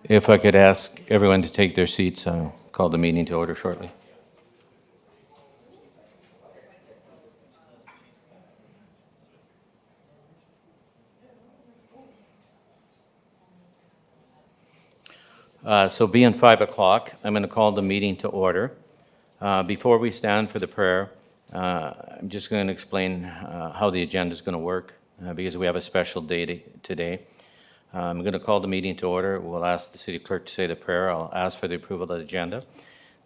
If I could ask everyone to take their seats, I'll call the meeting to order shortly. So being 5 o'clock, I'm going to call the meeting to order. Before we stand for the prayer, I'm just going to explain how the agenda is going to work because we have a special day today. I'm going to call the meeting to order. We'll ask the city clerk to say the prayer. I'll ask for the approval of the agenda.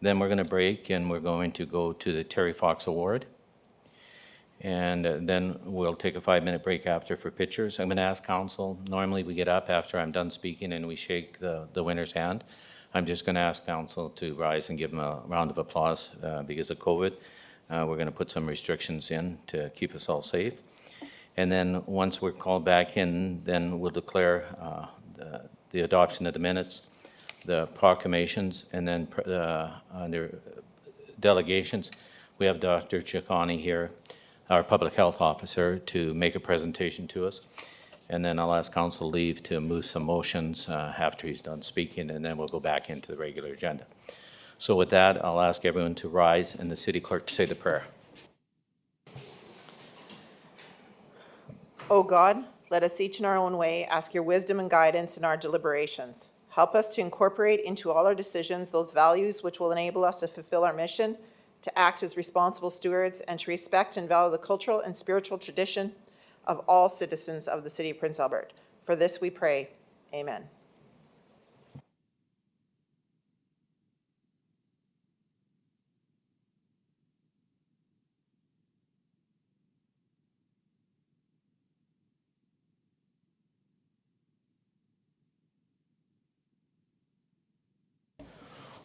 Then we're going to break and we're going to go to the Terry Fox Award. And then we'll take a 5-minute break after for pictures. I'm going to ask council, normally we get up after I'm done speaking and we shake the winner's hand. I'm just going to ask council to rise and give them a round of applause because of COVID. We're going to put some restrictions in to keep us all safe. And then once we're called back in, then we'll declare the adoption of the minutes, the proclamations, and then under delegations, we have Dr. Ciccone here, our public health officer, to make a presentation to us. And then I'll ask council leave to move some motions after he's done speaking, and then we'll go back into the regular agenda. So with that, I'll ask everyone to rise and the city clerk to say the prayer. O God, let us each in our own way ask your wisdom and guidance in our deliberations. Help us to incorporate into all our decisions those values which will enable us to fulfill our mission, to act as responsible stewards, and to respect and value the cultural and spiritual tradition of all citizens of the City of Prince Albert. For this we pray. Amen.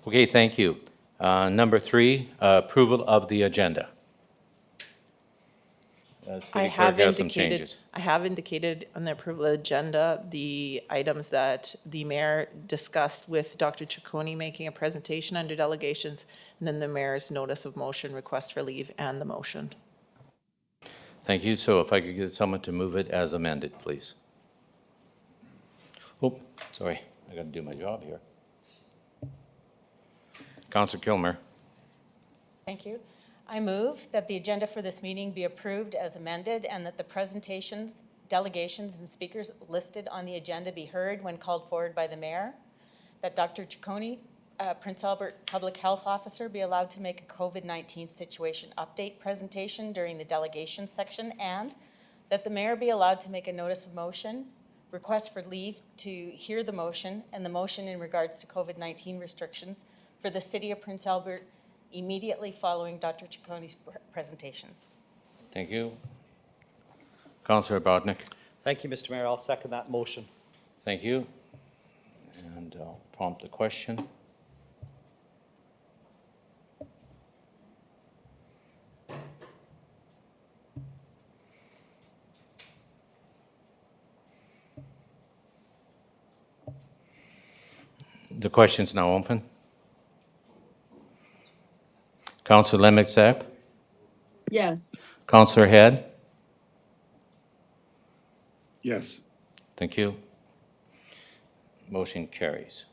Okay, thank you. Number 3, approval of the agenda. I City clerk has some have changes. indicated on the approval agenda the items that the mayor discussed with Dr. Ciccone making a presentation under delegations, and then the mayor's notice of motion, request for leave, and the motion. Thank you. So if I could get someone to move it as amended, please. Oh, sorry, I got to do my job here. Councillor Kilmer. Thank you. I move that the agenda for this meeting be approved as amended and that the presentations, delegations, and speakers listed on the agenda be heard when called forward by the mayor, that Dr. Ciccone, Prince Albert Public Health Officer, be allowed to make a COVID-19 situation update presentation during the delegation section, and that the mayor be allowed to make a notice of motion, request for leave to hear the motion and the motion in regards to COVID-19 restrictions for the City of Prince Albert immediately following Dr. Ciccone's presentation. Thank you. Councillor Bodnick. Thank you, Mr. Mayor. I'll second that motion. Thank you. And I'll prompt the question. The question's now open. Councillor Lemexap? Yes. Councillor Head? Yes. Thank you. Motion carries.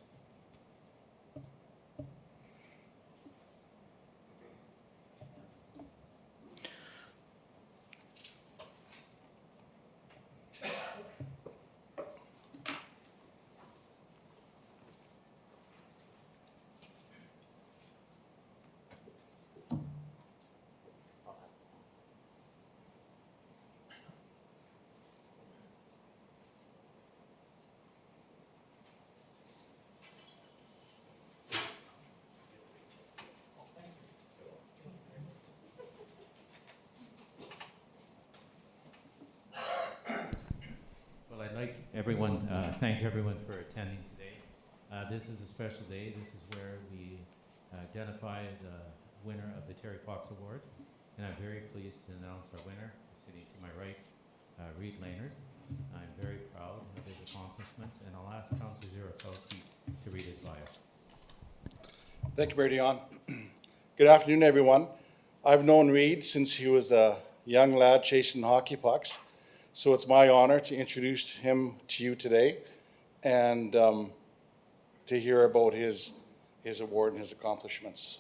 Well, I'd like everyone, thank everyone for attending today. This is a special day. This is where we identify the winner of the Terry Fox Award. And I'm very pleased to announce our winner, sitting to my right, Reed Laynard. I'm very proud of his accomplishments, and I'll ask Councillor Zurafowski to read his bio. Thank you, Mayor Dion. Good afternoon, everyone. I've known Reed since he was a young lad chasing hockey pucks. So it's my honor to introduce him to you today. And to hear about his award and his accomplishments.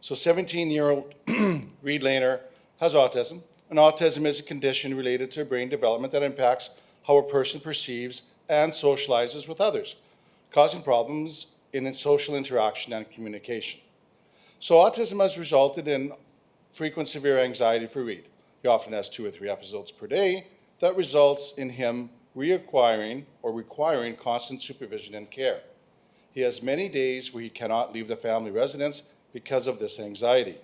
So 17-year-old Reed Lehner has autism, and autism is a condition related to brain development that impacts how a person perceives and socializes with others, causing problems in social interaction and communication. So autism has resulted in frequent severe anxiety for Reed. He often has 2 or 3 episodes per day that results in him requiring constant supervision and care. He has many days where he cannot leave the family residence because of this anxiety.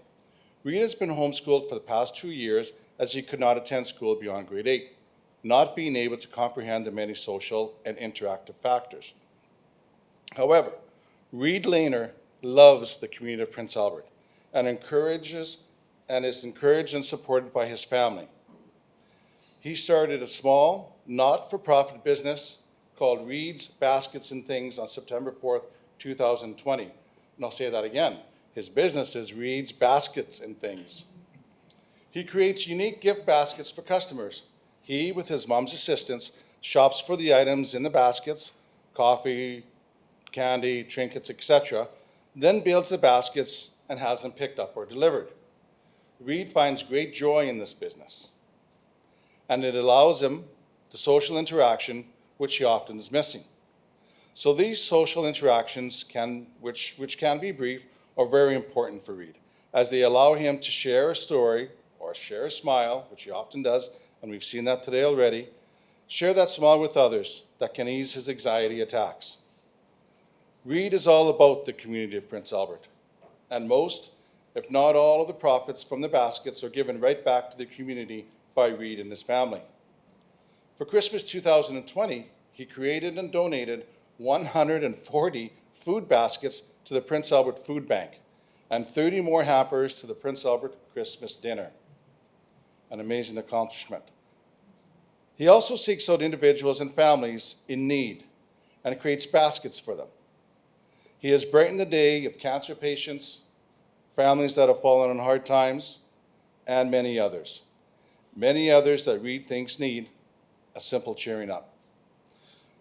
Reed has been homeschooled for the past 2 years as he could not attend school beyond grade 8, not being able to comprehend the many social and interactive factors. However, Reed Lehner loves the community of Prince Albert and is encouraged and supported by his family. He started a small, not-for-profit business called Reed's Baskets and Things on September 4th, 2020. And I'll say that again. His business is Reed's Baskets and Things. He creates unique gift baskets for customers. He, with his mom's assistance, shops for the items in the baskets, coffee, candy, trinkets, etc., then builds the baskets and has them picked up or delivered. Reed finds great joy in this business, and it allows him the social interaction which he often is missing. So these social interactions, which can be brief, are very important for Reed, as they allow him to share a story or share a smile, which he often does, and we've seen that today already, share that smile with others that can ease his anxiety attacks. Reed is all about the community of Prince Albert, and most, if not all, of the profits from the baskets are given right back to the community by Reed and his family. For Christmas 2020, he created and donated 140 food baskets to the Prince Albert Food Bank and 30 more hampers to the Prince Albert Christmas dinner. An amazing accomplishment. He also seeks out individuals and families in need and creates baskets for them. He has brightened the day of cancer patients, families that have fallen on hard times, and many others. Many others that Reed thinks need a simple cheering up.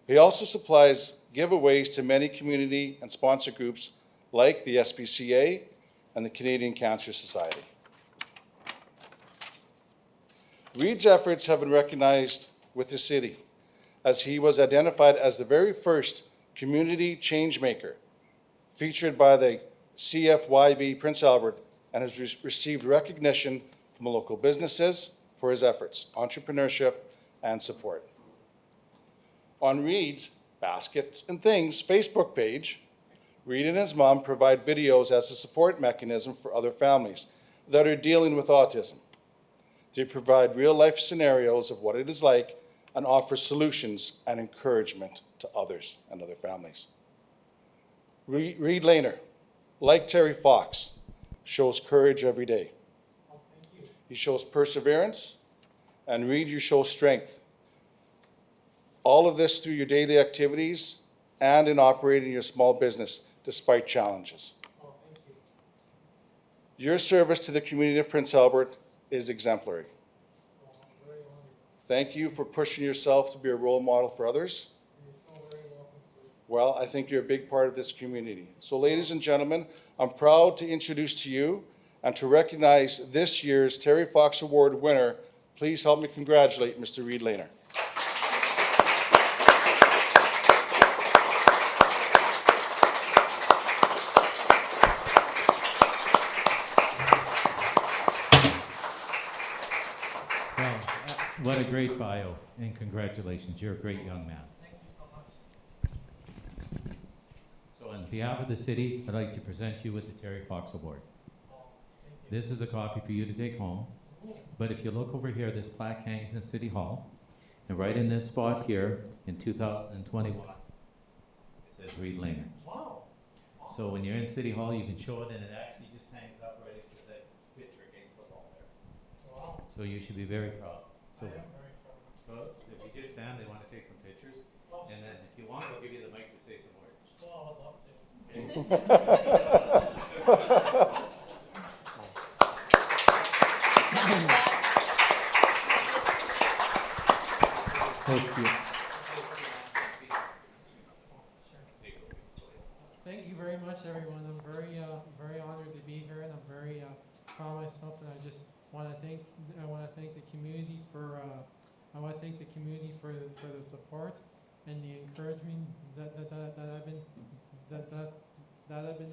He also supplies giveaways to many community and sponsor groups like the SPCA and the Canadian Cancer Society. Reed's efforts have been recognized with the city, as he was identified as the very first community change maker featured by the CFYB Prince Albert, and has received recognition from local businesses for his efforts, entrepreneurship, and support. On Reed's Baskets and Things Facebook page, Reed and his mom provide videos as a support mechanism for other families that are dealing with autism. They provide real-life scenarios of what it is like and offer solutions and encouragement to others and other families. Reed Lehner, like Terry Fox, shows courage every day. He shows perseverance, and Reed, you show strength. All of this through your daily activities and in operating your small business despite challenges. Your service to the community of Prince Albert is exemplary. Thank you for pushing yourself to be a role model for others. Well, I think you're a big part of this community. So ladies and gentlemen, I'm proud to introduce to you and to recognize this year's Terry Fox Award winner. Please help me congratulate Mr. Reed Lehner. Well, what a great bio, and congratulations. You're a great young man. Thank you so much. So on behalf of the city, I'd like to present you with the Terry Fox Award. This is a copy for you to take home, but if you look over here, this plaque hangs in City Hall, and right in this spot here, in 2021, it says Reed Lehner. Wow. So when you're in City Hall, you can show it, and it actually just hangs up right against that picture against the wall there. Wow. So you should be very proud. So I am very proud. well, if you just stand, they want to take some pictures, and then if you want, I'll give you the mic to say some words. Oh, I would love to. Thank you. everyone. I'm very honored to be here, and I'm very proud of myself. And I just want to thank the community for the support and the encouragement that I've been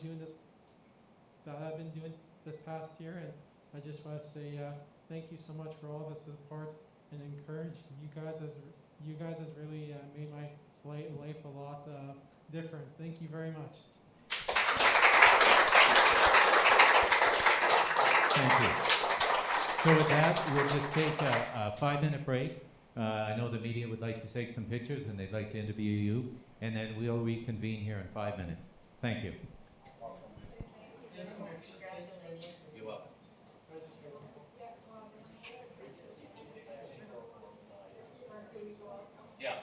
doing this past year. And I just want to say thank you so much for all the support and encourage. You guys has really made my life a lot different. Thank you very much. Thank you. So with that, we'll just take a 5-minute break. I know the media would like to take some pictures and they'd like to interview you, and then we'll reconvene here in 5 minutes. Thank you. You're welcome. Yeah.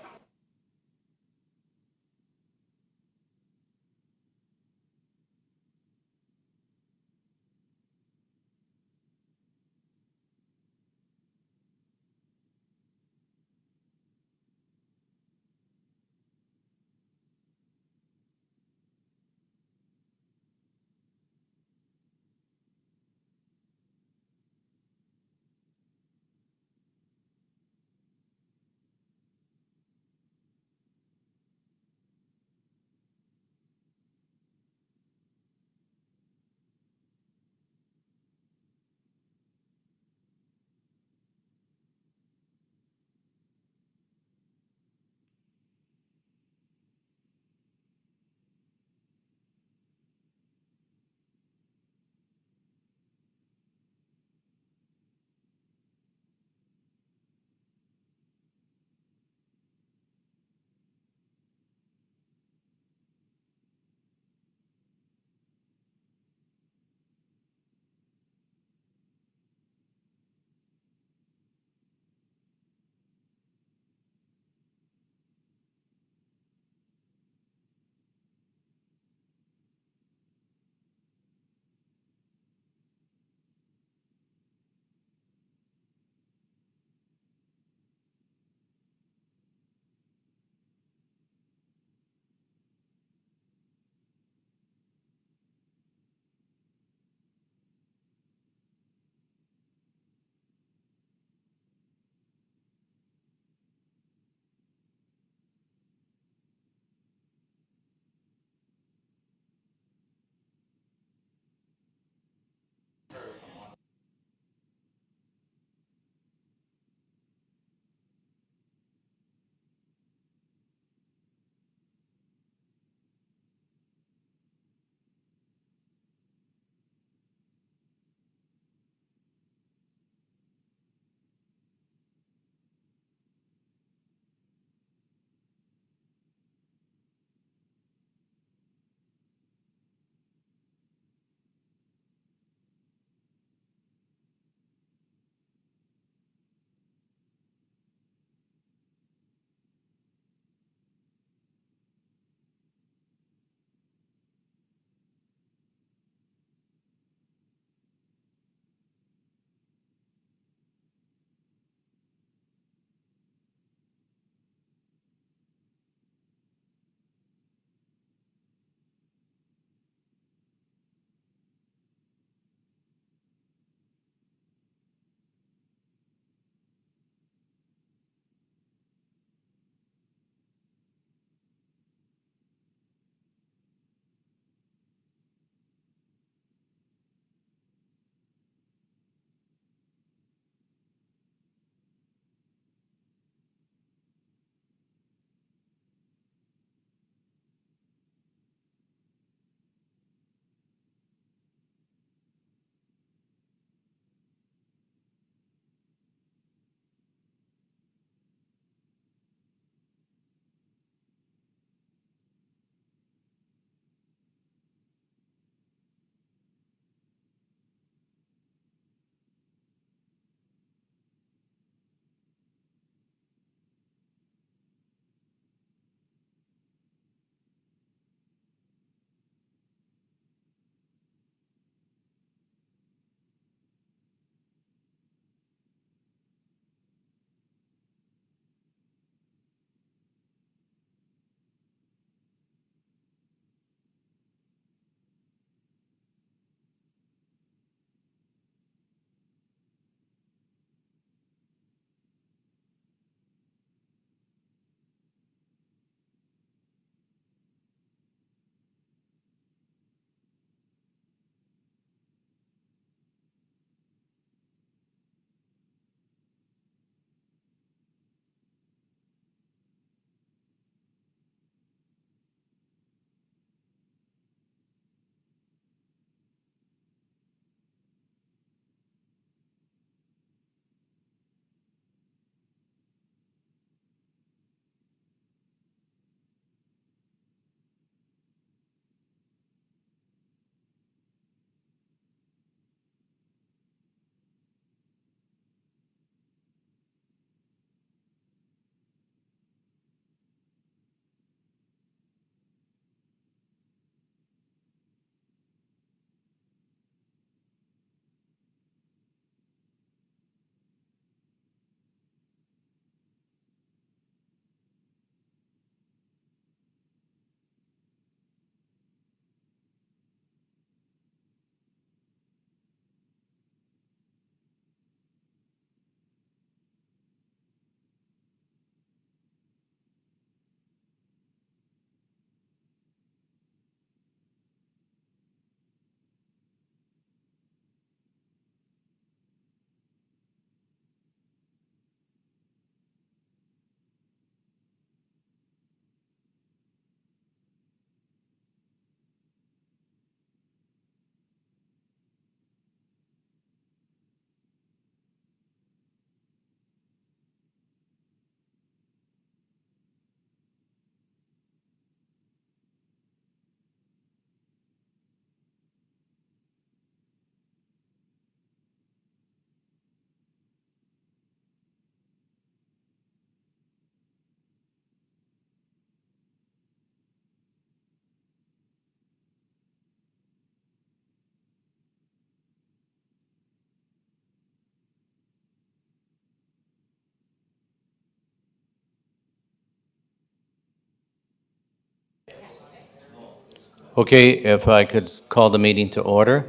Okay, if I could call the meeting to order.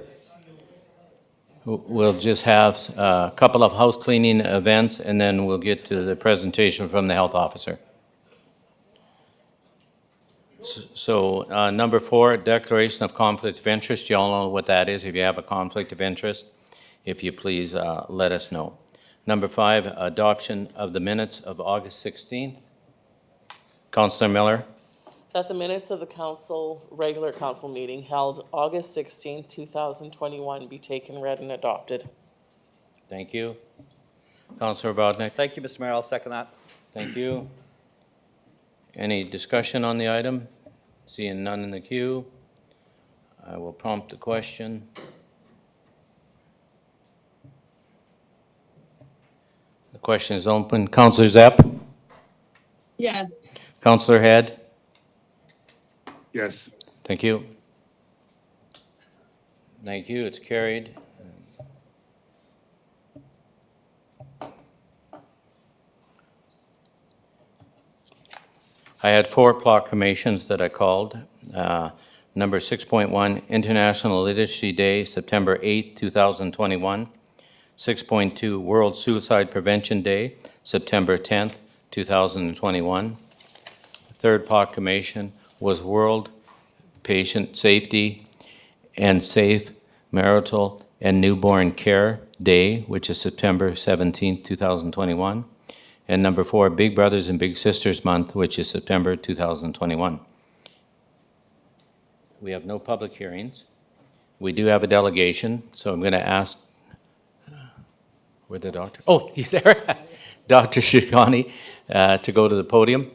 We'll just have a couple of house cleaning events, and then we'll get to the presentation from the health officer. So, number 4, declaration of conflict of interest. You all know what that is. If you have a conflict of interest, if you please let us know. Number 5, adoption of the minutes of August 16th. Councillor Miller. That the minutes of the regular council meeting held August 16, 2021 be taken, read, and adopted. Thank you. Councillor Bodnar. Thank you, Mr. Mayor. I'll second that. Thank you. Any discussion on the item? Seeing none in the queue, I will prompt the question. The question is open. Councillor Zepp? Yes. Councillor Head? Yes. Thank you. Thank you. It's carried. I had 4 proclamations that I called. Number 6.1, International Literacy Day, September 8, 2021. 6.2, World Suicide Prevention Day, September 10th, 2021. Third proclamation was World Patient Safety and Safe Marital and Newborn Care Day, which is September 17th, 2021. And number 4, Big Brothers and Big Sisters Month, which is September 2021. We have no public hearings. We do have a delegation, so I'm going to ask, where'd the doctor? Oh, he's there. Dr. Shikani, to go to the podium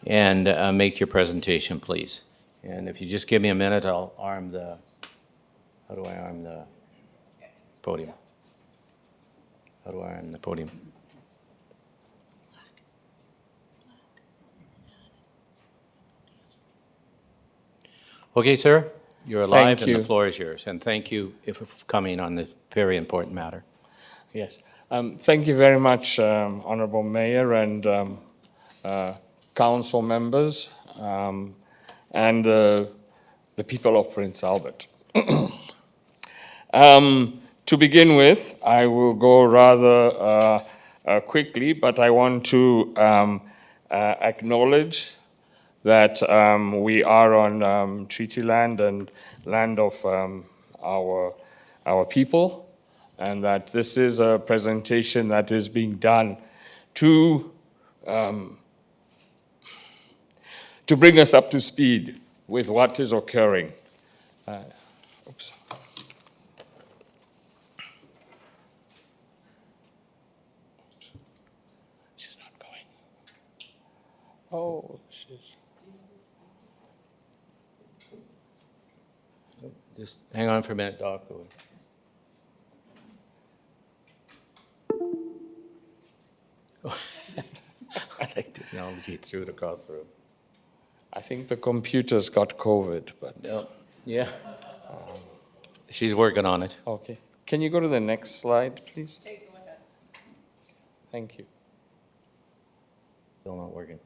and make your presentation, please. And if you just give me a minute, I'll arm the, how do I arm the podium? How do I arm the podium? Okay, sir, you're live and the floor is yours. And thank you for coming on this very important matter. Yes. Thank you very much, Honorable Mayor and council members and the people of Prince Albert. To begin with, I will go rather quickly, but I want to acknowledge that we are on treaty land and land of our people, and that this is a presentation that is being done to bring us up to speed with what is occurring. Oops. She's not going. Oh, she's. Just hang on for a minute, Doc. I like technology threw it across the room. I think the computer's got COVID, but. No. Yeah. She's working on it. Okay. Can you go to the next slide, please? Thank you. Still not working.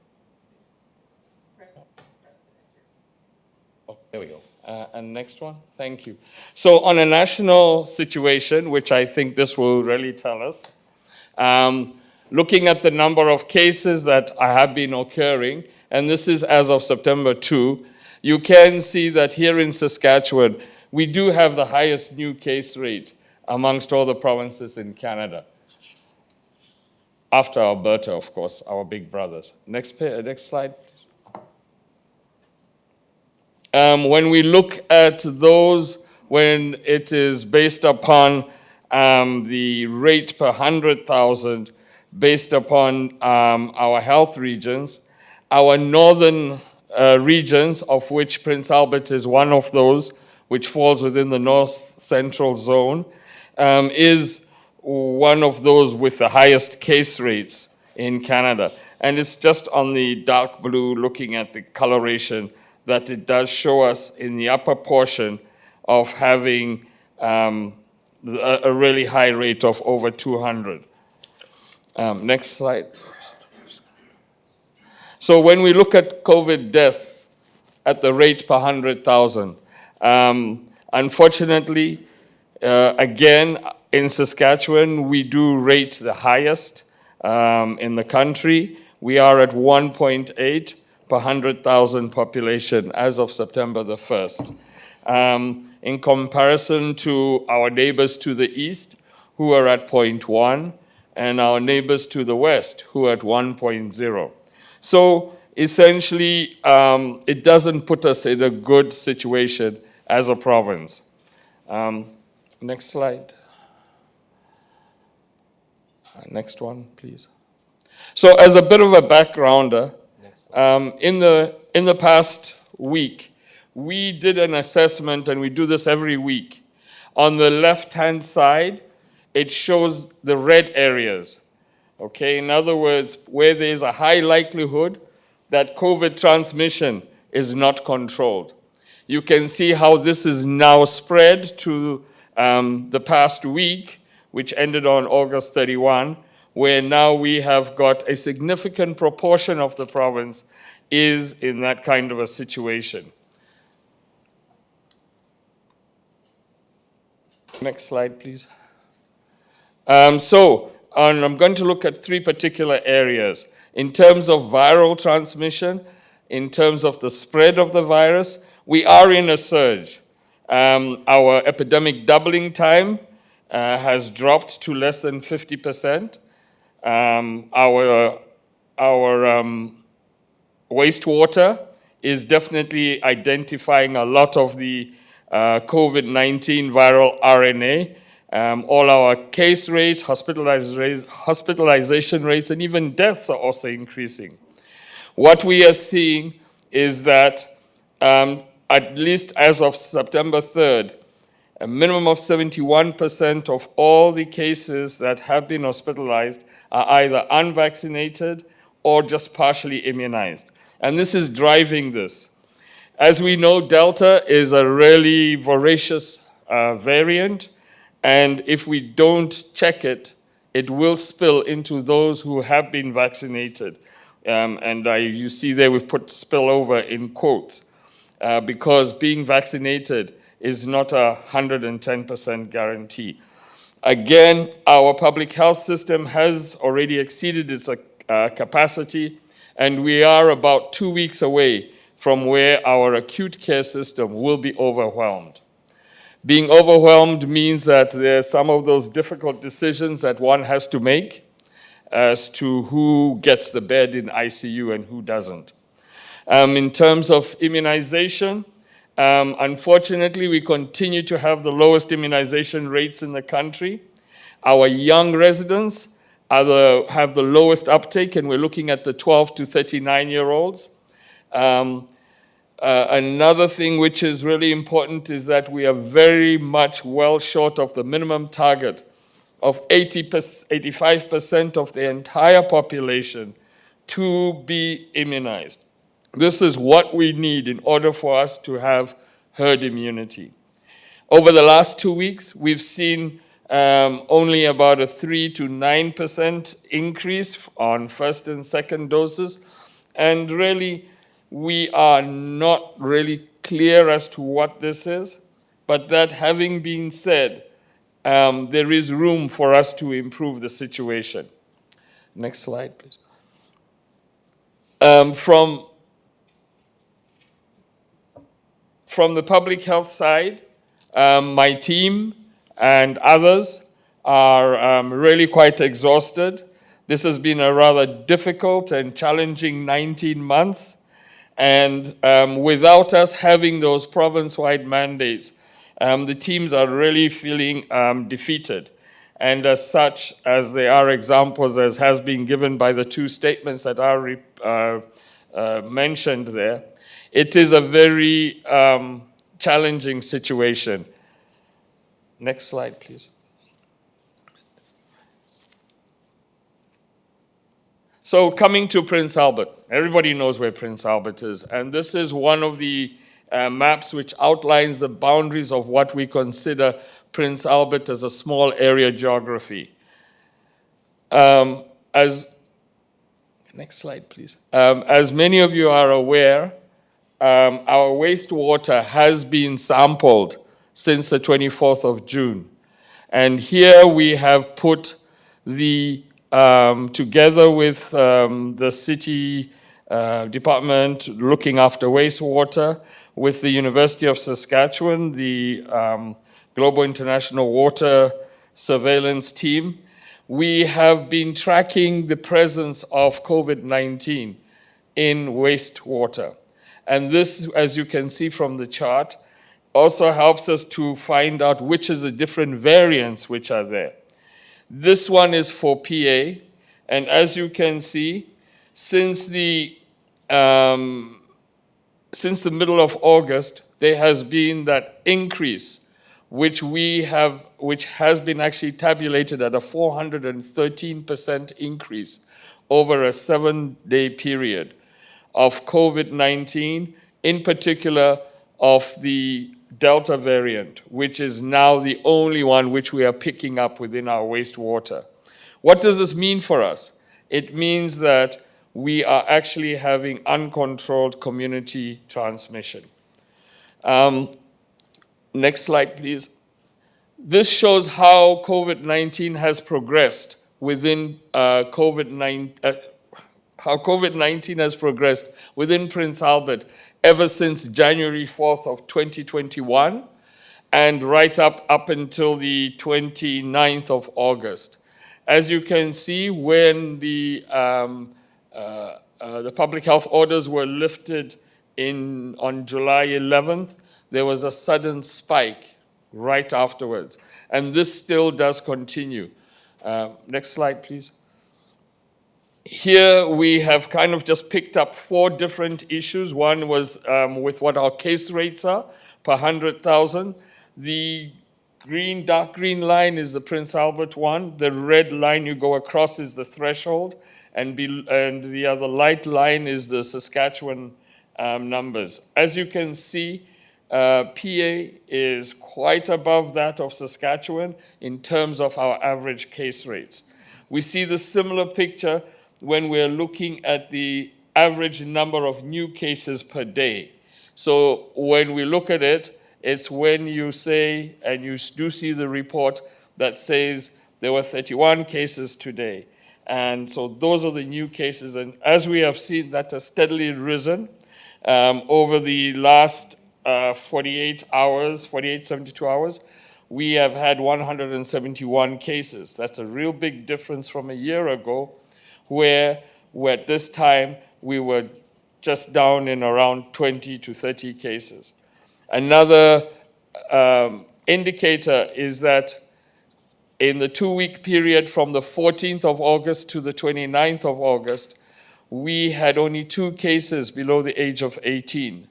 There we go. And next one, thank you. So on a national situation, which I think this will really tell us, looking at the number of cases that have been occurring, and this is as of September 2, you can see that here in Saskatchewan, we do have the highest new case rate amongst all the provinces in Canada. After Alberta, of course, our big brothers. Next slide. When we look at those, when it is based upon the rate per 100,000, based upon our health regions, our northern regions, of which Prince Albert is one of those, which falls within the north central zone, is one of those with the highest case rates in Canada. And it's just on the dark blue, looking at the coloration, that it does show us in the upper portion of having a really high rate of over 200. Next slide. So when we look at COVID deaths at the rate per 100,000, Unfortunately, again, in Saskatchewan, we do rate the highest in the country. We are at 1.8 per 100,000 population as of September the 1st. In comparison to our neighbors to the east, who are at 0.1, and our neighbors to the west, who are at 1.0. So essentially, it doesn't put us in a good situation as a province. Next slide. Next one, please. So as a bit of a backgrounder, in the past week, we did an assessment, and we do this every week. On the left-hand side, it shows the red areas. Okay, in other words, where there's a high likelihood that COVID transmission is not controlled. You can see how this is now spread to the past week, which ended on August 31, where now we have got a significant proportion of the province is in that kind of a situation. Next slide, please. I'm going to look at three particular areas. In terms of viral transmission, in terms of the spread of the virus, we are in a surge. Our epidemic doubling time has dropped to less than 50%. Our wastewater is definitely identifying a lot of the COVID-19 viral RNA. All our case rates, hospitalization rates, and even deaths are also increasing. What we are seeing is that, at least as of September 3rd, a minimum of 71% of all the cases that have been hospitalized are either unvaccinated or just partially immunized. And this is driving this. As we know, Delta is a really voracious variant, and if we don't check it, it will spill into those who have been vaccinated. You see there we've put spillover in quotes, because being vaccinated is not a 110% guarantee. Again, our public health system has already exceeded its capacity, and we are about 2 weeks away from where our acute care system will be overwhelmed. Being overwhelmed means that there are some of those difficult decisions that one has to make as to who gets the bed in ICU and who doesn't. In terms of immunization, unfortunately, we continue to have the lowest immunization rates in the country. Our young residents have the lowest uptake, and we're looking at the 12 to 39-year-olds. Another thing which is really important is that we are very much well short of the minimum target of 85% of the entire population to be immunized. This is what we need in order for us to have herd immunity. Over the last 2 weeks, we've seen only about a 3 to 9% increase on first and second doses, and really, we are not really clear as to what this is, but that having been said, there is room for us to improve the situation. Next slide, please. From the public health side, my team and others are really quite exhausted. This has been a rather difficult and challenging 19 months. And without us having those province-wide mandates, the teams are really feeling defeated. And as such, as there are examples, as has been given by the two statements that are mentioned there, it is a very challenging situation. Next slide, please. So coming to Prince Albert, everybody knows where Prince Albert is, and this is one of the maps which outlines the boundaries of what we consider Prince Albert as a small area geography. Next slide, please. As many of you are aware, our wastewater has been sampled since the 24th of June. And here we have put the, together with the city department looking after wastewater, with the University of Saskatchewan, the Global International Water Surveillance Team, we have been tracking the presence of COVID-19 in wastewater. And this, as you can see from the chart, also helps us to find out which is the different variants which are there. This one is for PA, and as you can see, since the middle of August, there has been that increase, which has been actually tabulated at a 413% increase over a 7-day period of COVID-19, in particular of the Delta variant, which is now the only one which we are picking up within our wastewater. What does this mean for us? It means that we are actually having uncontrolled community transmission. Next slide, please. This shows how COVID-19 has progressed within how COVID-19 has progressed within Prince Albert ever since January 4th of 2021 and right up until the 29th of August. As you can see, when the public health orders were lifted on July 11th, there was a sudden spike right afterwards. And this still does continue. Next slide, please. Here we have kind of just picked up 4 different issues. One was with what our case rates are per 100,000. The dark green line is the Prince Albert one. The red line you go across is the threshold. And the other light line is the Saskatchewan numbers. As you can see, PA is quite above that of Saskatchewan in terms of our average case rates. We see the similar picture when we're looking at the average number of new cases per day. So when we look at it, it's when you say, and you do see the report that says there were 31 cases today. And so those are the new cases. And as we have seen, that has steadily risen over the last 72 hours. We have had 171 cases. That's a real big difference from a year ago, where at this time we were just down in around 20 to 30 cases. Another indicator is that in the 2-week period from the 14th of August to the 29th of August, we had only 2 cases below the age of 18.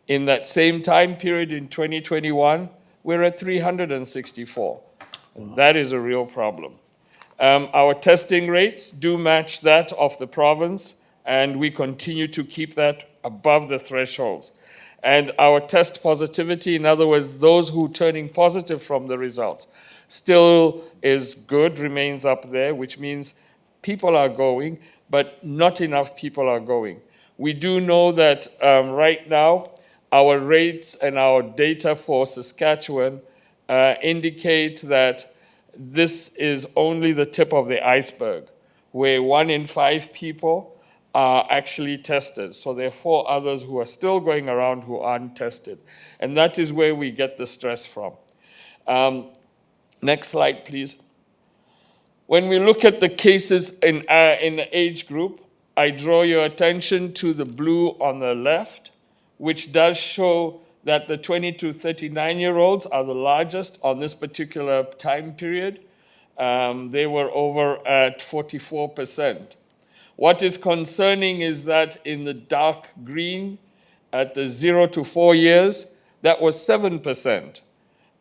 In that same time period in 2021, we're at 364. And that is a real problem. Our testing rates do match that of the province, and we continue to keep that above the thresholds. And our test positivity, in other words, those who are turning positive from the results, still is good, remains up there, which means people are going, but not enough people are going. We do know that right now, our rates and our data for Saskatchewan indicate that this is only the tip of the iceberg, where 1 in 5 people are actually tested. So there are 4 others who are still going around who aren't tested. And that is where we get the stress from. Next slide, please. When we look at the cases in the age group, I draw your attention to the blue on the left, which does show that the 20 to 39-year-olds are the largest on this particular time period. They were over at 44%. What is concerning is that in the dark green, at the 0 to 4 years, that was 7%.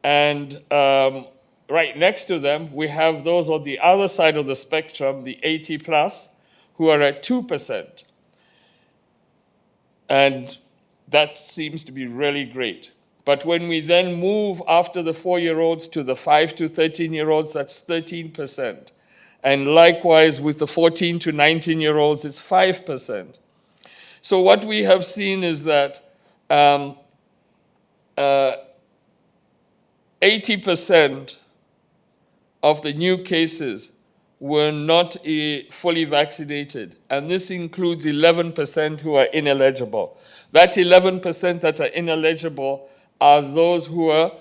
And right next to them, we have those on the other side of the spectrum, the 80 plus, who are at 2%. And that seems to be really great. But when we then move after the 4-year-olds to the 5 to 13-year-olds, that's 13%. And likewise with the 14 to 19-year-olds, it's 5%. So what we have seen is that um, 80% of the new cases were not fully vaccinated, and this includes 11% who are ineligible. That 11% that are ineligible are those who were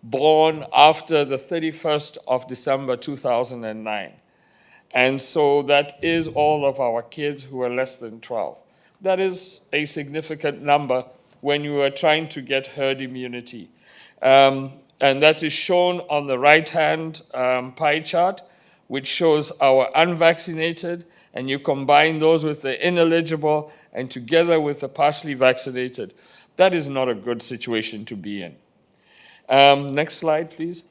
born after the 31st of December 2009. And so that is all of our kids who are less than 12. That is a significant number when you are trying to get herd immunity. And that is shown on the right-hand pie chart, which shows our unvaccinated, and you combine those with the ineligible and together with the partially vaccinated. That is not a good situation to be in. Next slide, please.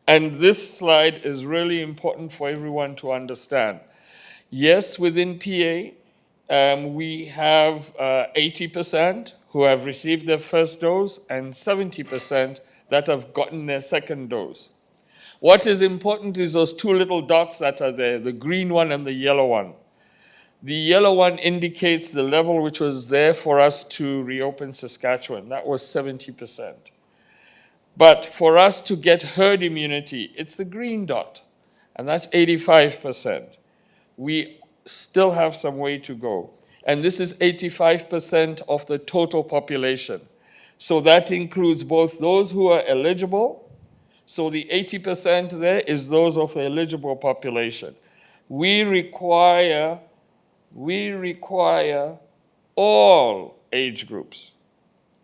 And this slide is really important for everyone to understand. Yes, within PA, we have 80% who have received their first dose and 70% that have gotten their second dose. What is important is those two little dots that are there, the green one and the yellow one. The yellow one indicates the level which was there for us to reopen Saskatchewan. That was 70%. But for us to get herd immunity, it's the green dot, and that's 85%. We still have some way to go. And this is 85% of the total population. So that includes both those who are eligible. So the 80% there is those of the eligible population. We require all age groups,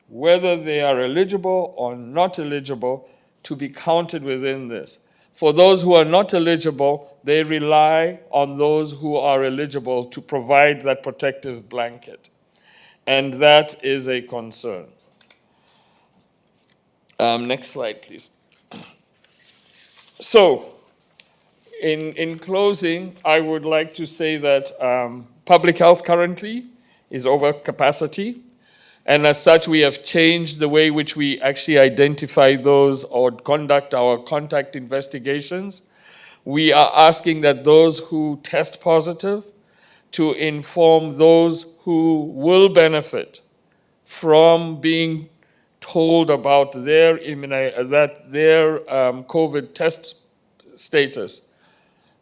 whether they are eligible or not eligible, to be counted within this. For those who are not eligible, they rely on those who are eligible to provide that protective blanket. And that is a concern. Next slide, please. So, in closing, I would like to say that public health currently is over capacity. And as such, we have changed the way which we actually identify those or conduct our contact investigations. We are asking that those who test positive to inform those who will benefit from being told about their COVID test status.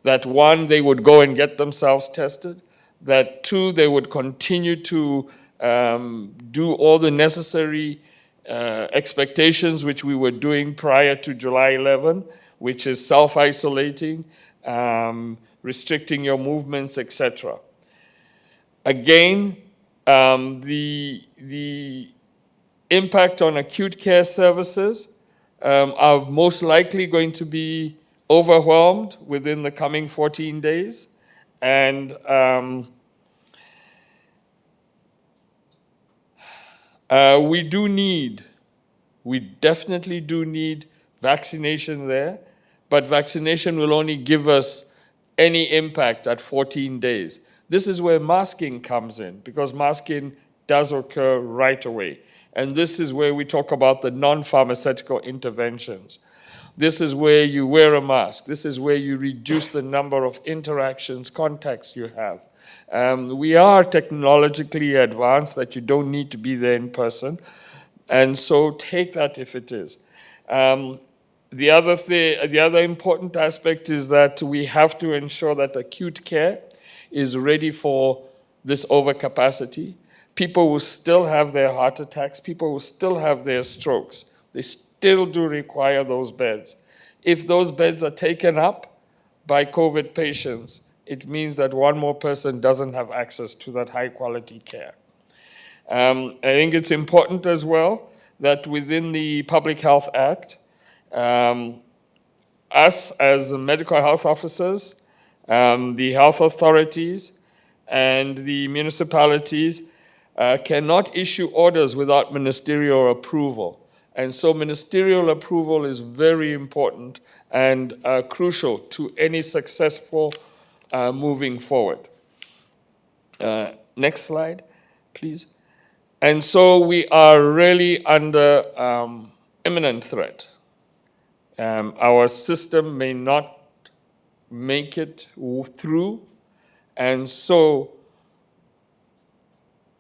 That one, they would go and get themselves tested. That two, they would continue to do all the necessary expectations which we were doing prior to July 11, which is self-isolating, restricting your movements, etc. Again, the impact on acute care services are most likely going to be overwhelmed within the coming 14 days. And we definitely do need vaccination there, but vaccination will only give us any impact at 14 days. This is where masking comes in, because masking does occur right away. And this is where we talk about the non-pharmaceutical interventions. This is where you wear a mask. This is where you reduce the number of interactions, contacts you have. We are technologically advanced that you don't need to be there in person. And so take that if it is. The other important aspect is that we have to ensure that acute care is ready for this overcapacity. People will still have their heart attacks. People will still have their strokes. They still do require those beds. If those beds are taken up by COVID patients, it means that one more person doesn't have access to that high quality care. I think it's important as well that within the Public Health Act, us as medical health officers, the health authorities, and the municipalities cannot issue orders without ministerial approval. And so ministerial approval is very important and crucial to any successful moving forward. Next slide, please. And so we are really under imminent threat. Our system may not make it through, And so,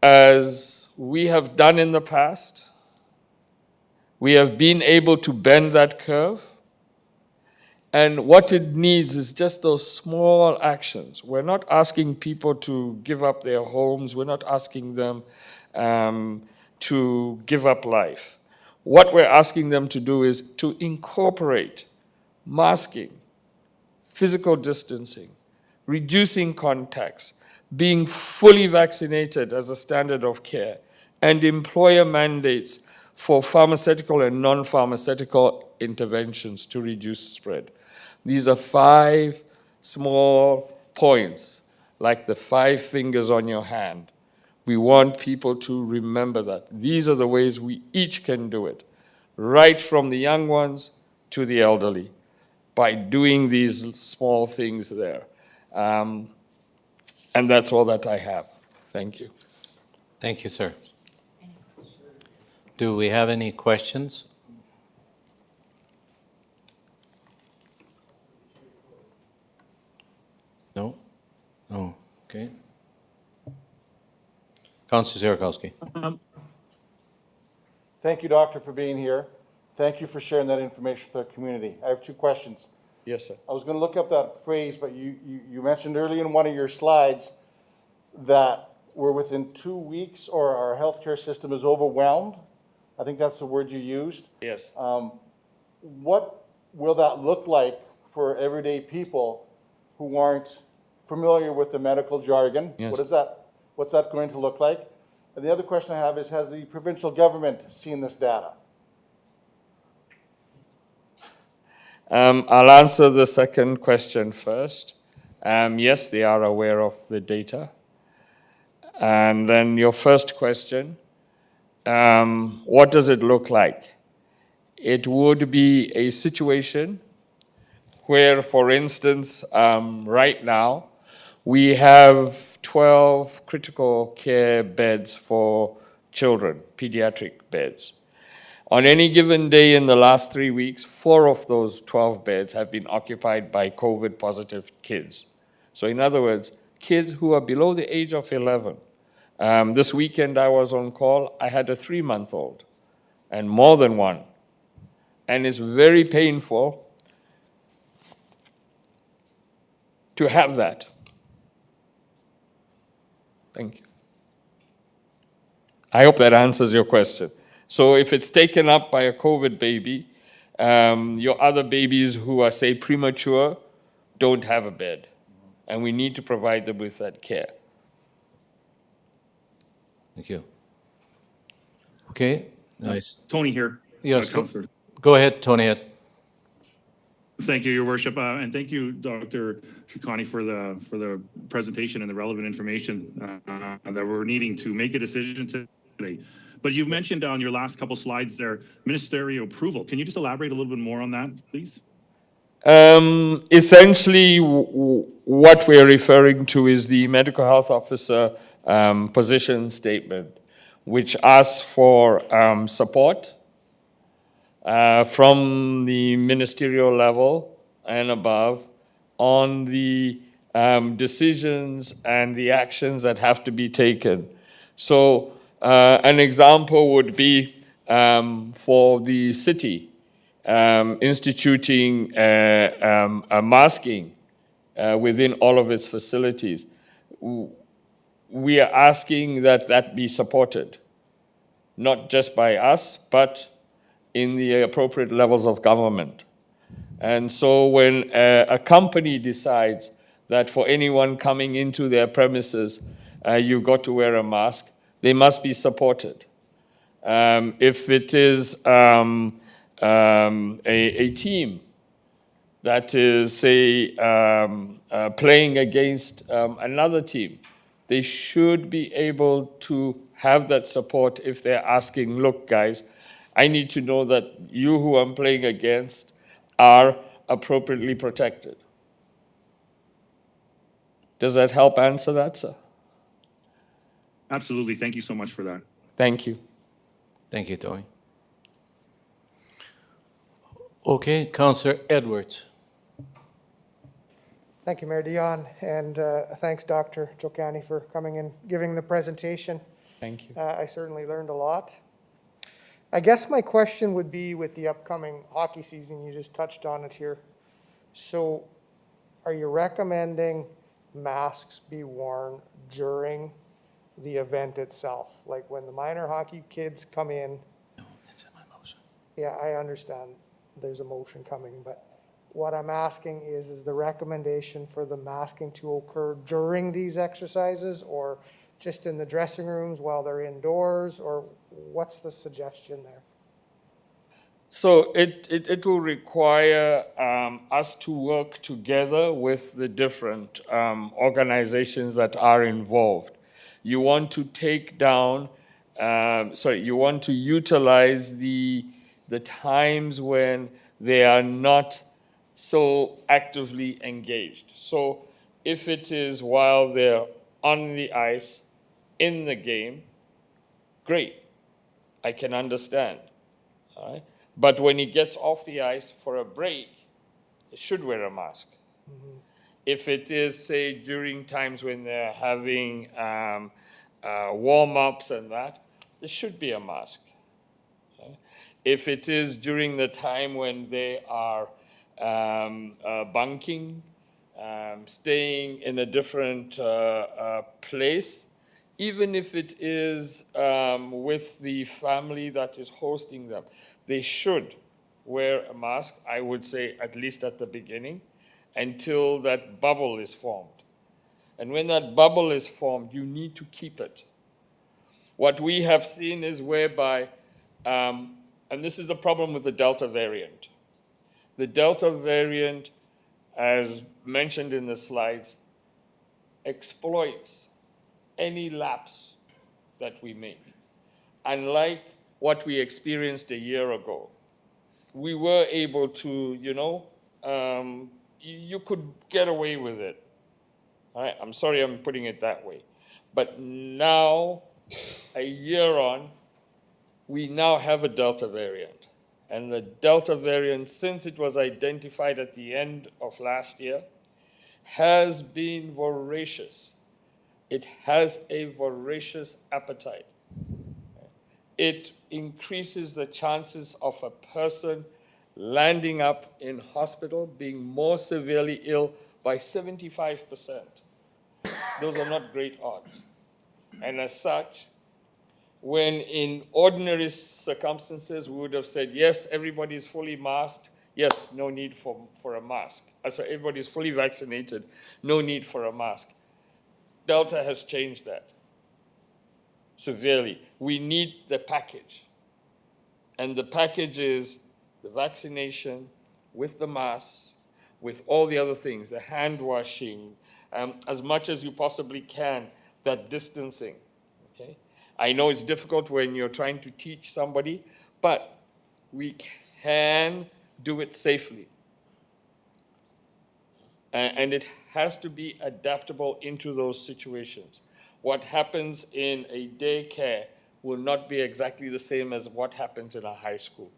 as we have done in the past, we have been able to bend that curve. And what it needs is just those small actions. We're not asking people to give up their homes. We're not asking them to give up life. What we're asking them to do is to incorporate masking, physical distancing, reducing contacts, being fully vaccinated as a standard of care, and employer mandates for pharmaceutical and non-pharmaceutical interventions to reduce spread. These are 5 small points, like the 5 fingers on your hand. We want people to remember that. These are the ways we each can do it, right from the young ones to the elderly, by doing these small things there. And that's all that I have. Thank you. Thank you, sir. Do we have any questions? No? Oh, okay. Councilor Sierakowski. Thank you, Doctor, for being here. Thank you for sharing that information with our community. I have 2 questions. Yes, sir. I was going to look up that phrase, but you mentioned early in one of your slides that we're within 2 weeks or our healthcare system is overwhelmed. I think that's the word you used. Yes. What will that look like for everyday people who aren't familiar with the medical jargon? Yes. What's that going to look like? And the other question I have is, has the provincial government seen this data? I'll answer the second question first. Yes, they are aware of the data. And then your first question, what does it look like? It would be a situation where, for instance, right now, we have 12 critical care beds for children, pediatric beds. On any given day in the last 3 weeks, 4 of those 12 beds have been occupied by COVID-positive kids. So in other words, kids who are below the age of 11. This weekend I was on call, I had a 3-month-old and more than one. And it's very painful to have that. Thank you. I hope that answers your question. So if it's taken up by a COVID baby, your other babies who are, say, premature, don't have a bed. And we need to provide them with that care. Thank you. Okay, nice. Tony here. Yes, Councillor. go ahead, Tony. Thank you, Your Worship, and thank you, Dr. Shukani, for the presentation and the relevant information that we're needing to make a decision today. But you mentioned on your last couple slides there, ministerial approval. Can you just elaborate a little bit more on that, please? Essentially, what we're referring to is the medical health officer position statement, which asks for support from the ministerial level and above on the decisions and the actions that have to be taken. So an example would be for the city instituting a masking within all of its facilities. We are asking that that be supported, not just by us, but in the appropriate levels of government. And so when a company decides that for anyone coming into their premises, you've got to wear a mask, they must be supported. If it is a team that is, say, playing against another team, they should be able to have that support if they're asking, look, guys, I need to know that you who I'm playing against are appropriately protected. Does that help answer that, sir? Absolutely. Thank you so much for that. Thank you. Thank you, Tony. Okay, Councillor Edwards. Thank you, Mayor Dion, and thanks, Dr. Chokani, for coming and giving the presentation. Thank you. I certainly learned a lot. I guess my question would be with the upcoming hockey season, you just touched on it here. So are you recommending masks be worn during the event itself? Like when the minor hockey kids come in? No, it's in my motion. Yeah, I understand there's a motion coming, but what I'm asking is the recommendation for the masking to occur during these exercises or just in the dressing rooms while they're indoors, or what's the suggestion there? So it will require us to work together with the different organizations that are involved. You want to take down, you want to utilize the times when they are not so actively engaged. So if it is while they're on the ice, in the game, great, I can understand, all right? But when he gets off the ice for a break, he should wear a mask. Mm-hmm. If it is, say, during times when they're having warm-ups and that, there should be a mask. Okay? If it is during the time when they are bunking, staying in a different place, even if it is with the family that is hosting them, they should wear a mask, I would say, at least at the beginning, until that bubble is formed. And when that bubble is formed, you need to keep it. What we have seen is whereby, and this is the problem with the Delta variant. The Delta variant, as mentioned in the slides, exploits any lapse that we make. Unlike what we experienced a year ago, we were able to, you could get away with it. All right? I'm sorry I'm putting it that way. But now, a year on, we now have a Delta variant. And the Delta variant, since it was identified at the end of last year, has been voracious. It has a voracious appetite. It increases the chances of a person landing up in hospital, being more severely ill by 75%. Those are not great odds. And as such, when in ordinary circumstances, we would have said, yes, everybody is fully masked. Yes, no need for a mask. So everybody is fully vaccinated. No need for a mask. Delta has changed that severely. We need the package. And the package is the vaccination with the masks, with all the other things, the hand washing, as much as you possibly can, that distancing. Okay? I know it's difficult when you're trying to teach somebody, but we can do it safely. And it has to be adaptable into those situations. What happens in a daycare will not be exactly the same as what happens in a high school.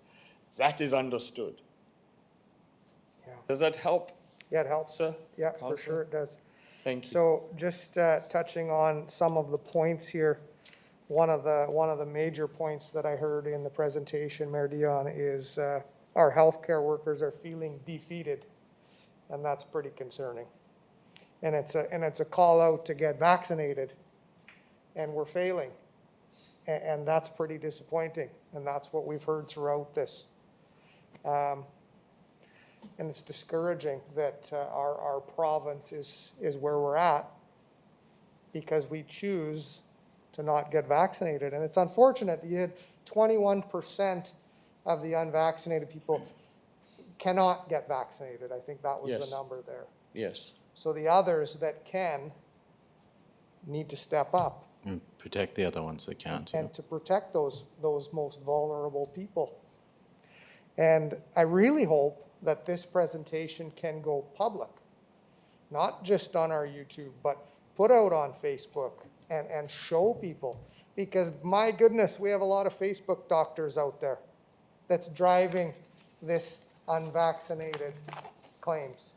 That is understood. Yeah. Does that help? Yeah, it helps. Sir? Yeah, for Counselor? sure it does. Thank you. So just touching on some of the points here, one of the major points that I heard in the presentation, Mayor Dion, is our healthcare workers are feeling defeated, and that's pretty concerning. And it's a call out to get vaccinated, and we're failing, and that's pretty disappointing. And that's what we've heard throughout this. And it's discouraging that our province is where we're at because we choose to not get vaccinated. And it's unfortunate that you had 21% of the unvaccinated people cannot get vaccinated. I think that was Yes. the number there. Yes. So the others that can need to step up And protect the other ones that can't. and to protect those most vulnerable people. And I really hope that this presentation can go public, not just on our YouTube, but put out on Facebook and show people. Because my goodness, we have a lot of Facebook doctors out there that's driving this unvaccinated claims.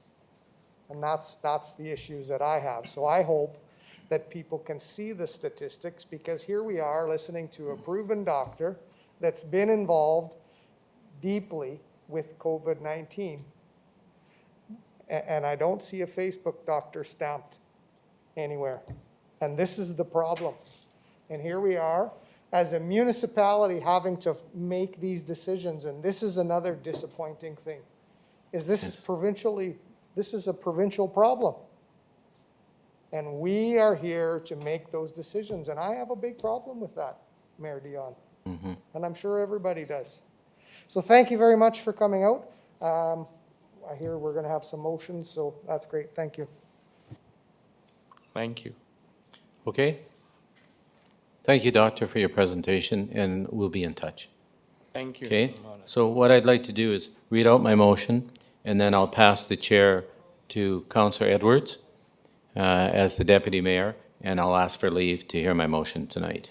And that's the issues that I have. So I hope that people can see the statistics, because here we are listening to a proven doctor that's been involved deeply with COVID-19. And I don't see a Facebook doctor stamped anywhere. And this is the problem. And here we are as a municipality having to make these decisions. And this is another disappointing thing, is this is a provincial problem. And we are here to make those decisions. And I have a big problem with that, Mayor Dion. And I'm sure everybody does. So thank you very much for coming out. I hear we're going to have some motions, so that's great. Thank you. Thank you. Okay? Thank you, Doctor, for your presentation, and we'll be in touch. Thank you. Okay? So what I'd like to do is read out my motion, and then I'll pass the chair to Councillor Edwards as the Deputy Mayor, and I'll ask for leave to hear my motion tonight.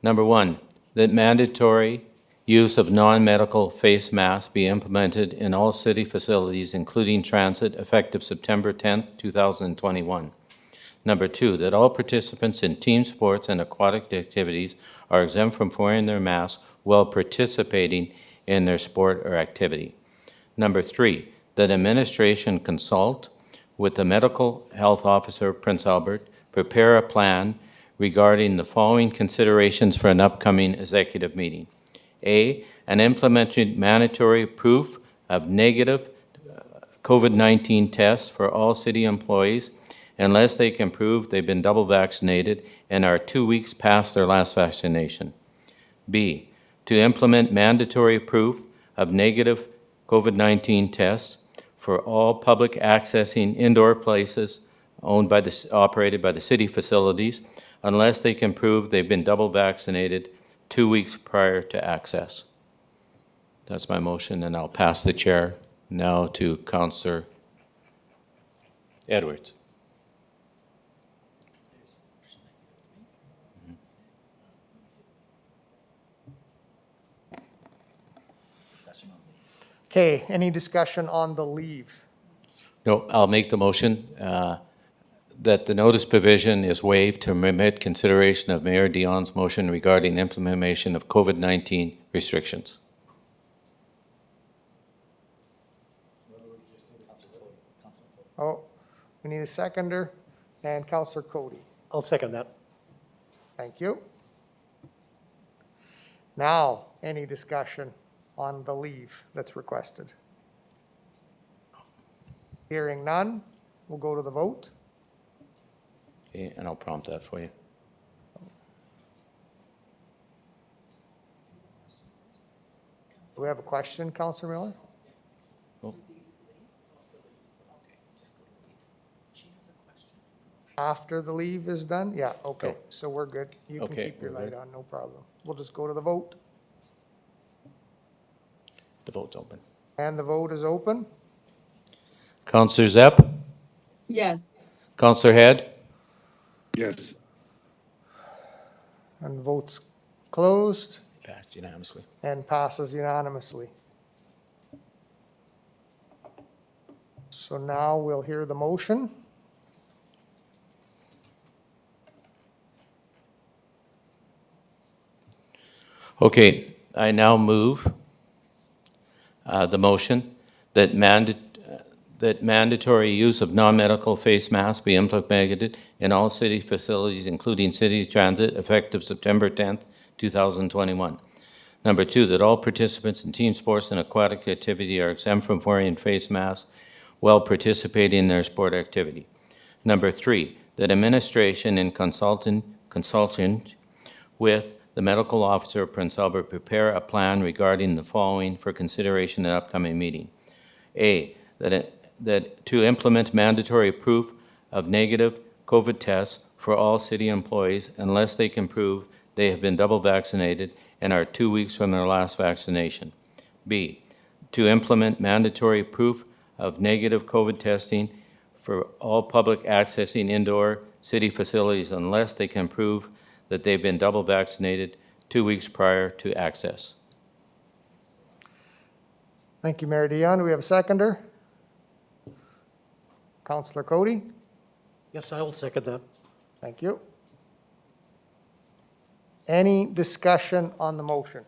Number one, that mandatory use of non-medical face masks be implemented in all city facilities, including transit, effective September 10th, 2021. Number two, that all participants in team sports and aquatic activities are exempt from wearing their masks while participating in their sport or activity. Number three, that administration consult with the medical health officer of Prince Albert, prepare a plan regarding the following considerations for an upcoming executive meeting. A, an implemented mandatory proof of negative COVID-19 tests for all city employees unless they can prove they've been double vaccinated and are 2 weeks past their last vaccination. B, to implement mandatory proof of negative COVID-19 tests for all public accessing indoor places operated by the city facilities unless they can prove they've been double vaccinated 2 weeks prior to access. That's my motion, and I'll pass the chair now to Councillor Edwards. Okay, any discussion on the leave? No, I'll make the motion that the notice provision is waived to remit consideration of Mayor Dion's motion regarding implementation of COVID-19 restrictions. Oh, we need a seconder, and Councillor Cody. I'll second that. Thank you. Now, any discussion on the leave that's requested? Hearing none, we'll go to the vote. Okay, and I'll prompt that for you. Do we have a question, Councillor Miller? Oh. After the leave is done? Yeah, okay, Oh. so we're good. You can Okay, keep your we're light good. on, no problem. We'll just go to the vote. The vote's open. And the vote is open. Councillor Zepp? Yes. Councillor Head? Yes. And votes closed Passed unanimously. and passes unanimously. So now we'll hear the motion. Okay, I now move the motion that mandatory use of non-medical face masks be implemented in all city facilities, including city transit, effective September 10th, 2021. Number two, that all participants in team sports and aquatic activity are exempt from wearing face masks while participating in their sport activity. Number three, that administration in consulting with the medical officer of Prince Albert prepare a plan regarding the following for consideration at an upcoming meeting. A, that to implement mandatory proof of negative COVID tests for all city employees unless they can prove they have been double vaccinated and are 2 weeks from their last vaccination. B, to implement mandatory proof of negative COVID testing for all public accessing indoor city facilities unless they can prove that they've been double vaccinated 2 weeks prior to access. Thank you, Mayor Dion. Do we have a seconder? Counselor Cody? Yes, I will second that. Thank you. Any discussion on the motion?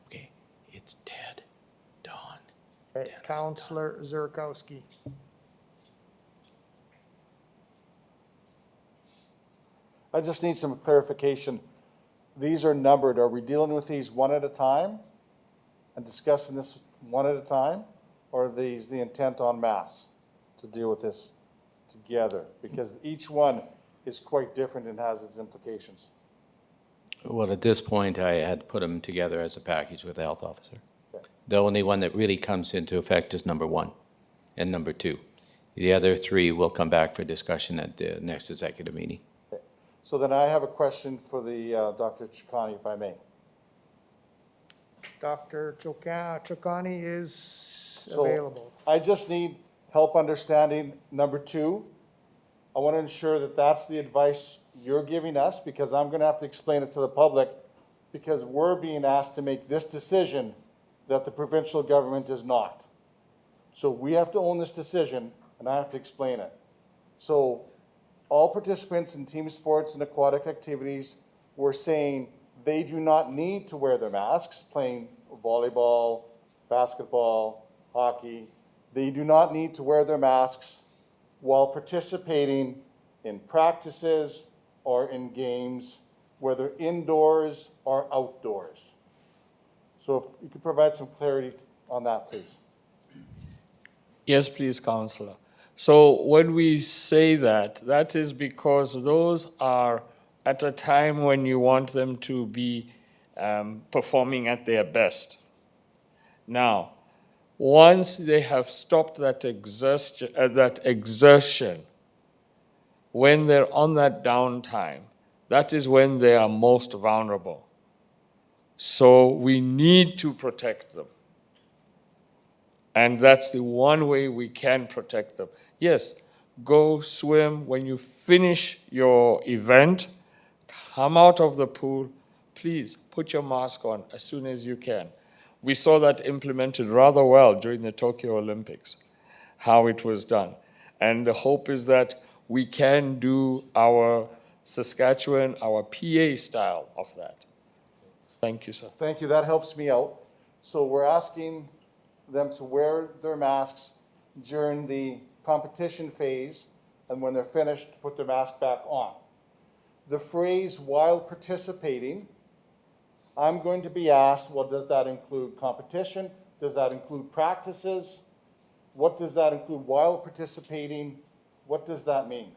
Okay, it's dead. Dawn. Okay, Counselor Zerkowski. I just need some clarification. These are numbered. Are we dealing with these one at a time and discussing this one at a time? Or are these the intent en masse to deal with this together? Because each one is quite different and has its implications. Well, at this point, I had put them together as a package with the health officer. Okay. The only one that really comes into effect is number 1 and number 2. The other 3 will come back for discussion at the next executive meeting. Okay. So then I have a question for the Dr. Chicani, if I may. Dr. Chocani is So available. I just need help understanding number 2. I want to ensure that that's the advice you're giving us, because I'm going to have to explain it to the public, because we're being asked to make this decision that the provincial government is not. So we have to own this decision, and I have to explain it. So all participants in team sports and aquatic activities were saying they do not need to wear their masks, playing volleyball, basketball, hockey. They do not need to wear their masks while participating in practices or in games, whether indoors or outdoors. So if you could provide some clarity on that, please. Yes, please, Councillor. So when we say that, that is because those are at a time when you want them to be performing at their best. Now, once they have stopped that exertion, when they're on that downtime, that is when they are most vulnerable. So we need to protect them. And that's the one way we can protect them. Yes, go swim. When you finish your event, come out of the pool. Please put your mask on as soon as you can. We saw that implemented rather well during the Tokyo Olympics, how it was done. And the hope is that we can do our Saskatchewan, our PA style of that. Thank you, sir. Thank you, that helps me out. So we're asking them to wear their masks during the competition phase, and when they're finished, put their mask back on. The phrase "while participating," I'm going to be asked, well, does that include competition? Does that include practices? What does that include while participating? What does that mean?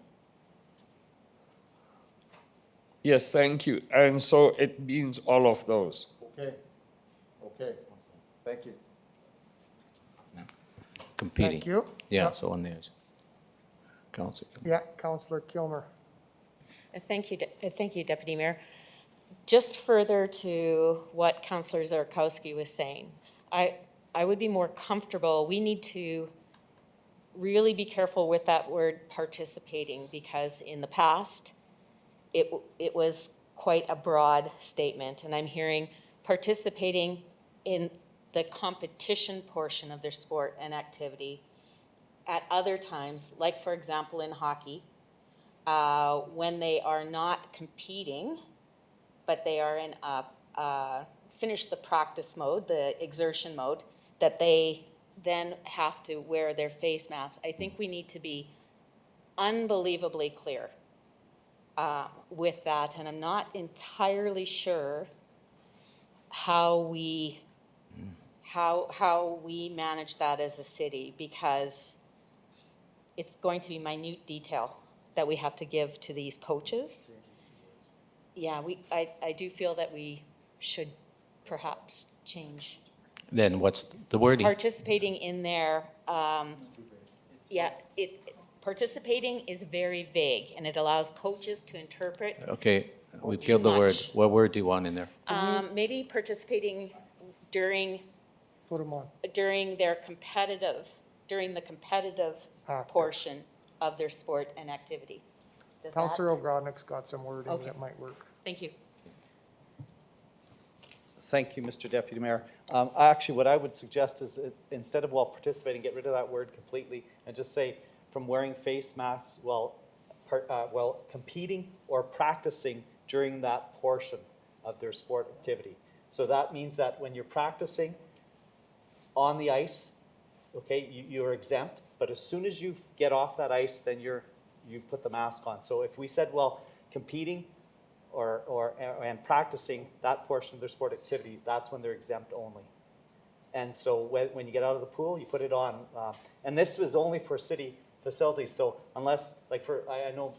Yes, thank you. And so it means all of those. Okay, thank you. Competing. Thank you. Yeah, so on theirs. Council. Yeah, Counselor Kilmer. Thank you, Deputy Mayor. Just further to what Councillor Zarkowski was saying, I would be more comfortable. We need to really be careful with that word participating, because in the past, it was quite a broad statement, and I'm hearing participating in the competition portion of their sport and activity. At other times, like for example in hockey, when they are not competing, but they are in finish the practice mode, the exertion mode, that they then have to wear their face mask. I think we need to be unbelievably clear with that, and I'm not entirely sure how we manage that as a city, because it's going to be minute detail that we have to give to these coaches. Yeah, I do feel that we should perhaps change. Then what's the wording? Participating in their, participating is very vague, and it allows coaches to interpret. Okay, we Too killed the word. much. What word do you want in there? Maybe participating during Put him on. during the competitive Active. portion of their sport and activity. Does Counselor that? O'Godnick's got some wording Okay. that might work. Thank you. Thank you, Mr. Deputy Mayor. Actually, what I would suggest is instead of while participating, get rid of that word completely and just say from wearing face masks while competing or practicing during that portion of their sport activity. So that means that when you're practicing on the ice, okay, you're exempt, but as soon as you get off that ice, then you put the mask on. So if we said, well, competing and practicing that portion of their sport activity, that's when they're exempt only. And so when you get out of the pool, you put it on. And this was only for city facilities. So unless, like I know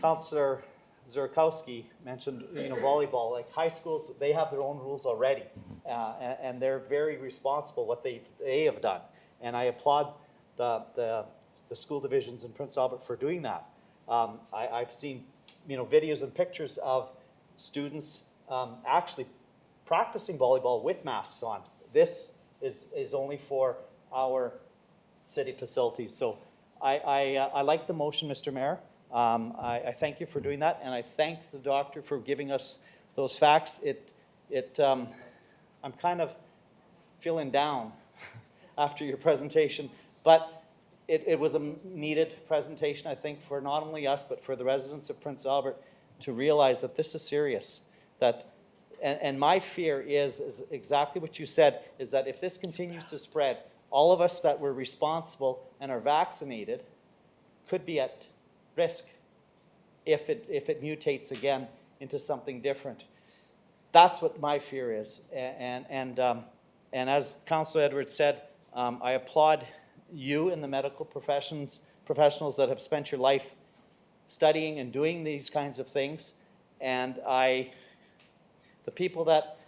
Councillor Zurkowski mentioned, volleyball. Like high schools, they have their own rules already, and they're very responsible what they have done. And I applaud the school divisions in Prince Albert for doing that. I've seen videos and pictures of students actually practicing volleyball with masks on. This is only for our city facilities. So I like the motion, Mr. Mayor. I thank you for doing that, and I thank the doctor for giving us those facts. I'm kind of feeling down after your presentation, but it was a needed presentation, I think, for not only us, but for the residents of Prince Albert to realize that this is serious. And my fear is exactly what you said, is that if this continues to spread, all of us that were responsible and are vaccinated could be at risk if it mutates again into something different. That's what my fear is. And as Councillor Edwards said, I applaud you and the medical professionals that have spent your life studying and doing these kinds of things. And the people that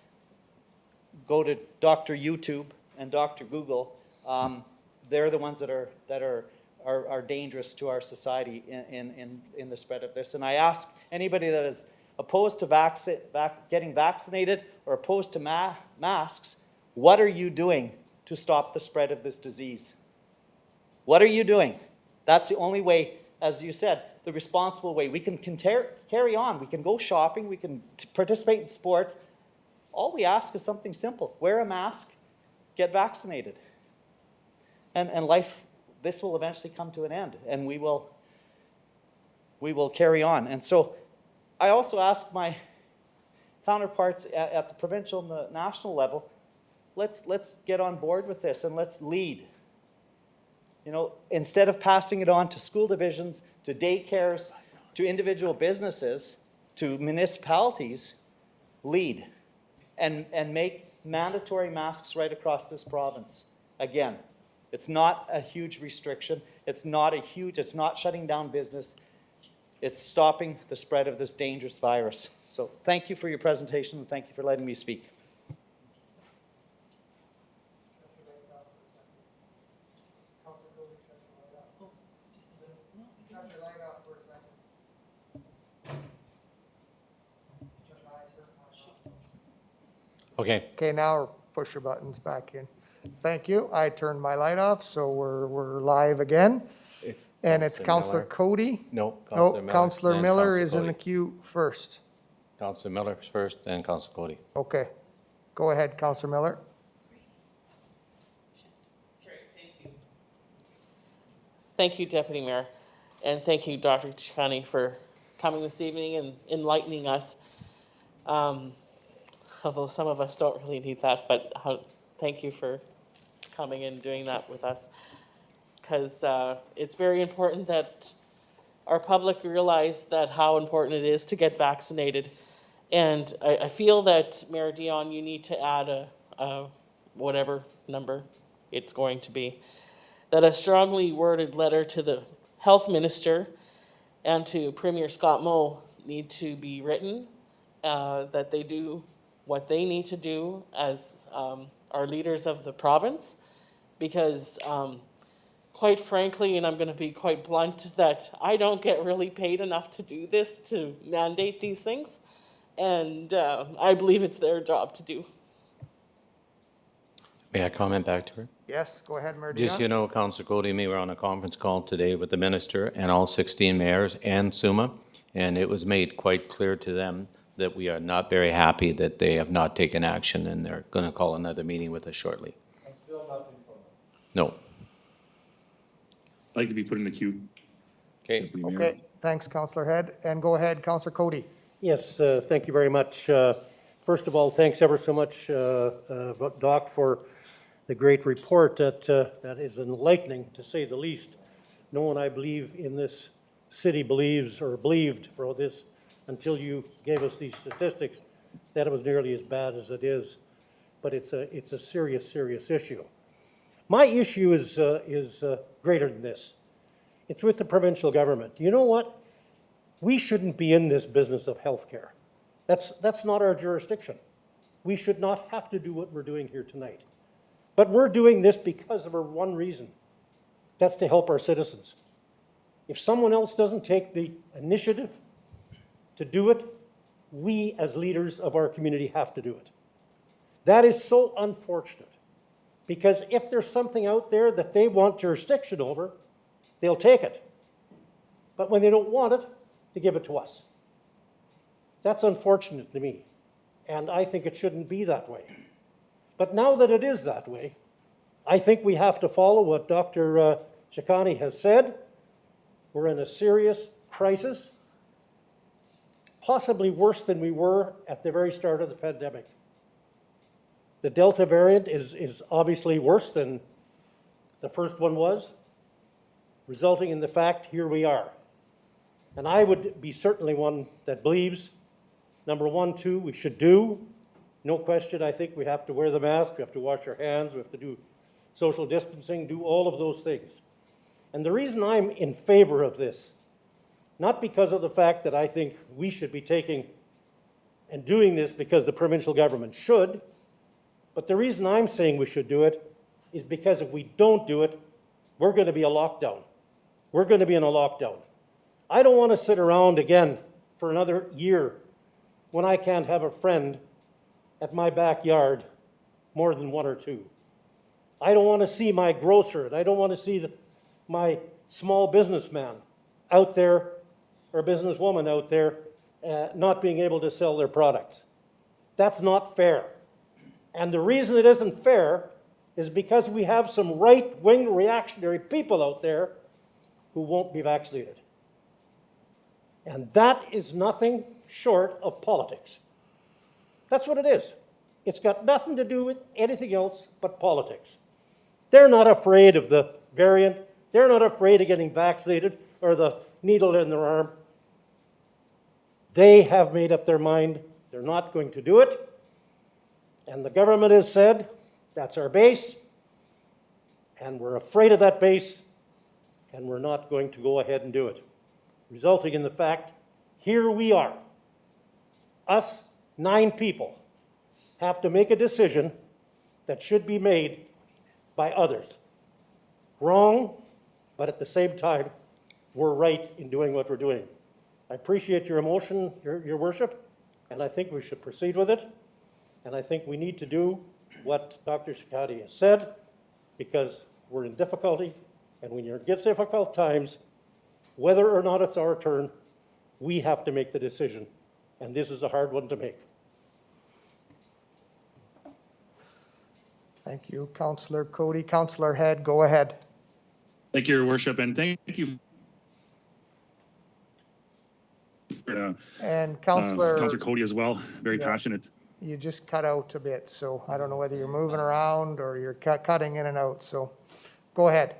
go to Dr. YouTube and Dr. Google, they're the ones that are dangerous to our society in the spread of this. And I ask anybody that is opposed to getting vaccinated or opposed to masks, what are you doing to stop the spread of this disease? What are you doing? That's the only way, as you said, the responsible way. We can carry on. We can go shopping. We can participate in sports. All we ask is something simple. Wear a mask, get vaccinated. And life, this will eventually come to an end, and we will carry on. And so I also ask my counterparts at the provincial and the national level, let's get on board with this and let's lead. Instead of passing it on to school divisions, to daycares, to individual businesses, to municipalities, lead and make mandatory masks right across this province. Again, it's not a huge restriction. It's not shutting down business. It's stopping the spread of this dangerous virus. So thank you for your presentation, and thank you for letting me speak. Okay. Okay, now push your buttons back in. Thank you. I turned my light off, so we're live again. It's Councillor Miller. Cody. No, Councillor Miller is in Cody. the queue first. Councillor Miller first, then Councillor Cody. Okay. Go ahead, Councillor Miller. Thank you, Deputy Mayor, and thank you, Dr. Chikani, for coming this evening and enlightening us. Although some of us don't really need that, but thank you for coming and doing that with us. Because it's very important that our public realize that how important it is to get vaccinated. And I feel that, Mayor Dion, you need to add a whatever number it's going to be, that a strongly worded letter to the Health Minister and to Premier Scott Moe need to be written, that they do what they need to do as our leaders of the province, because quite frankly, and I'm going to be quite blunt, that I don't get really paid enough to do this, to mandate these things, and I believe it's their job to do. May I comment back to her? Yes, go ahead, Mayor Just, Dion. Councillor Cody and me were on a conference call today with the minister and all 16 mayors and SUMA, and it was made quite clear to them that we are not very happy that they have not taken action, and they're going to call another meeting with us shortly. And still not informed. No. I'd like to be put in the queue. Okay. Okay, thanks, Councillor Head. And go ahead, Councillor Cody. Yes, thank you very much. First of all, thanks ever so much, Doc, for the great report that is enlightening, to say the least. No one, I believe, in this city believes or believed for this until you gave us these statistics that it was nearly as bad as it is. But it's a serious, serious issue. My issue is greater than this. It's with the provincial government. You know what? We shouldn't be in this business of healthcare. That's not our jurisdiction. We should not have to do what we're doing here tonight. But we're doing this because of one reason. That's to help our citizens. If someone else doesn't take the initiative to do it, we as leaders of our community have to do it. That is so unfortunate, because if there's something out there that they want jurisdiction over, they'll take it. But when they don't want it, they give it to us. That's unfortunate to me, and I think it shouldn't be that way. But now that it is that way, I think we have to follow what Dr. Chicani has said. We're in a serious crisis, possibly worse than we were at the very start of the pandemic. The Delta variant is obviously worse than the first one was, resulting in the fact here we are. And I would be certainly one that believes, number one, two, we should do. No question, I think we have to wear the mask, we have to wash our hands, we have to do social distancing, do all of those things. And the reason I'm in favor of this, not because of the fact that I think we should be taking and doing this because the provincial government should, but the reason I'm saying we should do it is because if we don't do it, we're going to be a lockdown. We're going to be in a lockdown. I don't want to sit around again for another year when I can't have a friend at my backyard more than one or two. I don't want to see my grocer, and I don't want to see my small businessman out there or businesswoman out there not being able to sell their products. That's not fair. And the reason it isn't fair is because we have some right-wing reactionary people out there who won't be vaccinated. And that is nothing short of politics. That's what it is. It's got nothing to do with anything else but politics. They're not afraid of the variant. They're not afraid of getting vaccinated or the needle in their arm. They have made up their mind they're not going to do it. And the government has said, that's our base, and we're afraid of that base, and we're not going to go ahead and do it. Resulting in the fact, here we are. Us 9 people have to make a decision that should be made by others. Wrong, but at the same time, we're right in doing what we're doing. I appreciate your emotion, your worship, and I think we should proceed with it. And I think we need to do what Dr. Shikadi has said, because we're in difficulty, and when you get difficult times, whether or not it's our turn, we have to make the decision, and this is a hard one to make. Thank you, Councillor Cody. Councillor Head, go ahead. Thank you, Your Worship, and thank you. And Councillor, Cody as well, very Yeah. passionate. you just cut out a bit, so I don't know whether you're moving around or you're cutting in and out, so go ahead.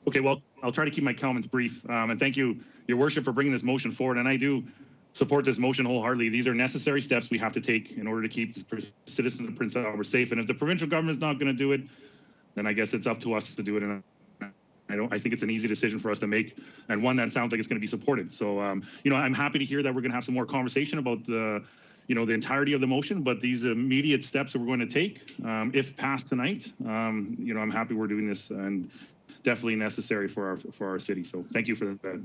Okay, well, I'll try to keep my comments brief, and thank you, Your Worship, for bringing this motion forward, and I do support this motion wholeheartedly. These are necessary steps we have to take in order to keep the citizens of Prince Albert safe, and if the provincial government is not going to do it, then I guess it's up to us to do it, and I think it's an easy decision for us to make, and one that sounds like it's going to be supported. So, I'm happy to hear that we're going to have some more conversation about the entirety of the motion, but these immediate steps that we're going to take, if passed tonight, I'm happy we're doing this, and definitely necessary for our city. So, thank you for that.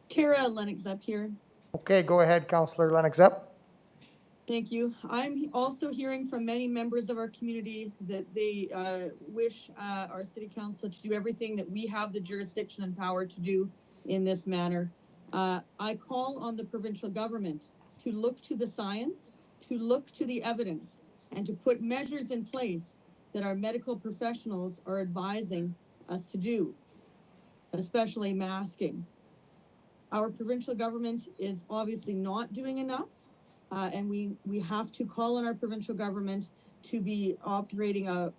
Tara Lennox up here. Okay, go ahead, Councillor Lennox up. Thank you. I'm also hearing from many members of our community that they wish our city council to do everything that we have the jurisdiction and power to do in this manner. I call on the provincial government to look to the science, to look to the evidence, and to put measures in place that our medical professionals are advising us to do, especially masking. Our provincial government is obviously not doing enough, and we have to call on our provincial government to be operating a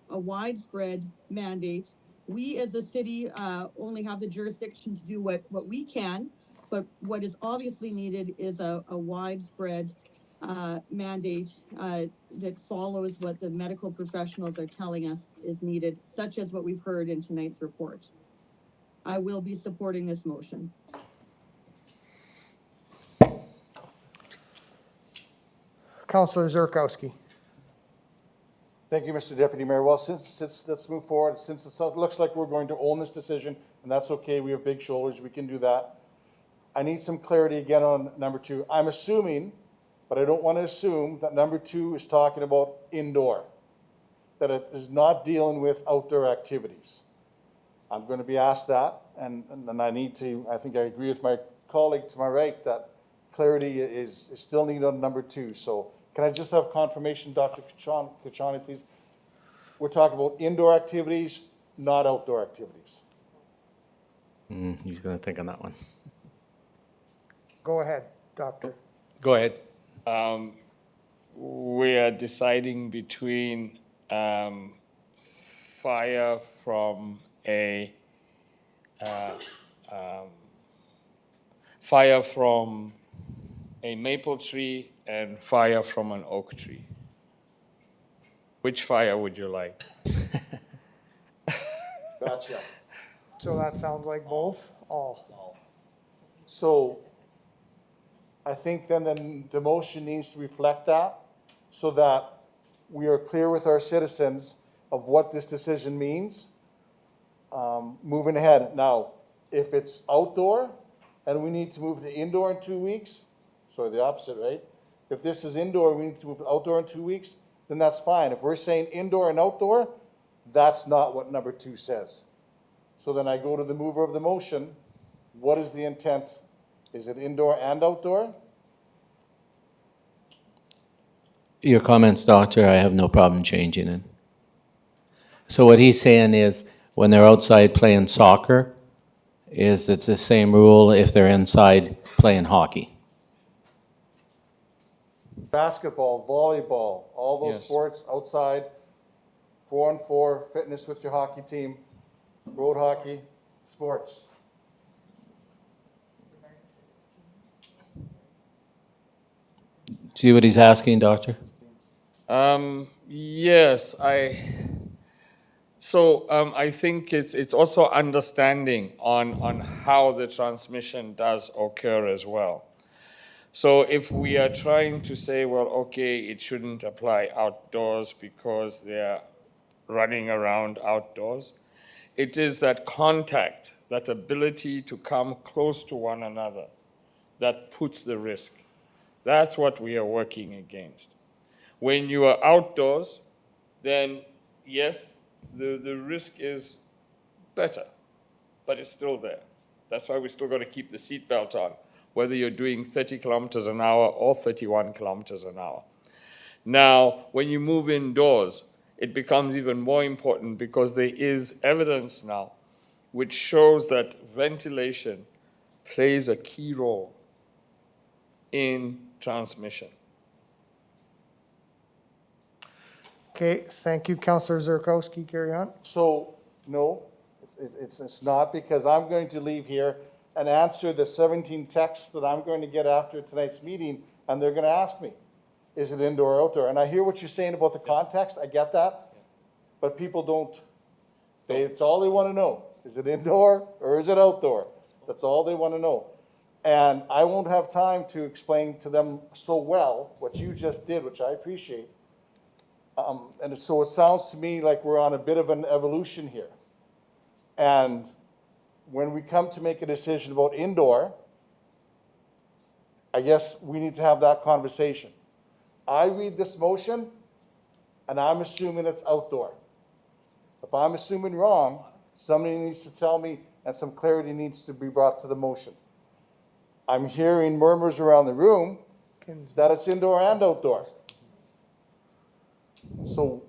widespread mandate. We as a city only have the jurisdiction to do what we can, but what is obviously needed is a widespread mandate that follows what the medical professionals are telling us is needed, such as what we've heard in tonight's report. I will be supporting this motion. Councillor Zerkowski. Thank you, Mr. Deputy Mayor. Well, since let's move forward. Since it looks like we're going to own this decision, and that's okay, we have big shoulders, we can do that. I need some clarity again on number 2. I'm assuming, but I don't want to assume, that number 2 is talking about indoor, that it is not dealing with outdoor activities. I'm going to be asked that, and I need to, I think I agree with my colleague to my right, that clarity is still needed on number 2. So can I just have confirmation, Dr. Kachani, please? We're talking about indoor activities, not outdoor activities. He's going to think on that one. Go ahead, Doctor. Go ahead. We are deciding between fire from a maple tree and fire from an oak tree. Which fire would you like? Gotcha. So that sounds like both? All. So I think then the motion needs to reflect that so that we are clear with our citizens of what this decision means moving ahead. Now, if it's outdoor and we need to move to indoor in 2 weeks, sorry, the opposite, right? If this is indoor, we need to move to outdoor in 2 weeks, then that's fine. If we're saying indoor and outdoor, that's not what number 2 says. So then I go to the mover of the motion. What is the intent? Is it indoor and outdoor? Your comments, Doctor, I have no problem changing it. So what he's saying is, when they're outside playing soccer, is it's the same rule if they're inside playing hockey. Basketball, volleyball, all those Yes. sports outside, 4-on-4, fitness with your hockey team, road hockey, sports. See what he's asking, Doctor? Yes, I think it's also understanding on how the transmission does occur as well. So if we are trying to say, well, okay, it shouldn't apply outdoors because they're running around outdoors, it is that contact, that ability to come close to one another that puts the risk. That's what we are working against. When you are outdoors, then yes, the risk is better, but it's still there. That's why we still got to keep the seatbelt on, whether you're doing 30 kilometers an hour or 31 kilometers an hour. Now, when you move indoors, it becomes even more important because there is evidence now which shows that ventilation plays a key role in transmission. Okay, thank you, Councillor Zerkowski. Carry on. So, no, it's not, because I'm going to leave here and answer the 17 texts that I'm going to get after tonight's meeting, and they're going to ask me, is it indoor or outdoor? And I hear what you're saying about the context, I get that, but people don't, it's all they want to know. Is it indoor or is it outdoor? That's all they want to know. And I won't have time to explain to them so well what you just did, which I appreciate. And so it sounds to me like we're on a bit of an evolution here. And when we come to make a decision about indoor, I guess we need to have that conversation. I read this motion, and I'm assuming it's outdoor. If I'm assuming wrong, somebody needs to tell me, and some clarity needs to be brought to the motion. I'm hearing murmurs around the room that it's indoor and outdoor. So,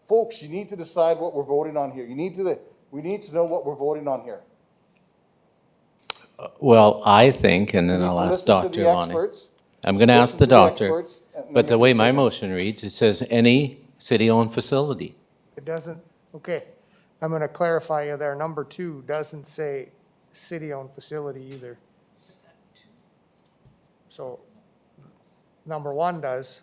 folks, you need to decide what we're voting on here. We need to know what we're voting on here. Well, I think, and then We need I'll to ask listen to Dr. the Lonnie. experts. I'm going to ask listen the to the doctor, experts, and then but make the a way my decision. motion reads, it says any city-owned facility. It doesn't, okay, I'm gonna clarify you there. Number 2 doesn't say city-owned facility either. So, number 1 does,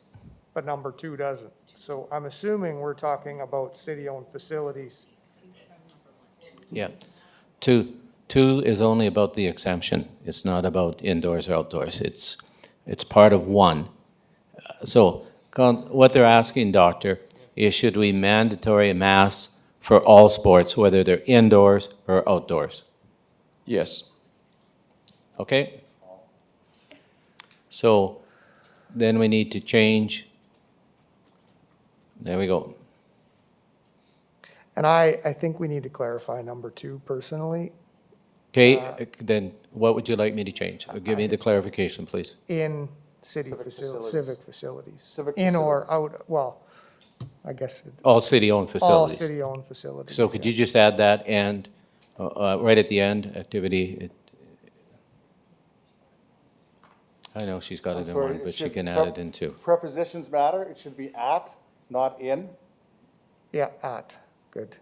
but number 2 doesn't. So I'm assuming we're talking about city-owned facilities. Yeah. Two is only about the exemption. It's not about indoors or outdoors. It's part of one. So what they're asking, Doctor, is should we mandatory masks for all sports, whether they're indoors or outdoors? Yes. Okay? So then we need to change. There we go. And I think we need to clarify number 2 personally, Okay, then what would you like me to change? Give me the clarification, please. in city Civic facilities, facilities. civic facilities. Civic In or facilities. out, well, I guess All city-owned all facilities. city-owned facilities. So could you just add that and, right at the end, activity? I know she's got I'm it in sorry, one, it but she should- can add it in two. Prepositions matter. It should be at, not in. Yeah, at, good.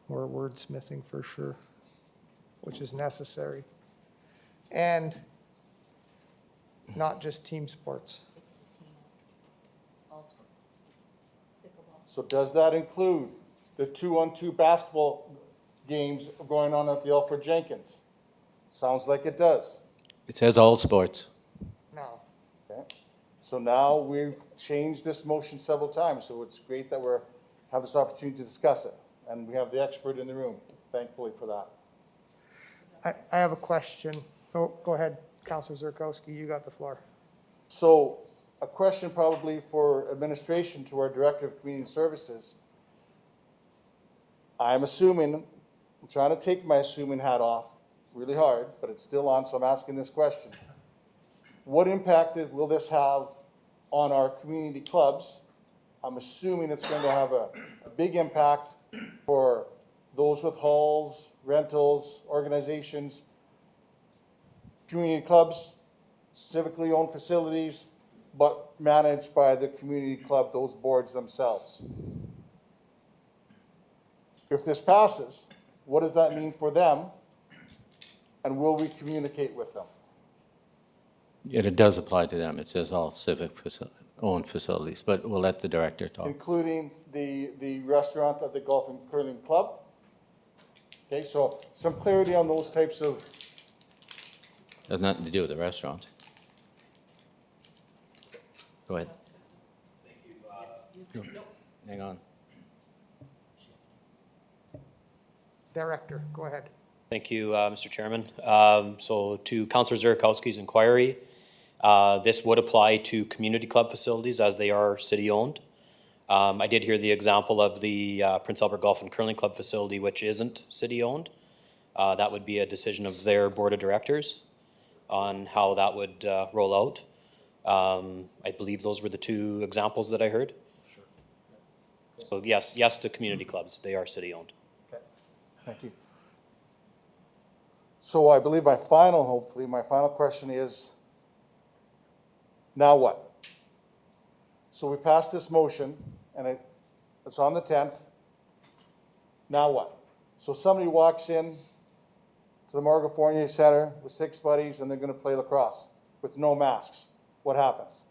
More wordsmithing for sure, which is necessary. And not just team sports. So does that include the 2-on-2 basketball games going on at the Alfred Jenkins? Sounds like it does. It says all sports. Now, Okay. So now we've changed this motion several times, so it's great that have this opportunity to discuss it. And we have the expert in the room, thankfully for that. I have a question. Oh, go ahead, Counselor Zerkowski, you got the floor. So a question probably for administration to our Director of Community Services. I'm assuming, I'm trying to take my assuming hat off really hard, but it's still on, so I'm asking this question. What impact will this have on our community clubs? I'm assuming it's going to have a big impact for those with halls, rentals, organizations, community clubs, civically owned facilities, but managed by the community club, those boards themselves. If this passes, what does that mean for them? And will we with them? It does apply to them. It says all owned facilities, but we'll let the director talk. Including the restaurant at the Golf and Curling Club? Okay, so some clarity on those types of, Has nothing to do with the restaurant. Go ahead. Hang on. Director, go ahead. Thank you, Mr. Chairman. So to Councillor Zerkowski's inquiry, this would apply to community club facilities as they are city-owned. I did hear the example of the Prince Albert Golf and Curling Club facility, which isn't city-owned. That would be a decision of their board of directors on how that would roll out. I believe those were the two examples that I heard. Sure. So yes to community clubs. They are city-owned. thank you. So I believe my final question is, now what? So we passed this motion, and it's on the 10th. Now what? So somebody walks in to the Margot Fournier Center with 6 buddies, and they're going to play lacrosse with no masks. What happens?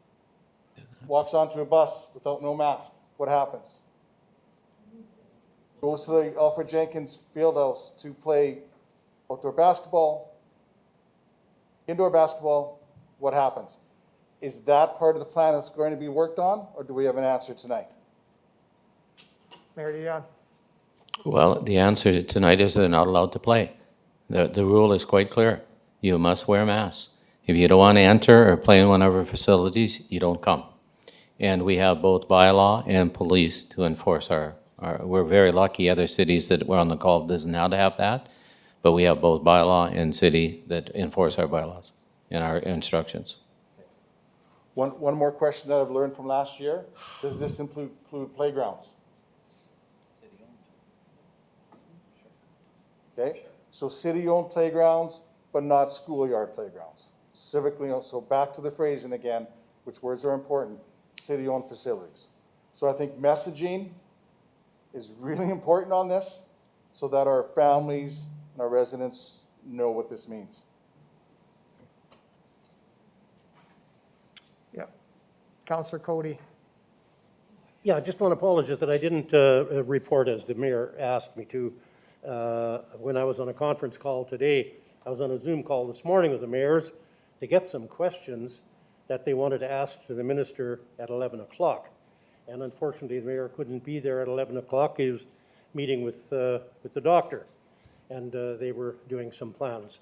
Walks onto a bus without no mask. What happens? Goes to the Alfred Jenkins Fieldhouse to play outdoor basketball, indoor basketball. What happens? Is that part of the plan that's going to be worked on, or do we have an answer tonight? Mayor Dion. Well, the answer tonight is they're not allowed to play. The rule is quite clear. You must wear masks. If you don't want to enter or play in one of our facilities, you don't come. And we have both bylaw and police to enforce our we're very lucky other cities that were on the call doesn't now to have that. but we have both bylaw and city that enforce our bylaws and our instructions. One more question that I've learned from last year. Does this include playgrounds? Okay, so city-owned playgrounds, but not schoolyard playgrounds. Civically owned, so back to the phrasing again, which words are important, city-owned facilities. So I think messaging is really important on this so that our families and our residents know what this means. Yeah. Councillor Cody. Yeah, I just want to apologize that I didn't report as the mayor asked me to. When I was on a conference call today, I was on a Zoom call this morning with the mayors to get some questions that they wanted to ask to the minister at 11 o'clock. And unfortunately, the mayor couldn't be there at 11 o'clock. He was meeting with the doctor, and they were doing some plans.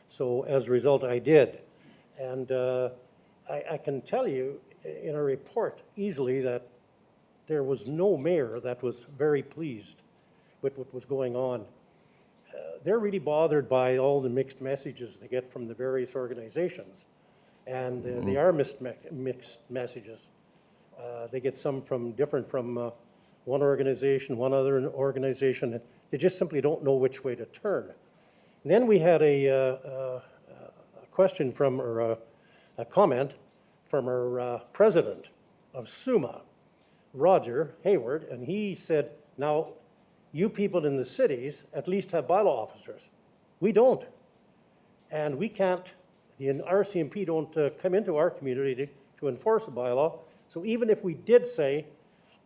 So as a result, I did. And I can tell you in a report easily that there was no mayor that was very pleased with what was going on. They're really bothered by all the mixed messages they get from the various organizations. And they are mixed messages. They get some from different from one organization, one other organization. They just simply don't know which way to turn. And then we had a question from, or a comment from our president of SUMA, Roger Hayward, and he said, now, you people in the cities at least have bylaw officers. We don't. And we can't, the RCMP don't come into our community to enforce a bylaw. So even if we did say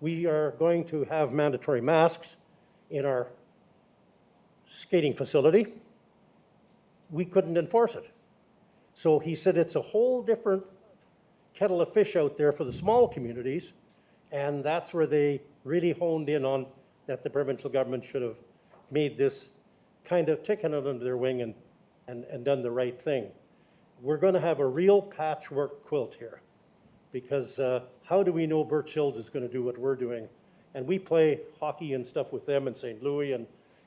we are going to have mandatory masks in our skating facility, we couldn't enforce it. So he said it's a whole different kettle of fish out there for the small communities, and that's where they really honed in on that the provincial government should have made this kind of taken it under their wing and done the right thing. We're going to have a real patchwork quilt here, because how do we know Birch Hills is going to do what we're doing? And we play hockey and stuff with them in St. Louis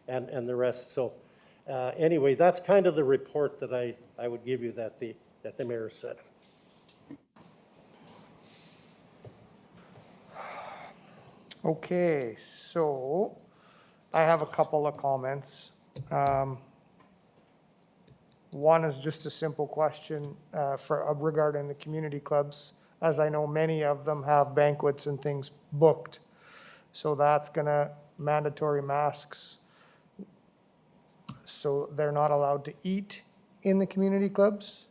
and the rest. So anyway, that's kind of the report that I would give you that the mayor said. Okay, so I have a couple of comments. One is just a simple question regarding the community clubs. As I know, many of them have banquets and things booked. So that's gonna mandatory masks. So they're not allowed to eat in the community clubs?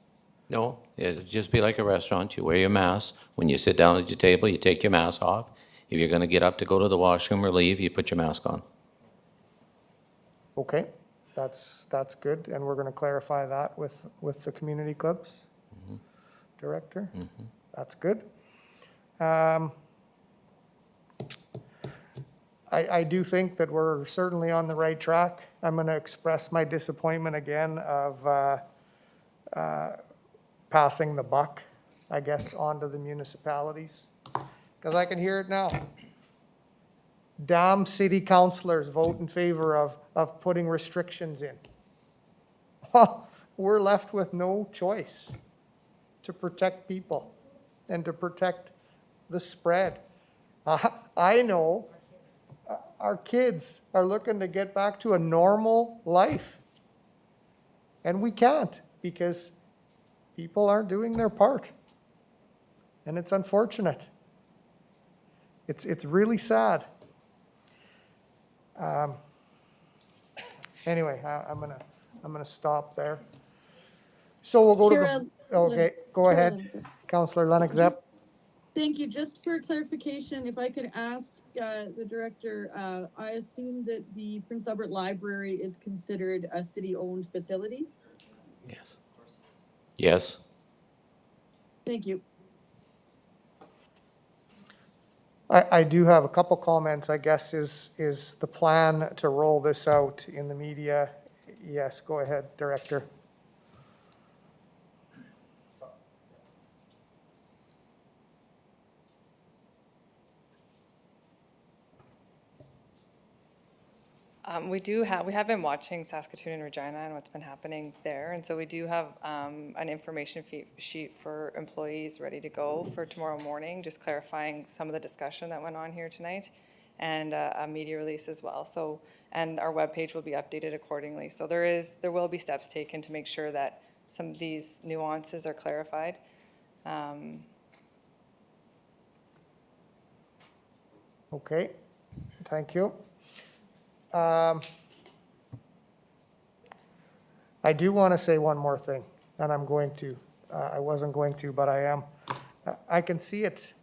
No, it'd just be like a restaurant. You wear your mask. When you sit down at your table, you take your mask off. If you're going to get up to go to the washroom or leave, you put your mask on. Okay, that's good, and we're gonna clarify that with the community clubs, Director. That's good. I do think that we're certainly on the right track. I'm gonna express my disappointment again of passing the buck, I guess, onto the municipalities, because I can hear it now. Damn city councilors vote in favor of putting restrictions in. We're left with no choice to protect people and to protect the spread. I know our kids are looking to get back to a normal life. And we can't, because people aren't doing their part. And it's unfortunate. It's really sad. Anyway, I'm gonna stop there. So we'll go to Carol, the, okay, go ahead, Councillor Lennox Zepp. Thank you. Just for clarification, if I could ask the director, I assume that the Prince Albert Library is considered a city-owned facility? Yes. Yes. Thank you. I do have a couple comments, I guess, is the plan to roll this out in the media? Yes, go ahead, Director. We have been watching Saskatoon and Regina and what's been happening there. And so we do have an information sheet for employees ready to go for tomorrow morning, just clarifying some of the discussion that went on here tonight, and a media release as well. So, and our webpage will be updated accordingly. So there will be steps taken to make sure that some of these nuances are clarified. Okay, thank you. I do want to say one more thing, and I'm going to. I wasn't going to, but I am. I can see it.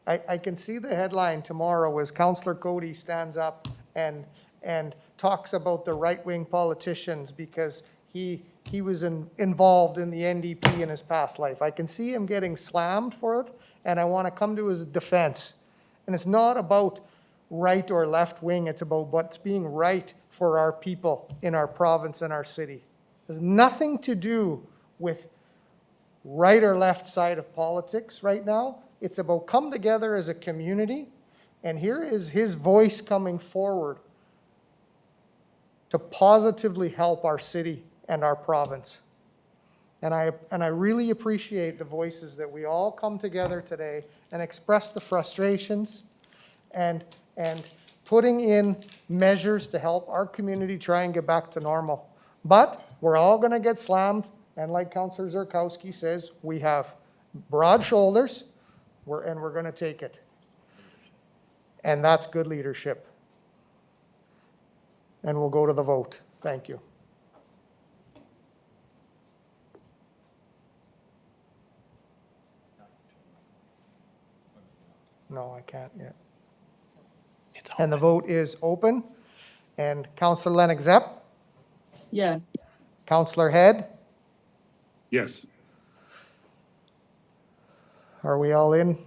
I can see the headline tomorrow as Councillor Cody stands up and talks about the right-wing politicians because he was involved in the NDP in his past life. I can see him getting slammed for it, and I want to come to his defense. And it's not about right or left wing, it's about what's being right for our people in our province and our city. It has nothing to do with right or left side of politics right now. It's about come together as a community, and here is his voice coming forward to positively help our city and our province. And I really appreciate the voices that we all come together today and express the frustrations and putting in measures to help our community try and get back to normal. But we're all going to get slammed, and like Councillor Zurkowski says, we have broad shoulders, and we're going to take it. And that's good leadership. And we'll go to the vote. Thank you. No, I can't yet. And the vote is open. And Councillor Lennox Zepp, Yes. Councillor Head, Yes. are we all in?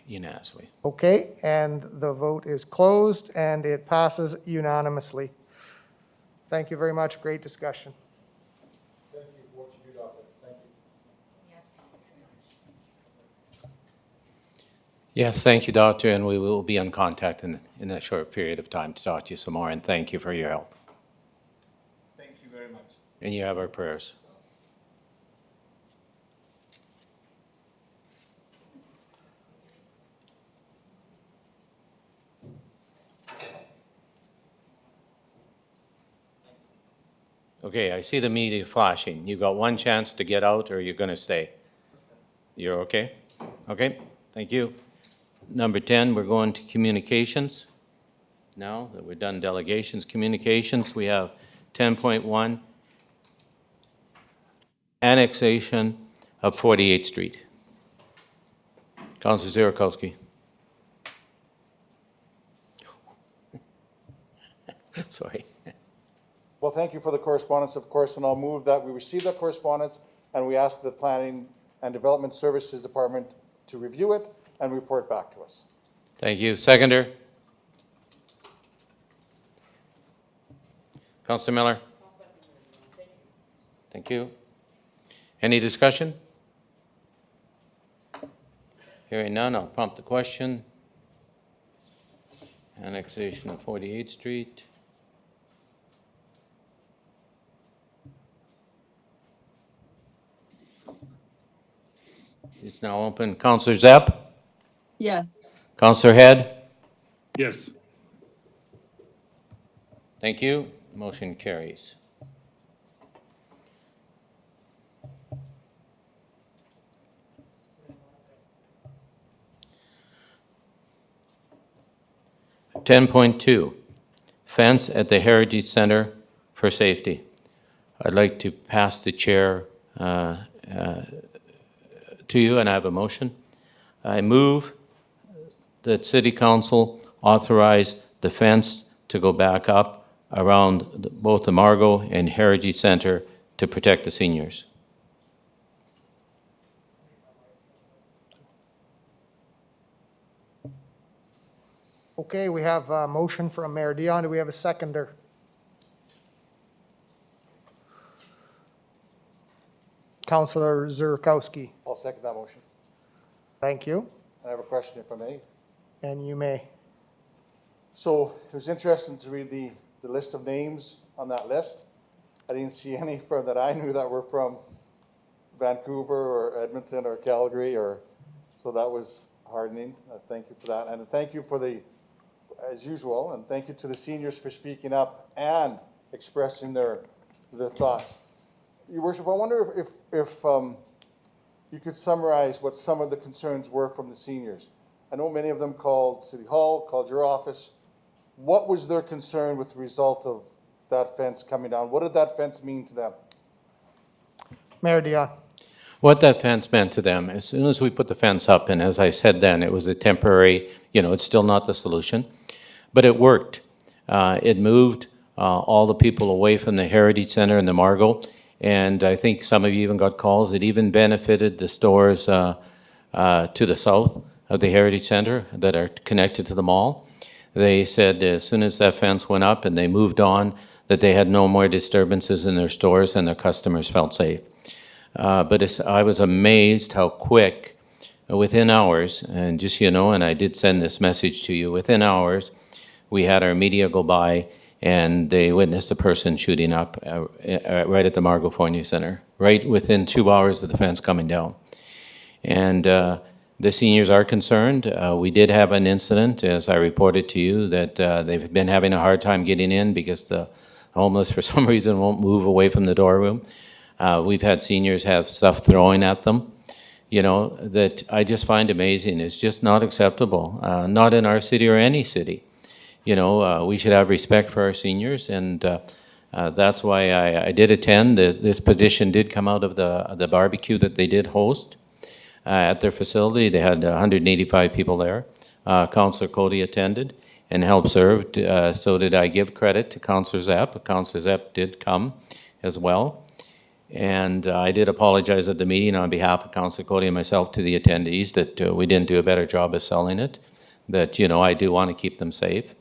Unanimously. Okay, and the vote is closed and it passes unanimously. Thank you very much. Great discussion. Thank you for what you do, Doctor. Thank you. Yes, thank you, Doctor, and we will be in contact in a short period of time to talk to you some more, and thank you for your help. Thank you very much. And you have our prayers. Okay, I see the media flashing. You got one chance to get out, or you're going to stay. You're okay? Okay, thank you. Number 10, we're going to communications. Now that we're done delegations, communications, we have 10.1, annexation of 48th Street. Councilor Zierakowski. Sorry. Well, thank you for the correspondence, of course, and I'll move that we receive that correspondence and we ask the Planning and Development Services Department to review it and report back to us. Thank you. Seconder? Councilor Miller? Thank you. Any discussion? Hearing none, I'll prompt the question. Annexation of 48th Street. It's now open. Councilor Zepp? Yes. Councilor Head? Yes. Thank you. Motion carries. (10.2) Fence at the Heritage Center for safety. I'd like to pass the chair to you, and I have a motion. I move that City Council authorize the fence to go back up around both the Margot and Heritage Center to protect the seniors. Okay, we have a motion from Mayor Dion. Do we have a seconder? Councillor Zurkowski. I'll second that motion. Thank you. I have a question, if I may. And you may. So it was interesting to read the list of names on that list. I didn't see any from that I knew that were from Vancouver or Edmonton or Calgary, so that was heartening. Thank you for that, and thank you for as usual, and thank you to the seniors for speaking up and expressing their thoughts. Your Worship, I wonder if you could summarize what some of the concerns were from the seniors. I know many of them called City Hall, called your office. What was their concern with the result of that fence coming down? What did that fence mean to them? Mayor Dion. What that fence meant to them, as soon as we put the fence up, and as I said then, it was a temporary, it's still not the solution, but it worked. It moved all the people away from the Heritage Center and the Margot, and I think some of you even got calls. It even benefited the stores to the south of the Heritage Center that are connected to the mall. They said as soon as that fence went up and they moved on, that they had no more disturbances in their stores and their customers felt safe. But I was amazed how quick, within hours, and just so you know, and I did send this message to you, within hours, we had our media go by and they witnessed a person shooting up right at the Margot Fournier Center, right within 2 hours of the fence coming down. And the seniors are concerned. We did have an incident, as I reported to you, that they've been having a hard time getting in because the homeless, for some reason, won't move away from the doorroom. We've had seniors have stuff thrown at them, that I just find amazing. It's just not acceptable, not in our city or any city. We should have respect for our seniors, and that's why I did attend. This petition did come out of the barbecue that they did host at their facility. They had 185 people there. Councillor Cody attended and helped serve. So did I give credit to Councillor Zepp. Councillor Zepp did come as well. And I did apologize at the meeting on behalf of Councillor Cody and myself to the attendees that we didn't do a better job of selling it, that, I do want to keep them safe.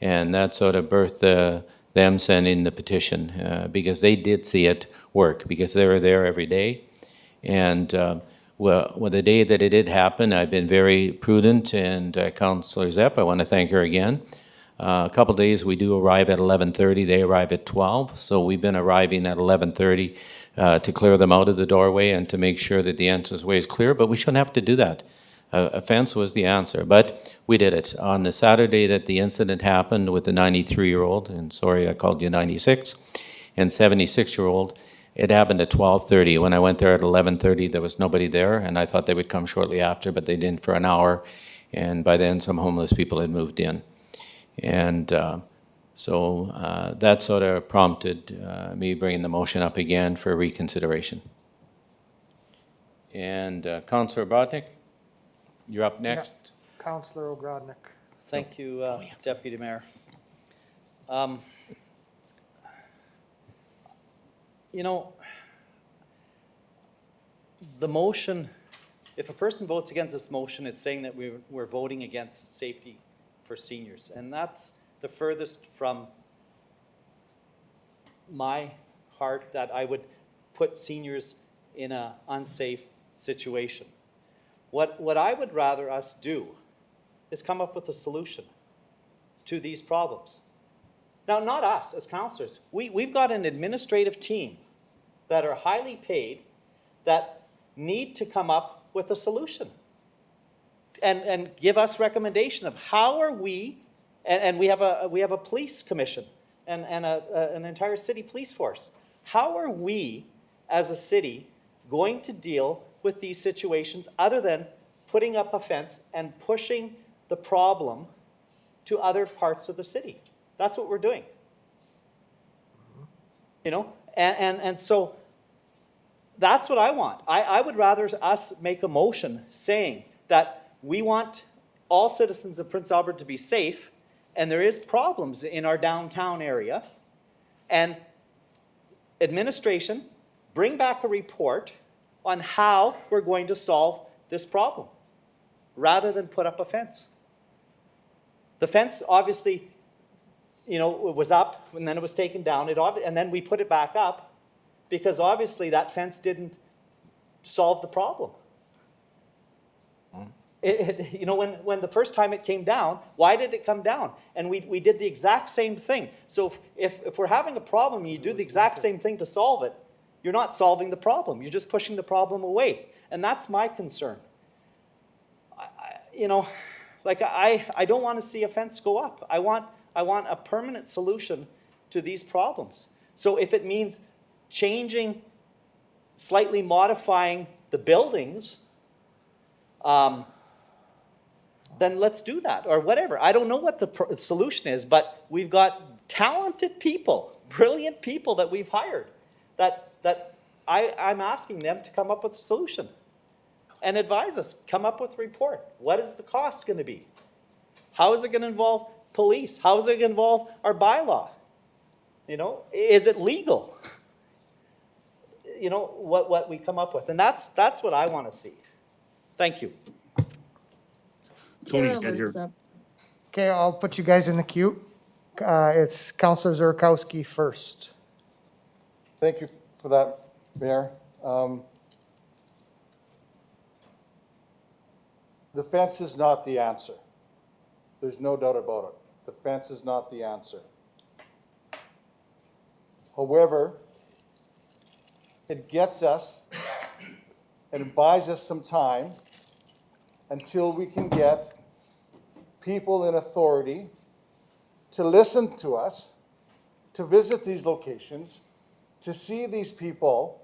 And that sort of birthed them sending the petition because they did see it work, because they were there every day. And well, the day that it did happen, I've been very prudent, and Councillor Zepp, I want to thank her again. A couple days we do arrive at 11:30, they arrive at 12, so we've been arriving at 11:30 to clear them out of the doorway and to make sure that the entranceway is clear, but we shouldn't have to do that. A fence was the answer, but we did it. On the Saturday that the incident happened with the 93-year-old, and sorry I called you 96, and 76-year-old, it happened at 12:30. When I went there at 11:30, there was nobody there, and I thought they would come shortly after, but they didn't for an hour, and by then some homeless people had moved in. And so that sort of prompted me bringing the motion up again for reconsideration. And Councillor Brodnick, you're up next. Yeah. Councillor Ogrodnik. Thank you, Deputy Mayor. The motion, if a person votes against this motion, it's saying that we're voting against safety for seniors. And that's the furthest from my heart, that I would put seniors in an unsafe situation. What I would rather us do is come up with a solution to these problems. Now, not us as councillors. We've got an administrative team that are highly paid that need to come up with a solution and give us recommendation of how are we, and we have a police commission and an entire city police force. How are we as a city going to deal with these situations other than putting up a fence and pushing the problem to other parts of the city? That's what we're doing. And so that's what I want. I would rather us make a motion saying that we want all citizens of Prince Albert to be safe, and there is problems in our downtown area, and administration bring back a report on how we're going to solve this problem, rather than put up a fence. The fence obviously, it was up and then it was taken down, and then we put it back up because obviously that fence didn't solve the problem. You know, when the first time it came down, why did it come down? And we did the exact same thing. So if we're having a problem and you do the exact same thing to solve it, you're not solving the problem. You're just pushing the problem away. And that's my concern. You know, like I don't want to see a fence go up. I want a permanent solution to these problems. So if it means changing, slightly modifying the buildings, then let's do that, or whatever. I don't know what the solution is, but we've got talented people, brilliant people that we've hired, that I'm asking them to come up with a solution and advise us, come up with a report. What is the cost going to be? How is it going to involve police? How is it going to involve our bylaw? You know, is it legal? You know, what we come up with. And that's what I want to see. Thank you. Tony, Chair get here. alerts up. Okay, I'll put you guys in the queue. It's Councillor Zurkowski first. Thank you for that, Mayor. The fence is not the answer. There's no doubt about it. The fence is not the answer. However, it gets us and it buys us some time until we can get people in authority to listen to us, to visit these locations, to see these people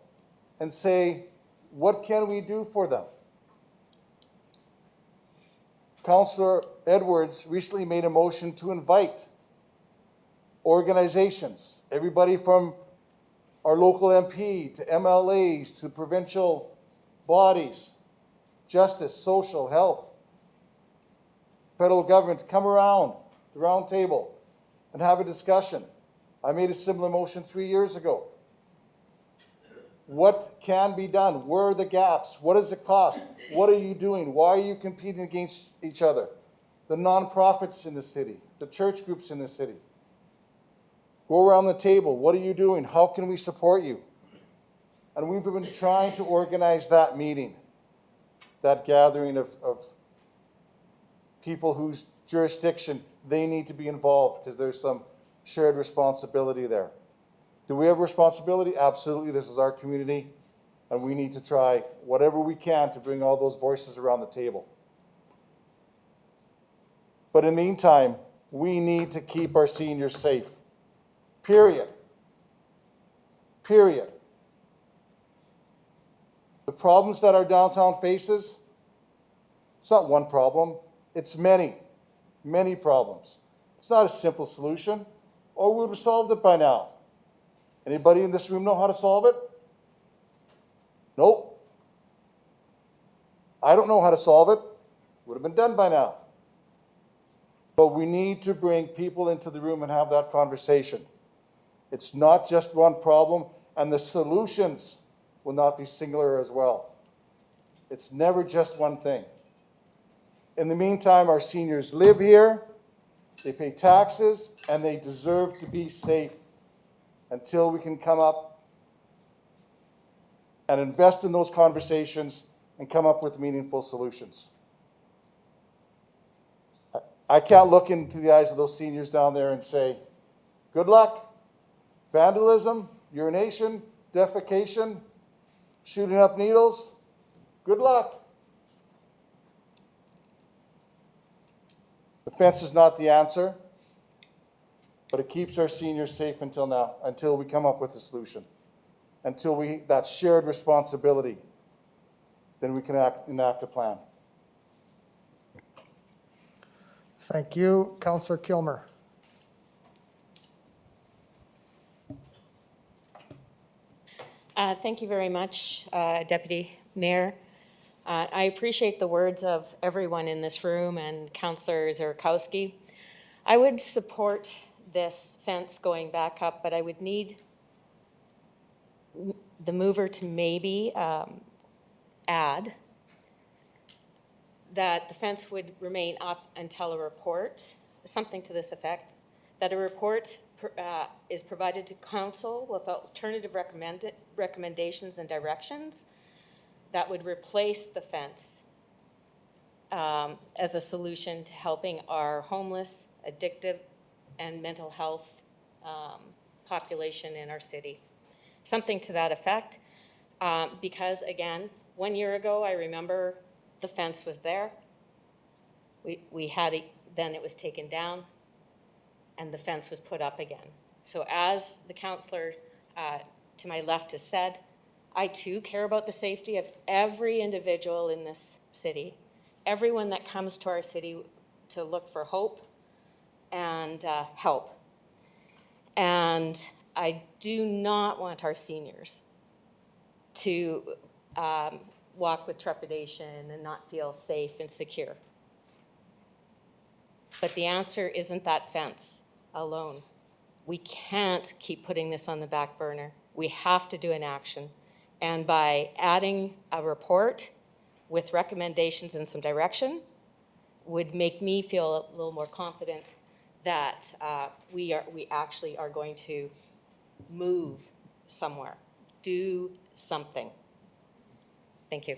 and say, what can we do for them? Councillor Edwards recently made a motion to invite organizations, everybody from our local MP to MLAs to provincial bodies, justice, social, health, federal government, to come around the round table and have a discussion. I made a similar motion 3 years ago. What can be done? Where are the gaps? What does it cost? What are you doing? Why are you competing against each other? The nonprofits in the city, the church groups in the city. Go around the table. What are you doing? How can we support you? And we've been trying to organize that meeting, that gathering of people whose jurisdiction they need to be involved because there's some shared responsibility there. Do we have responsibility? Absolutely. This is our community, and we need to try whatever we can to bring all those voices around the table. But in the meantime, we need to keep our seniors safe. Period. Period. The problems that our downtown faces, it's not one problem, it's many, many problems. It's not a simple solution, or we would have solved it by now. Anybody in this room know how to solve it? Nope. I don't know how to solve it. Would have been done by now. But we need to bring people into the room and have that conversation. It's not just one problem, and the solutions will not be singular as well. It's never just one thing. In the meantime, our seniors live here, they pay taxes, and they deserve to be safe until we can come up and invest in those conversations and come up with meaningful solutions. I can't look into the eyes of those seniors down there and say, good luck. Vandalism, urination, defecation, shooting up needles, good luck. The fence is not the answer, but it keeps our seniors safe until now, until we come up with a solution. Until that shared responsibility, then we can enact a plan. Thank you. Councillor Kilmer. Thank you very much, Deputy Mayor. I appreciate the words of everyone in this room and Councillor Zurkowski. I would support this fence going back up, but I would need the mover to maybe add that the fence would remain up until a report, something to this effect, that a report is provided to council with alternative recommendations and directions that would replace the fence as a solution to helping our homeless, addictive, and mental health population in our city. Something to that effect, because again, 1 year ago, I remember the fence was there. We had it, then it was taken down, and the fence was put up again. So as the councillor to my left has said, I too care about the safety of every individual in this city, everyone that comes to our city to look for hope and help. And I do not want our seniors to walk with trepidation and not feel safe and secure. But the answer isn't that fence alone. We can't keep putting this on the back burner. We have to do an action. And by adding a report with recommendations and some direction would make me feel a little more confident that we actually are going to move somewhere, do something. Thank you.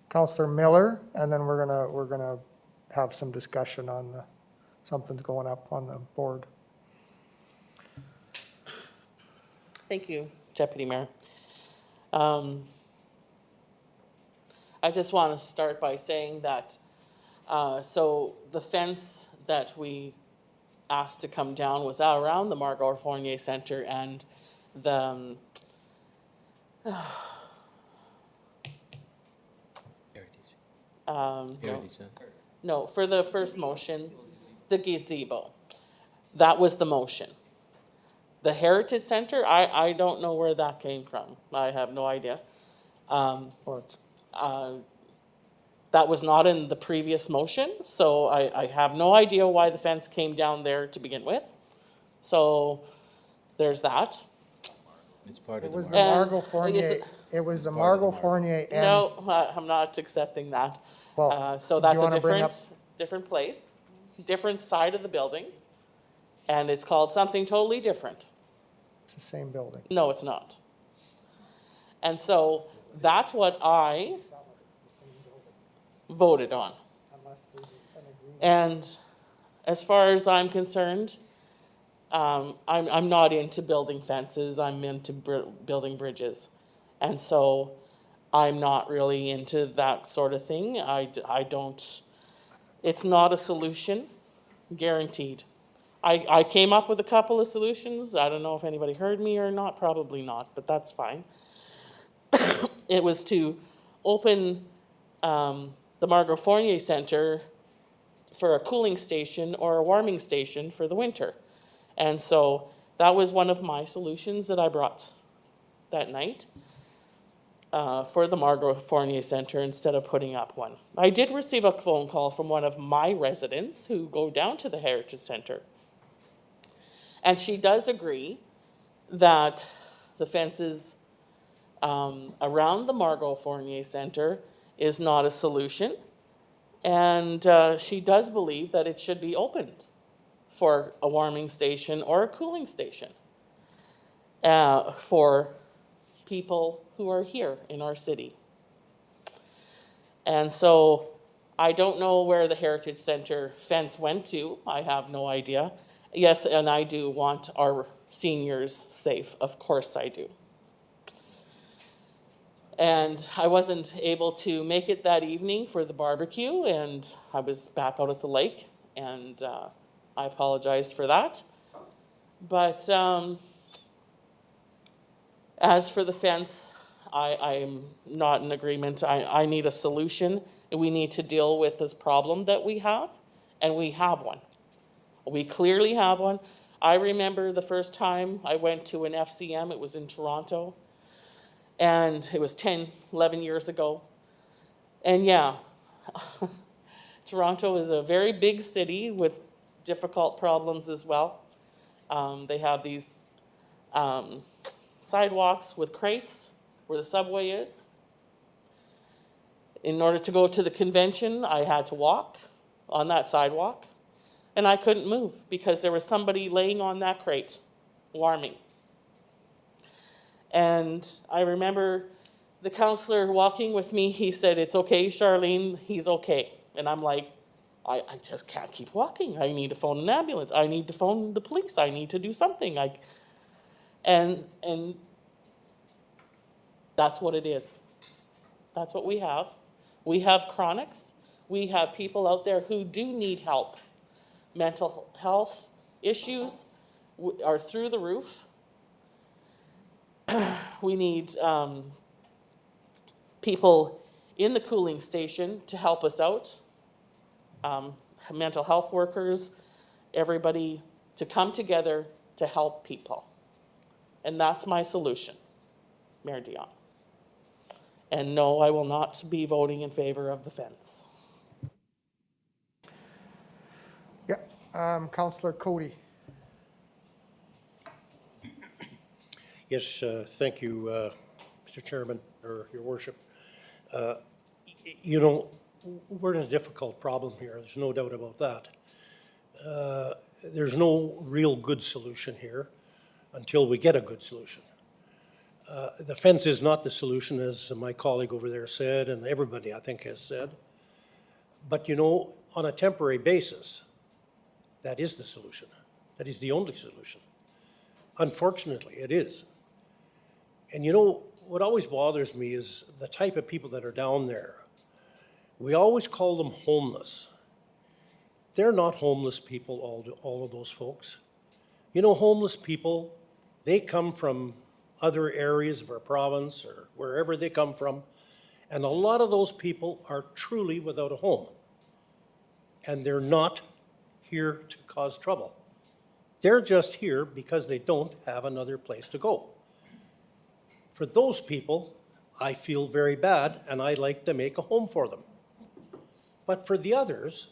Councillor Miller, and then we're gonna have some discussion on something's going up on the board. Thank you, Deputy Mayor. I just want to start by saying that, so the fence that we asked to come down was around the Margot Fournier Centre and the, no, for the first motion, the gazebo. That was the motion. The Heritage Center, I don't know where that came from. I have no idea. That was not in the previous motion, so I have no idea why the fence came down there to begin with. So there's that. It's part It of was the the Margot Fournier, it was the Margot Fournier and. No, I'm not accepting that. Well, So do you that's a wanna bring up- different place, different side of the building, and it's called something totally different. It's the same building. No, it's not. And so that's what I voted on. And as far as I'm concerned, I'm not into building fences, I'm into building bridges. And so I'm not really into that sort of thing. I don't, it's not a solution, guaranteed. I came up with a couple of solutions. I don't know if anybody heard me or not, probably not, but that's fine. It was to open the Margot Fournier Centre for a cooling station or a warming station for the winter. And so that was one of my solutions that I brought that night for the Margot Fournier Centre instead of putting up one. I did receive a phone call from one of my residents who go down to the Heritage Centre. And she does agree that the fences around the Margot Fournier Centre is not a solution. And she does believe that it should be opened for a warming station or a cooling station for people who are here in our city. And so I don't know where the Heritage Centre fence went to. I have no idea. Yes, and I do want our seniors safe. Of course I do. And I wasn't able to make it that evening for the barbecue, and I was back out at the lake, and I apologize for that. But as for the fence, I'm not in agreement. I need a solution. We need to deal with this problem that we have, and we have one. We clearly have one. I remember the first time I went to an FCM, it was in Toronto, and it was 10, 11 years ago. And yeah, Toronto is a very big city with difficult problems as well. They have these sidewalks with crates where the subway is. In order to go to the convention, I had to walk on that sidewalk, and I couldn't move because there was somebody laying on that crate, warming. And I remember the counselor walking with me, he said, "It's okay, Charlene, he's okay." And I'm like, I just can't keep walking. I need to phone an ambulance. I need to phone the police. I need to do something. And that's what it is. That's what we have. We have chronics. We have people out there who do need help. Mental health issues are through the roof. We need people in the cooling station to help us out. Mental health workers, everybody to come together to help people. And that's my solution, Mayor Dion. And no, I will not be voting in favor of the fence. Yeah, Councillor Cody. Yes, thank you, Mr. Chairman, or Your Worship. You know, we're in a difficult problem here. There's no doubt about that. There's no real good solution here until we get a good solution. The fence is not the solution, as my colleague over there said, and everybody, I think, has said. But, you know, on a temporary basis, that is the solution. That is the only solution. Unfortunately, it is. And you know, what always bothers me is the type of people that are down there. We always call them homeless. They're not homeless people, all of those folks. You know, homeless people, they come from other areas of our province or wherever they come from, and a lot of those people are truly without a home. And they're not here to cause trouble. They're just here because they don't have another place to go. For those people, I feel very bad, and I'd like to make a home for them. But for the others,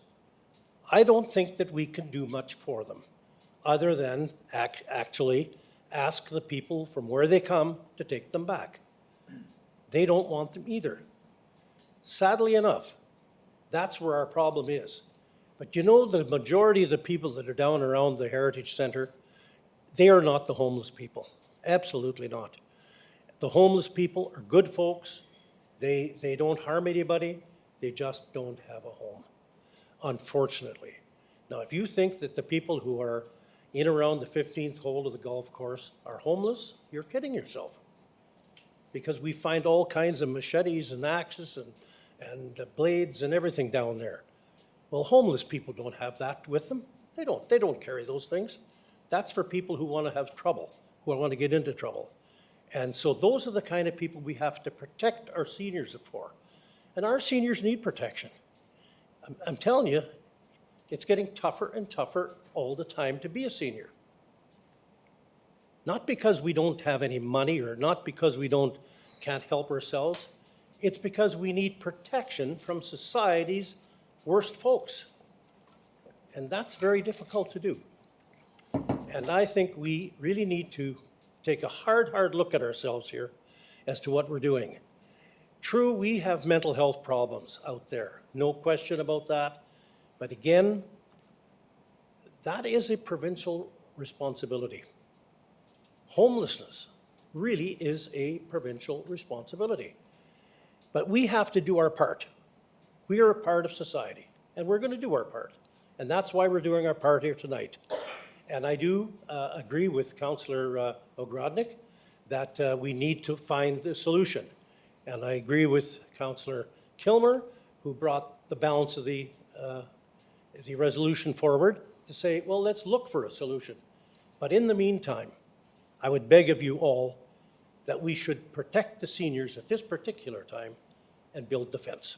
I don't think that we can do much for them, other than actually ask the people from where they come to take them back. They don't want them either. Sadly enough, that's where our problem is. But you know, the majority of the people that are down around the Heritage Centre, they are not the homeless people. Absolutely not. The homeless people are good folks. They don't harm anybody. They just don't have a home, unfortunately. Now, if you think that the people who are in around the 15th hole of the golf course are homeless, you're kidding yourself. Because we find all kinds of machetes and axes and blades and everything down there. Well, homeless people don't have that with them. They don't carry those things. That's for people who want to have trouble, who want to get into trouble. And so those are the kind of people we have to protect our seniors for. And our seniors need protection. I'm telling you, it's getting tougher and tougher all the time to be a senior. Not because we don't have any money or not because we can't help ourselves. It's because we need protection from society's worst folks. And that's very difficult to do. And I think we really need to take a hard look at ourselves here as to what we're doing. True, we have mental health problems out there, no question about that. But again, that is a provincial responsibility. Homelessness really is a provincial responsibility. But we have to do our part. We are a part of society, and we're going to do our part. And that's why we're doing our part here tonight. And I do agree with Councillor Ogrodnik that we need to find the solution. And I agree with Councillor Kilmer, who brought the balance of the resolution forward to say, well, let's look for a solution. But in the meantime, I would beg of you all that we should protect the seniors at this particular time and build the fence.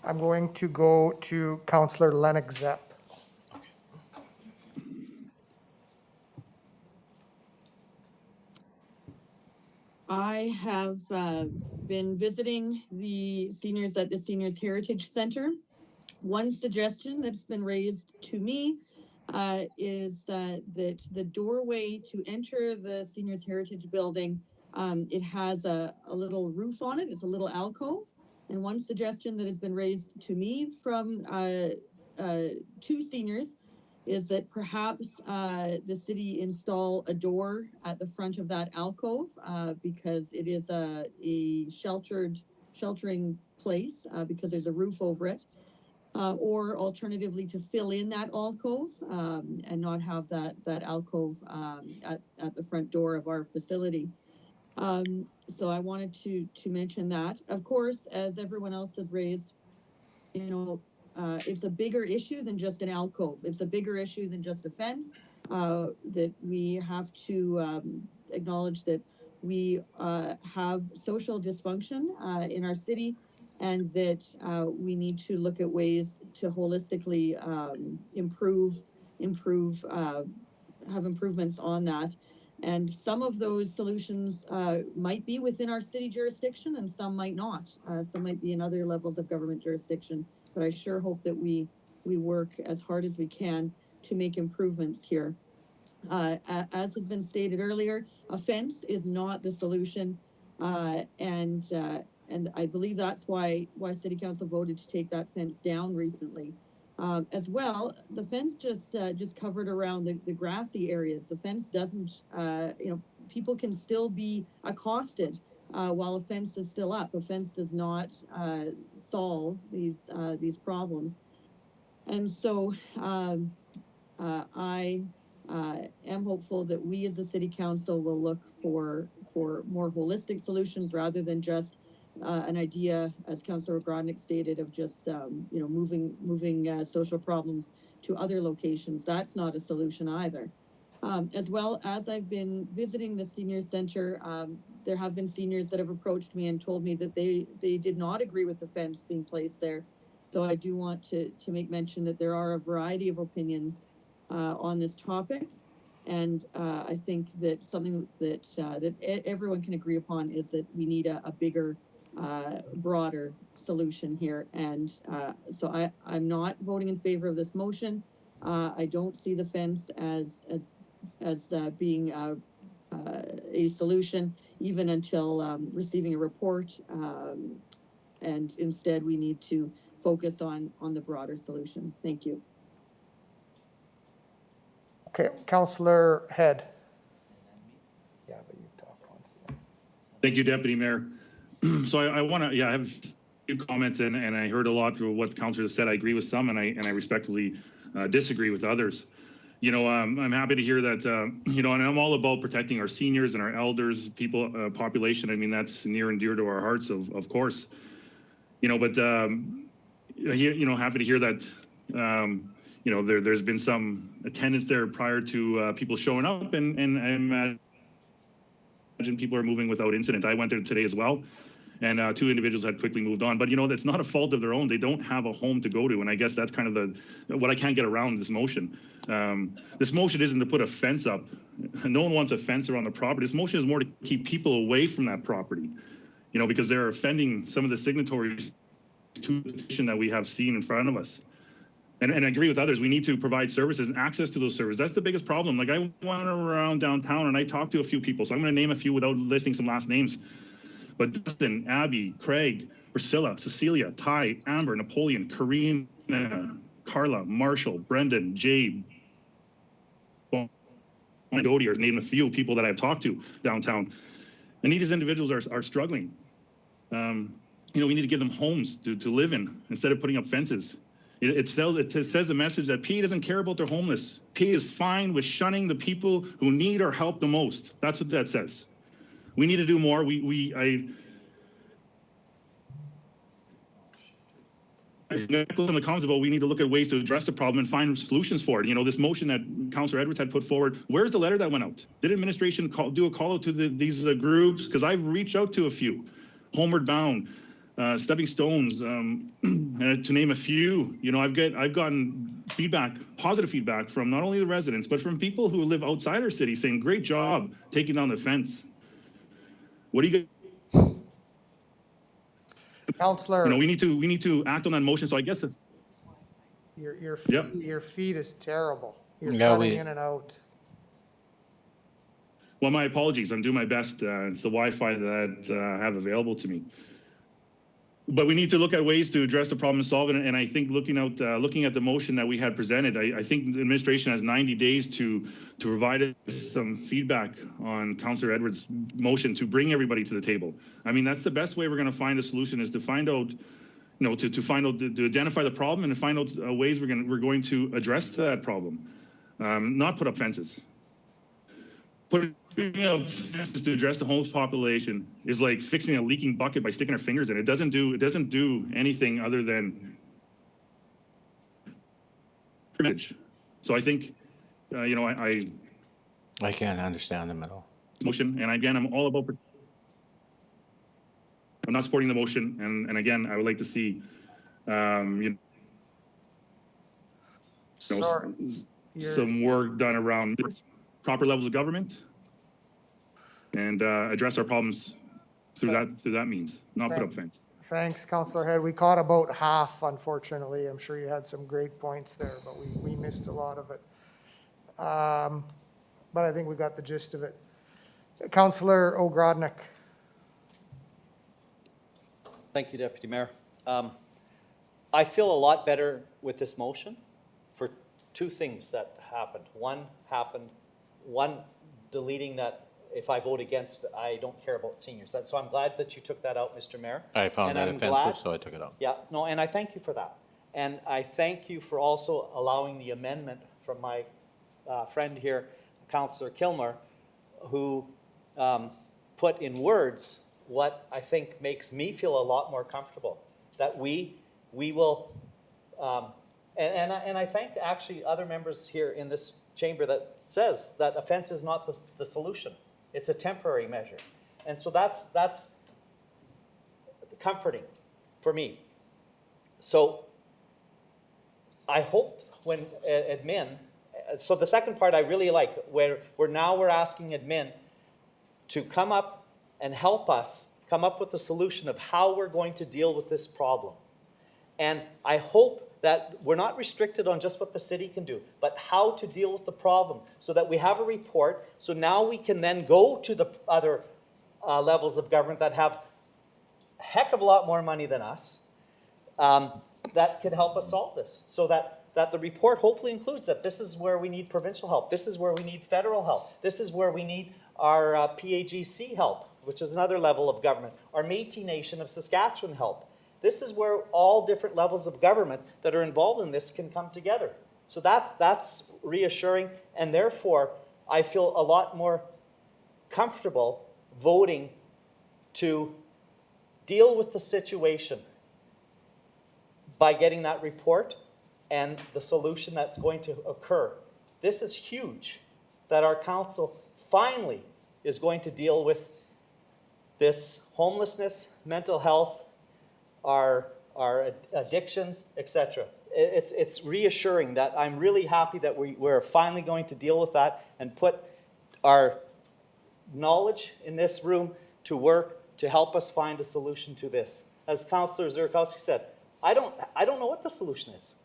I'm going to go to Councillor Lennox Zepp. I have been visiting the seniors at the Seniors Heritage Center. One suggestion that's been raised to me is that the doorway to enter the Seniors Heritage Building, it has a little roof on it. It's a little alcove. And one suggestion that has been raised to me from two seniors is that perhaps the city install a door at the front of that alcove because it is a sheltering place because there's a roof over it. Or alternatively to fill in that alcove and not have that alcove at the front door of our facility. So I wanted to mention that. Of course, as everyone else has raised, it's a bigger issue than just an alcove. It's a bigger issue than just a fence. That we have to acknowledge that we have social dysfunction in our city, and that we need to look at ways to holistically have improvements on that. And some of those solutions might be within our city jurisdiction, and some might not. Some might be in other levels of government jurisdiction. But I sure hope that we work as hard as we can to make improvements here. As has been stated earlier, a fence is not the solution, and I believe that's why City Council voted to take that fence down recently. As well, the fence just covered around the grassy areas. The fence doesn't, people can still be accosted while a fence is still up. A fence does not solve these problems. And so I am hopeful that we as a city council will look for more holistic solutions rather than just an idea, as Councillor Grodnick stated, of just moving social problems to other locations. That's not a solution either. As well as I've been visiting the senior center, there have been seniors that have approached me and told me that they did not agree with the fence being placed there. So I do want to make mention that there are a variety of opinions on this topic. And I think that something that everyone can agree upon is that we need a bigger, broader solution here. And so I'm not voting in favor of this motion. I don't see the fence as being a solution, even until receiving a report. And instead, we need to focus on the broader solution. Thank you. Okay, Councillor Head. Yeah, but you've talked once then. Thank you, Deputy Mayor. So I want to, I have a few comments, and I heard a lot of what councillors said. I agree with some, and I respectfully disagree with others. I'm happy to hear that, and I'm all about protecting our seniors and our elders, population. I mean, that's near and dear to our hearts, of course. But happy to hear that, there's been some attendance there prior to people showing up, and I imagine people are moving without incident. I went there today as well, and 2 individuals had quickly moved on. But that's not a fault of their own. They don't have a home to go to, and I guess that's kind of what I can't get around this motion. This motion isn't to put a fence up. No one wants a fence around the property. This motion is more to keep people away from that property, because they're offending some of the signatories to the petition that we have seen in front of us. And I agree with others. We need to provide services and access to those services. That's the biggest problem. Like, I went around downtown and I talked to a few people, so I'm going to name a few without listing some last names. But Dustin, Abby, Craig, Priscilla, Cecilia, Ty, Amber, Napoleon, Karina, Carla, Marshall, Brendan, Jade, Dodie, or name a few people that I've talked to downtown. And these individuals are struggling. We need to give them homes to live in instead of putting up fences. It says the message that PA doesn't care about their homeless. PA is fine with shunning the people who need our help the most. That's what that says. We need to do more. I'm in the comments about we need to look at ways to address the problem and find solutions for it. This motion that Councillor Edwards had put forward, where's the letter that went out? Did administration do a call out to these groups? Because I've reached out to a few. Homeward Bound, Stepping Stones, to name a few. I've gotten positive feedback from not only the residents, but from people who live outside our city saying, great job taking down the fence. What do you Councillor. we need to act on that motion. So I guess your feed is terrible. You're Yeah, cutting in and out. Well, my apologies. I'm doing my best. It's the Wi-Fi that I have available to me. But we need to look at ways to address the problem and solve it. And I think looking at the motion that we had presented, I think the administration has 90 days to provide us some feedback on Councillor Edwards' motion to bring everybody to the table. I mean, that's the best way we're going to find a solution, is to find out, to identify the problem and to find out ways we're going to address that problem, not put up fences. Putting up fences to address the homeless population is like fixing a leaking bucket by sticking our fingers in it. It doesn't do anything other than. So I think, I can't understand them at all. motion, and again, I'm all about. I'm not supporting the motion, and again, I would like to see, Sorry, some work done around proper levels of government and address our problems through that means, not put up fence. Thanks, Councillor Head. We caught about half, unfortunately. I'm sure you had some great points there, but we missed a lot of it. But I think we got the gist of it. Councillor Ogrodnik. Thank you, Deputy Mayor. I feel a lot better with this motion for two things that happened. One, deleting that if I vote against, I don't care about seniors. So I'm glad that you took that out, Mr. Mayor. I found And that I'm offensive, glad- so I took it out. Yeah, no, and I thank you for that. And I thank you for also allowing the amendment from my friend here, Councillor Kilmer, who put in words what I think makes me feel a lot more comfortable, that we will, and I thank actually other members here in this chamber that says that offense is not the solution. It's a temporary measure. And so that's comforting for me. So I hope when admin, so the second part I really like, where we're asking admin to come up and help us come up with a solution of how we're going to deal with this problem. And I hope that we're not restricted on just what the city can do, but how to deal with the problem, so that we have a report, so now we can then go to the other levels of government that have a heck of a lot more money than us, that could help us solve this, so that the report hopefully includes that this is where we need provincial help, this is where we need federal help, this is where we need our PAGC help, which is another level of government, our Métis Nation of Saskatchewan help. This is where all different levels of government that are involved in this can come together. So that's reassuring, and therefore I feel a lot more comfortable voting to deal with the situation by getting that report and the solution that's going to occur. This is huge, that our council finally is going to deal with this homelessness, mental health, our addictions, etc. It's reassuring that I'm really happy that we're finally going to deal with that and put our knowledge in this room to work to help us find a solution to this. As Councillor Zurkowski said, I don't know what the solution is.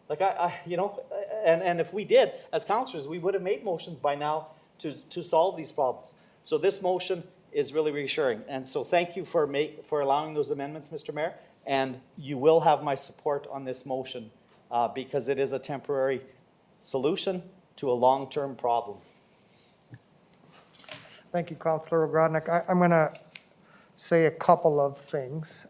Like and if we did, as councillors, we would have made motions by now to solve these problems. So this motion is really reassuring. And so thank you for allowing those amendments, Mr. Mayor. And you will have my support on this motion because it is a temporary solution to a long-term problem. Thank you, Councillor Ogrodnik. I'm going to say a couple of things.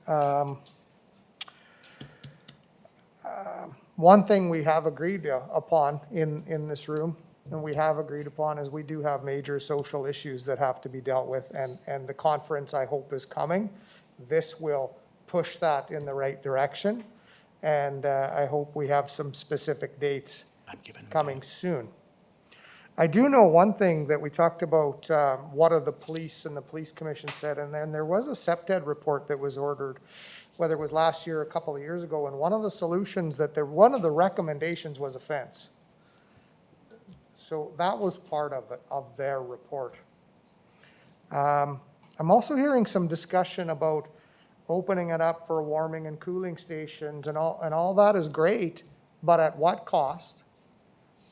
One thing we have agreed upon in this room, and we have agreed upon, is we do have major social issues that have to be dealt with, and the conference, I hope, is coming. This will push that in the right direction, and I hope we have some specific dates coming soon. I do know one thing that we talked about, what the police and the police commission said, and then there was a CEPTED report that was ordered, whether it was last year or a couple of years ago, and one of the solutions one of the recommendations was a fence. So that was part of it, of their report. I'm also hearing some discussion about opening it up for warming and cooling stations, and all that is great, but at what cost?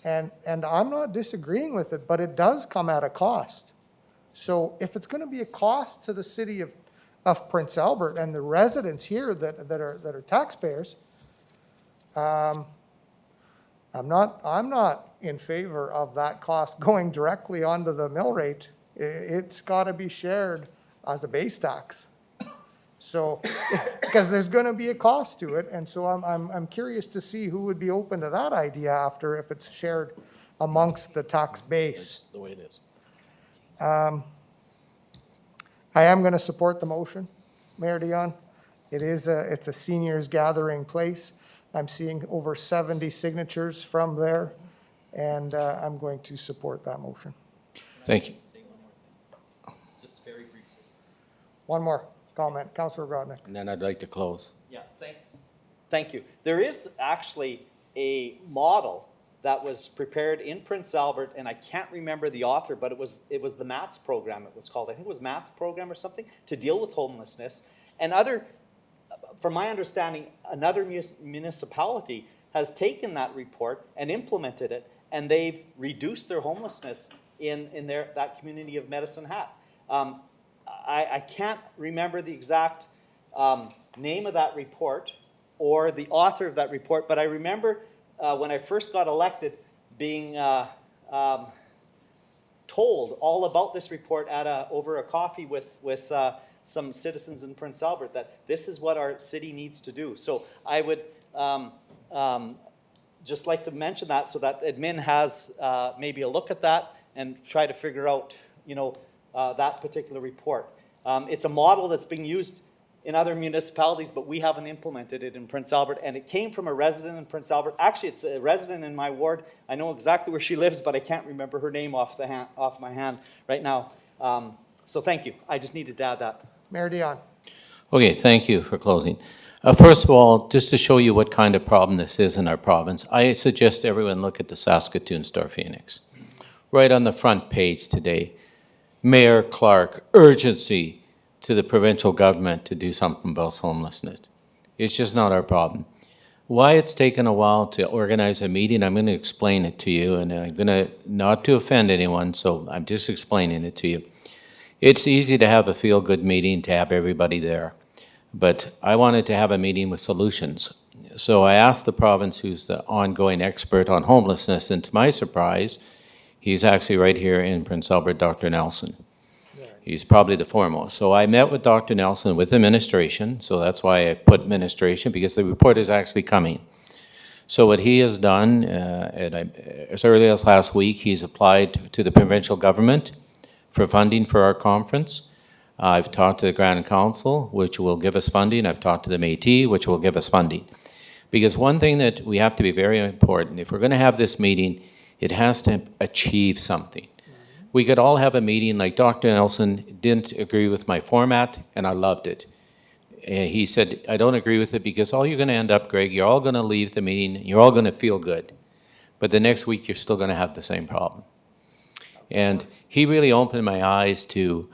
And I'm not disagreeing with it, but it does come at a cost. So if it's going to be a cost to the city of Prince Albert and the residents here that are taxpayers, I'm not in favor of that cost going directly onto the mill rate. It's got to be shared as a base tax. So, because there's going to be a cost to it, and so I'm curious to see who would be open to that idea after if it's shared amongst the tax base. The way it is. I am going to support the motion, Mayor Dion. It's a seniors gathering place. I'm seeing over 70 signatures from there, and I'm going to support that motion. Thank you. Just very briefly. One more comment, Councillor Grodnick. And then I'd like to close. Yeah, thank you. There is actually a model that was prepared in Prince Albert, and I can't remember the author, but it was the MATS program, it was called. I think it was MATS program or something, to deal with homelessness. And from my understanding, another municipality has taken that report and implemented it, and they've reduced their homelessness in that community of Medicine Hat. I can't remember the exact name of that report or the author of that report, but I remember when I first got elected being told all about this report over a coffee with some citizens in Prince Albert, that this is what our city needs to do. So I would just like to mention that so that admin has maybe a look at that and try to figure out, that particular report. It's a model that's being used in other municipalities, but we haven't implemented it in Prince Albert, and it came from a resident in Prince Albert. Actually, it's a resident in my ward. I know exactly where she lives, but I can't remember her name off my hand right now. So thank you. I just needed to add that. Mayor Dion. Okay, thank you for closing. First of all, just to show you what kind of problem this is in our province, I suggest everyone look at the Saskatoon Star Phoenix. Right on the front page today, Mayor Clark, urgency to the provincial government to do something about homelessness. It's just not our problem. Why it's taken a while to organize a meeting, I'm going to explain it to you, and I'm going to, not to offend anyone, so I'm just explaining it to you. It's easy to have a feel-good meeting, to have everybody there, but I wanted to have a meeting with solutions. So I asked the province, who's the ongoing expert on homelessness, and to my surprise, he's actually right here in Prince Albert, Dr. Nelson. He's probably the foremost. So I met with Dr. Nelson with administration, so that's why I put administration, because the report is actually coming. So what he has done, as early as last week, he's applied to the provincial government for funding for our conference. I've talked to the Grand Council, which will give us funding. I've talked to the Métis, which will give us funding. Because one thing that we have to be very important, if we're going to have this meeting, it has to achieve something. We could all have a meeting like Dr. Nelson didn't agree with my format, and I loved it. He said, I don't agree with it because all you're going to end up, Greg, you're all going to leave the meeting, you're all going to feel good. But the next week, you're still going to have the same problem. And he really opened my eyes to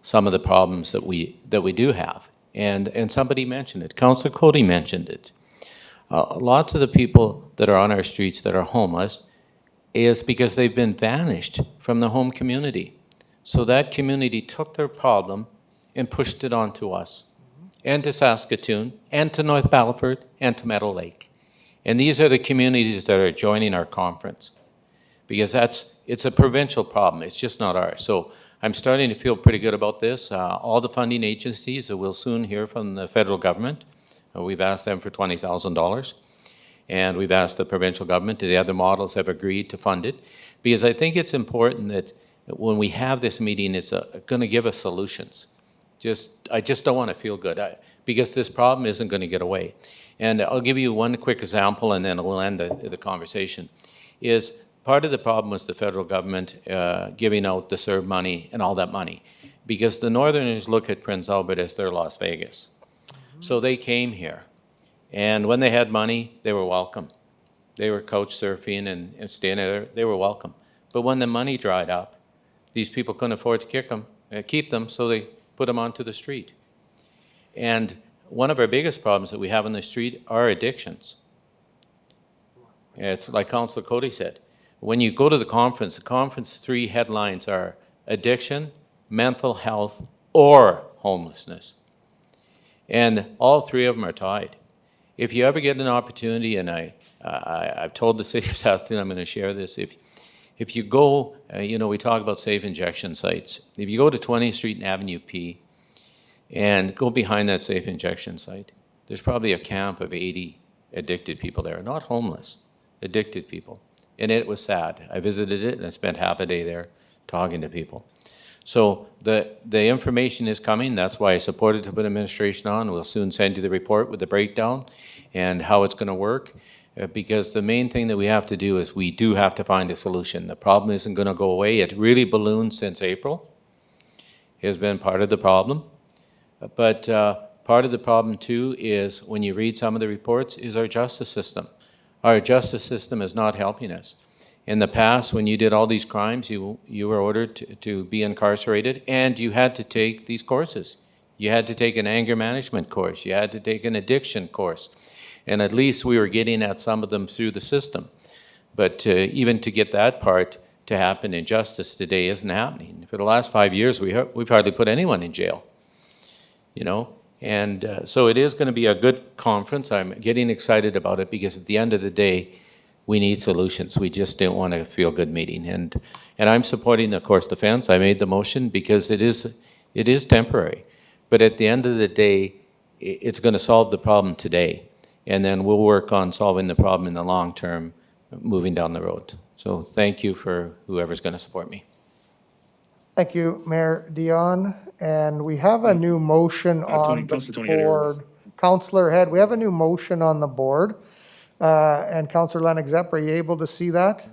some of the problems that we do have. And somebody mentioned it. Councillor Cody mentioned it. Lots of the people that are on our streets that are homeless is because they've been vanished from the home community. So that community took their problem and pushed it onto us, and to Saskatoon, and to North Battleford, and to Meadow Lake. And these are the communities that are joining our conference, because it's a provincial problem, it's just not ours. So I'm starting to feel pretty good about this. All the funding agencies will soon hear from the federal government. We've asked them for $20,000. And we've asked the provincial government, the other models have agreed to fund it, because I think it's important that when we have this meeting, it's going to give us solutions. I just don't want to feel good, because this problem isn't going to get away. And I'll give you one quick example, and then we'll end the conversation. Is part of the problem was the federal government giving out the CERB money and all that money, because the Northerners look at Prince Albert as their Las Vegas. So they came here. And when they had money, they were welcome. They were couch surfing and staying there. They were welcome. But when the money dried up, these people couldn't afford to keep them, so they put them onto the street. And one of our biggest problems that we have on the street are addictions. It's like Councillor Cody said. When you go to the conference 3 headlines are addiction, mental health, or homelessness. And all three of them are tied. If you ever get an opportunity, and I've told the city of Saskatoon, I'm going to share this, if you go, we talk about safe injection sites. If you go to 20th Street and Avenue P and go behind that safe injection site, there's probably a camp of 80 addicted people there, not homeless, addicted people. And it was sad. I visited it and I spent half a day there talking to people. So the information is coming. That's why I supported to put administration on. We'll soon send you the report with the breakdown and how it's going to work. Because the main thing that we have to do is we do have to find a solution. The problem isn't going to go away. It really ballooned since April. It has been part of the problem. But part of the problem too is when you read some of the reports is our justice system. Our justice system is not helping us. In the past, when you did all these crimes, you were ordered to be incarcerated, and you had to take these courses. You had to take an anger management course. You had to take an addiction course. And at least we were getting at some of them through the system. But even to get that part to happen in justice today isn't happening. For the last 5 years, we've hardly put anyone in jail. And so it is going to be a good conference. I'm getting excited about it because at the end of the day, we need solutions. We just didn't want a feel-good meeting. And I'm supporting, of course, the fence. I made the motion because it is temporary. But at the end of the day, it's going to solve the problem today. And then we'll work on solving the problem in the long term, moving down the road. So thank you for whoever's going to support me. Thank you, Mayor Dion. And we have a new motion on the board. Councillor Head, we have a new motion on the board. And Councillor Lennox-Zepp, are you able to see that?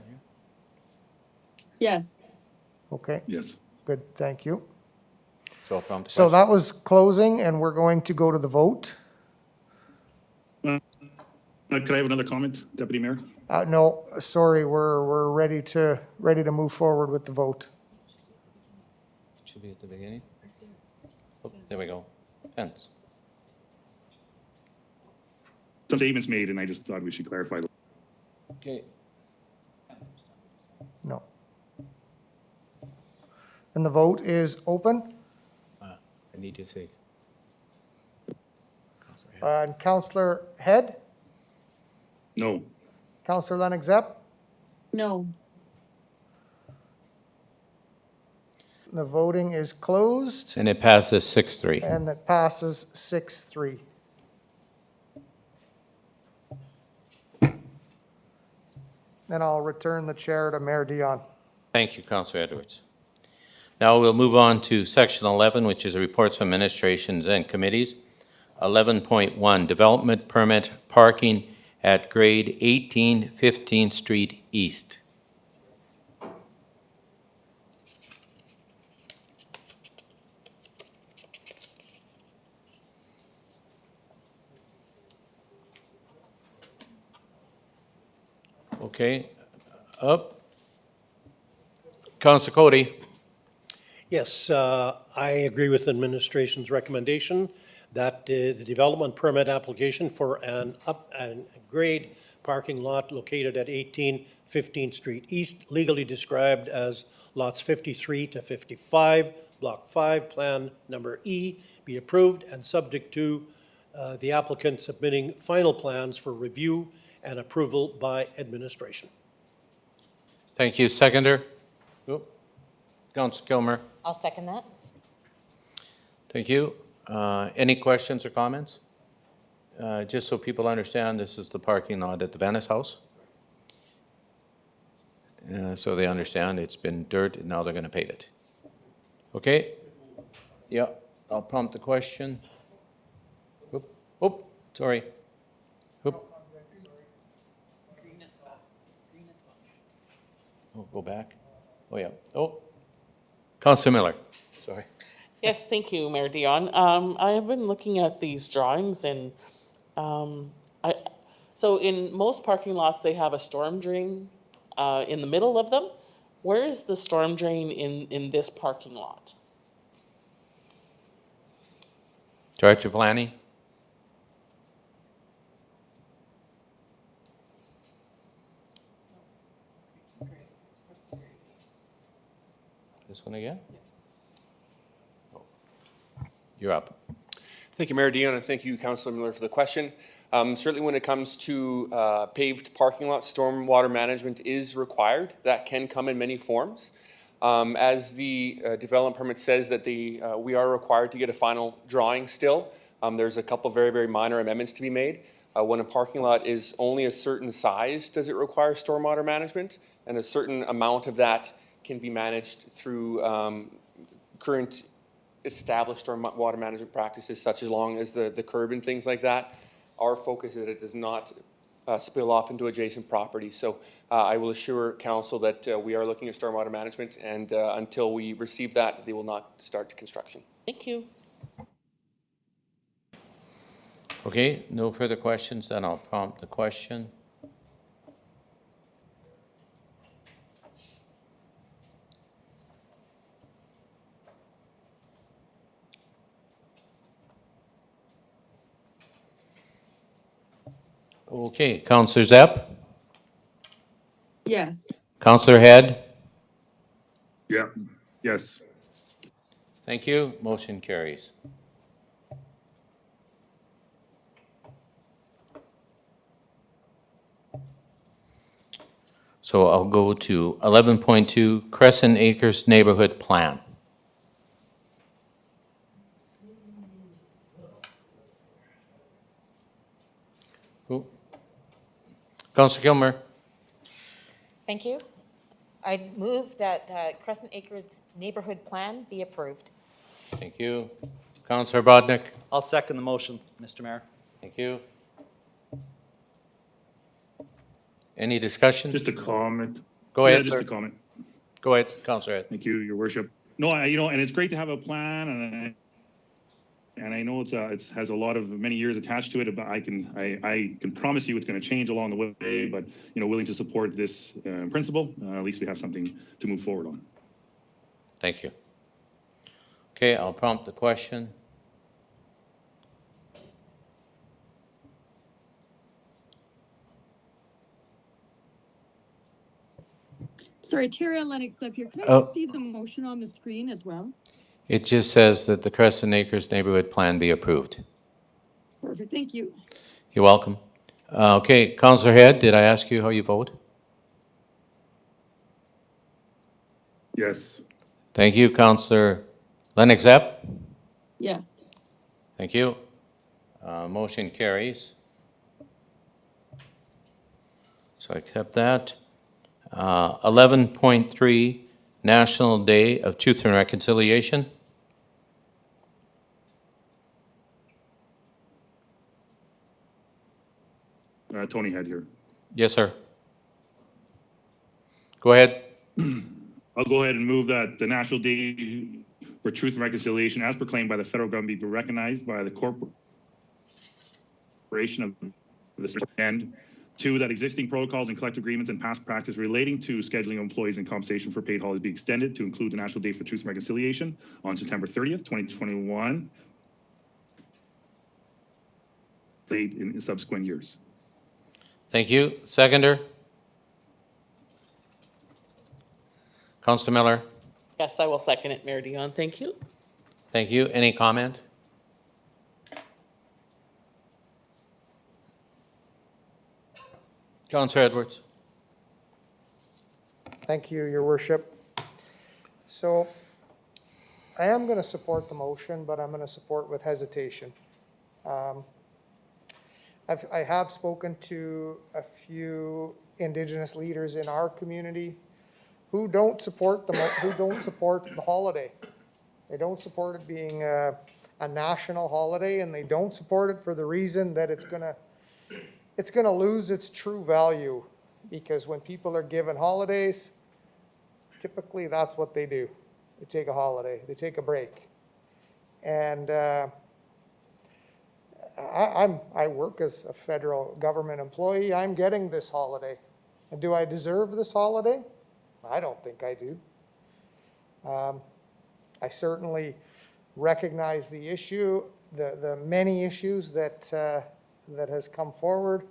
Yes. Okay, Yes. good, thank you. So I'll prompt the So question. that was closing, and we're going to go to the vote. Could I have another comment, Deputy Mayor? No, sorry, we're ready to move forward with the vote. Should be at the beginning. Oh, there we go. Fence. Some statements made, and I just thought we should clarify. Okay. No. And the vote is open. I need to see. And Councillor Head, No. Councillor Lennox-Zepp, No. the voting is closed, And it passes 6-3. and it passes 6-3. Then I'll return the chair to Mayor Dion. Thank you, Councillor Edwards. Now we'll move on to section 11, which is reports from administrations and committees. 11.1, development permit parking at grade 18 15th Street East. Okay, up. Councillor Cody. Yes, I agree with administration's recommendation that the development permit application for an grade parking lot located at 18 15th Street East, legally described as lots 53 to 55, Block 5, Plan Number E, be approved and subject to the applicant submitting final plans for review and approval by administration. Thank you. Seconder? Councillor Kilmer. I'll second that. Thank you. Any questions or comments? Just so people understand, this is the parking lot at the Venice House. So they understand it's been dirt and now they're going to pave it. Okay? Yeah, I'll prompt the question. Oop, sorry. Oop. Oh, go back. Oh, yeah. Oh. Councillor Miller, sorry. Yes, thank you, Mayor Dion. I have been looking at these drawings and, so in most parking lots, they have a storm drain, in the middle of them. Where is the storm drain in this parking lot? Director of Planning? This one again? you're up. Thank you, Mayor Dion, and thank you, Councilor Miller, for the question. Certainly when it comes to paved parking lots, stormwater management is required. That can come in many forms. As the development permit says that we are required to get a final drawing still. There's a couple very, very minor amendments to be made. When a parking lot is only a certain size, does it require stormwater management? And a certain amount of that can be managed through current established stormwater management practices, such as long as the curb and things like that. Our focus is that it does not spill off into adjacent properties. So I will assure council that we are looking at stormwater management, and until we receive that, they will not start construction. Thank you. Okay, no further questions, then I'll prompt the question. Okay, Councillor Zepp, Yes. Councillor Head, Yeah, yes. thank you, motion carries. So I'll go to 11.2, Crescent Acres Neighborhood Plan. Who? Councillor Kilmer. Thank you. I move that Crescent Acres Neighborhood Plan be approved. Thank you. Councillor Bodnick. I'll second the motion, Mr. Mayor. Thank you. Any discussion? Just a comment. Go ahead, Yeah, sir. just a comment. Go ahead, Councillor Head. Thank you, Your Worship. No, and it's great to have a plan, and I know it has a lot of many years attached to it, but I can promise you it's going to change along the way. But willing to support this principle. At least we have something to move forward on. Thank you. Okay, I'll prompt the question. Sorry, Terry Lennox up here. Can I Oh. just see the motion on the screen as well? It just says that the Crescent Acres Neighborhood Plan be approved. Perfect, thank you. You're welcome. Okay, Councillor Head, did I ask you how you vote? Yes. Thank you, Councillor Lennox Zepp. Yes. Thank you. Motion carries. So I accept that. 11.3, National Day of Truth and Reconciliation. Tony Head here. Yes, sir. Go ahead. I'll go ahead and move that the National Day for Truth and Reconciliation, as proclaimed by the federal government, be recognized by the corporation of the state. And two, that existing protocols and collective agreements and past practice relating to scheduling of employees and compensation for paid holidays be extended to include the National Day for Truth and Reconciliation on September 30th, 2021, late in subsequent years. Thank you. Seconder? Councillor Miller? Yes, I will second it, Mayor Dion. Thank you. Thank you. Any comment? Councillor Edwards? Thank you, Your Worship. So I am going to support the motion, but I'm going to support with hesitation. I have spoken to a few Indigenous leaders in our community who don't support the holiday. They don't support it being a national holiday, and they don't support it for the reason that it's gonna lose its true value, because when people are given holidays, typically that's what they do. They take a holiday, they take a break. And I work as a federal government employee. I'm getting this holiday. And do I deserve this holiday? I don't think I do. I certainly recognize the issue, the many issues that has come forward,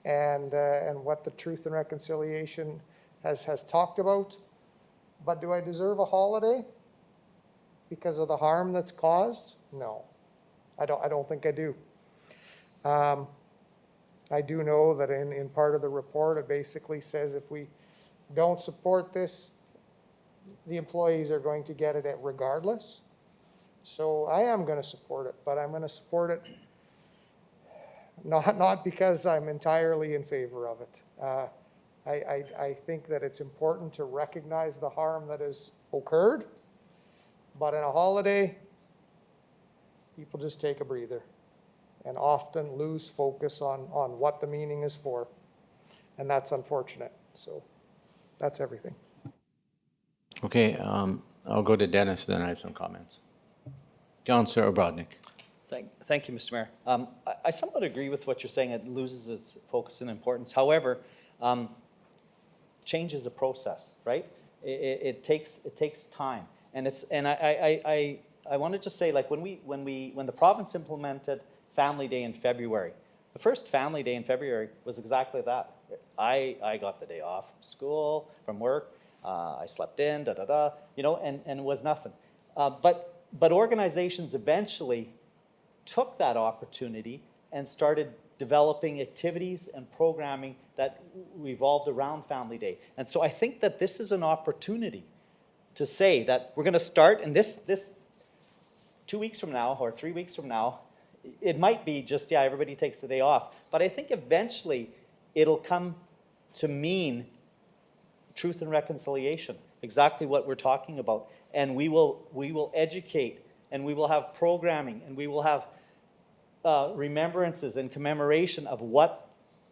and what the Truth and Reconciliation has talked about. But do I deserve a holiday because of the harm that's caused? No. I don't think I do. I do know that in part of the report, it basically says if we don't support this, the employees are going to get it regardless. So I am going to support it, but I'm going to support it not because I'm entirely in favor of it. I think that it's important to recognize the harm that has occurred, but in a holiday, people just take a breather and often lose focus on what the meaning is for. And that's unfortunate. So that's everything. Okay, I'll go to Dennis, then I have some comments. Councillor Obradnik. Thank you, Mr. Mayor. I somewhat agree with what you're saying. It loses its focus and importance. However, change is a process, right? It takes time, and I want to just say, like when the province implemented Family Day in February, the first Family Day in February was exactly that. I got the day off from school, from work. I slept in, you know, and it was nothing. But organizations eventually took that opportunity and started developing activities and programming that revolved around Family Day. And so I think that this is an opportunity to say that we're going to start, and this 2 weeks from now or 3 weeks from now, it might be just, yeah, everybody takes the day off. But I think eventually it'll come to mean truth and reconciliation, exactly what we're talking about. And we will educate, and we will have programming, and we will have remembrances and commemoration of what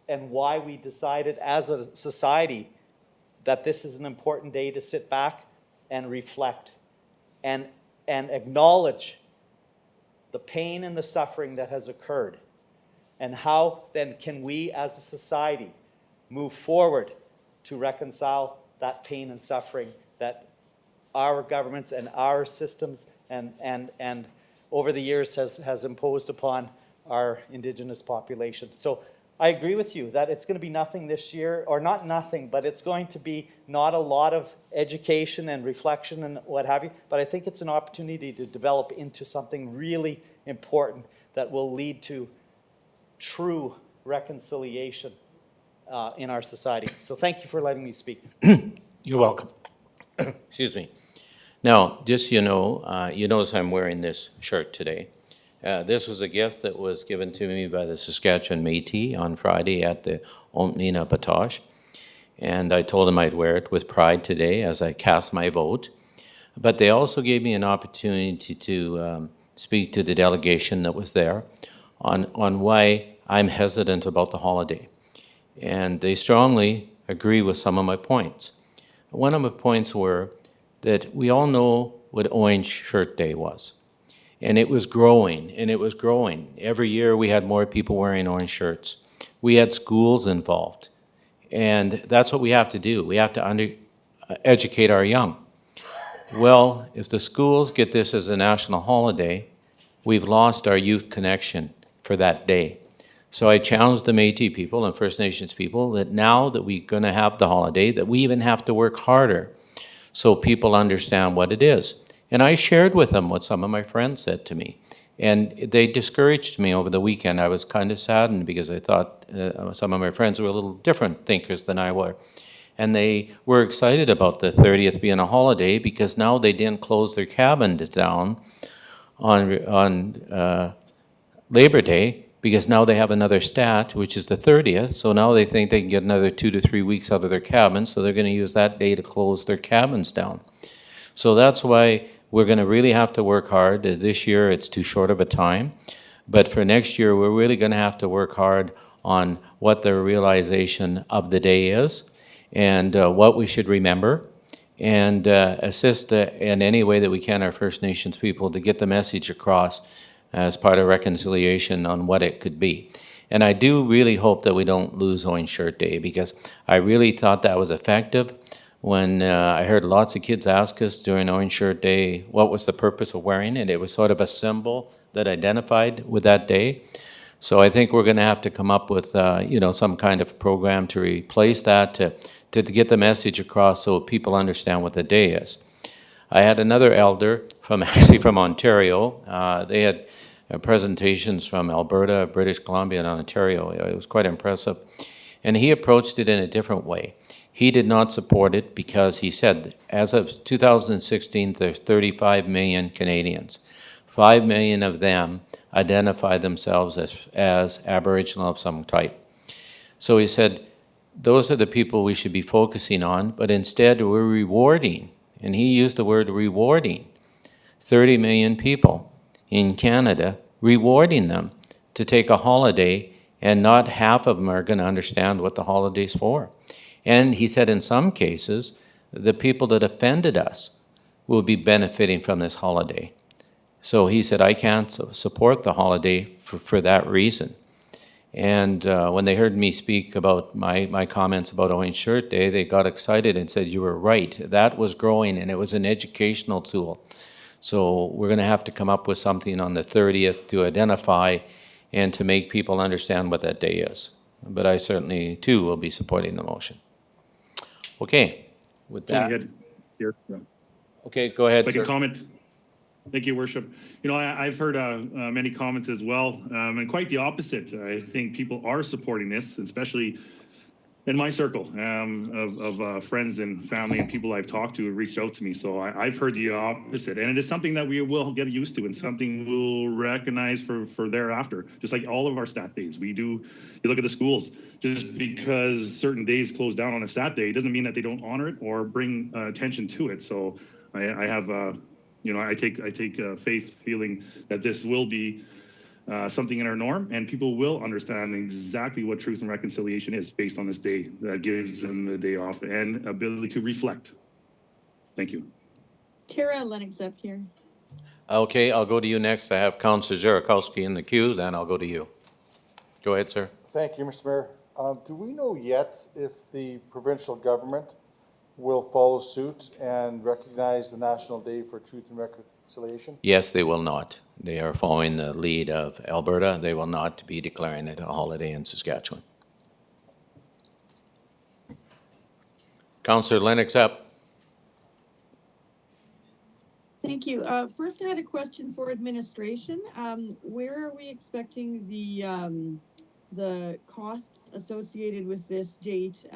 and why we decided as a society that this is an important day to sit back and reflect and acknowledge the pain and the suffering that has occurred. And how then can we as a society move forward to reconcile that pain and suffering that our governments and our systems and over the years has imposed upon our Indigenous population. So I agree with you that it's going to be nothing this year, or not nothing, but it's going to be not a lot of education and reflection and what have you, but I think it's an opportunity to develop into something really important that will lead to true reconciliation in our society. So thank you for letting me speak. You're welcome. Excuse me. Now, just so you know, you notice I'm wearing this shirt today. This was a gift that was given to me by the Saskatchewan Métis on Friday at the opening of Batoche. And I told them I'd wear it with pride today as I cast my vote. But they also gave me an opportunity to speak to the delegation that was there on why I'm hesitant about the holiday. And they strongly agree with some of my points. One of my points were that we all know what Orange Shirt Day was. And it was growing, and it was growing. Every year we had more people wearing orange shirts. We had schools involved. And that's what we have to do. We have to educate our young. Well, if the schools get this as a national holiday, we've lost our youth connection for that day. So I challenged the Métis people and First Nations people that now that we're going to have the holiday, that we even have to work harder so people understand what it is. And I shared with them what some of my friends said to me. And they discouraged me over the weekend. I was kind of saddened because I thought some of my friends were a little different thinkers than I were. And they were excited about the 30th being a holiday because now they didn't close their cabins down on Labor Day, because now they have another stat, which is the 30th. So now they think they can get another 2 to 3 weeks out of their cabins. So they're going to use that day to close their cabins down. So that's why we're going to really have to work hard. This year, it's too short of a time. But for next year, we're really going to have to work hard on what the realization of the day is and what we should remember, and assist in any way that we can our First Nations people to get the message across as part of reconciliation on what it could be. And I do really hope that we don't lose Orange Shirt Day, because I really thought that was effective. When I heard lots of kids ask us during Orange Shirt Day what was the purpose of wearing it, it was sort of a symbol that identified with that day. So I think we're going to have to come up with some kind of program to replace that, to get the message across so people understand what the day is. I had another elder from Ontario. They had presentations from Alberta, British Columbia, and Ontario. It was quite impressive. And he approached it in a different way. He did not support it because he said, as of 2016, there's 35 million Canadians. 5 million of them identify themselves as Aboriginal of some type. So he said, those are the people we should be focusing on, but instead we're rewarding, and he used the word rewarding, 30 million people in Canada, rewarding them to take a holiday, and not half of them are going to understand what the holiday's for. And he said in some cases, the people that offended us will be benefiting from this holiday. So he said, I can't support the holiday for that reason. And when they heard me speak about my comments about Orange Shirt Day, they got excited and said, you were right. That was growing, and it was an educational tool. So we're going to have to come up with something on the 30th to identify and to make people understand what that day is. But I certainly, too, will be supporting the motion. Okay, with Go that. ahead. Here. Okay, go ahead, If I sir. can comment. Thank you, Worship. You know, I've heard many comments as well, and quite the opposite. I think people are supporting this, especially in my circle of friends and family and people I've talked to have reached out to me. So I've heard the opposite, and it is something that we will get used to and something we'll recognize for thereafter. Just like all of our stat days, we do. You look at the schools. Just because certain days close down on a stat day doesn't mean that they don't honor it or bring attention to it. So I have. You know, I take faith feeling that this will be something in our norm, and people will understand exactly what truth and reconciliation is based on this day that gives them the day off and ability to reflect. Thank you. Tara Lennox up here. Okay, I'll go to you next. I have Councillor Zirakowski in the queue, then I'll go to you. Go ahead, sir. Thank you, Mr. Mayor. Do we know yet if the provincial government will follow suit and recognize the National Day for Truth and Reconciliation? Yes, they will not. They are following the lead of Alberta. They will not be declaring it a holiday in Saskatchewan. Councillor Lennox up. Thank you. First, I had a question for administration. Where are we expecting the costs associated with this date?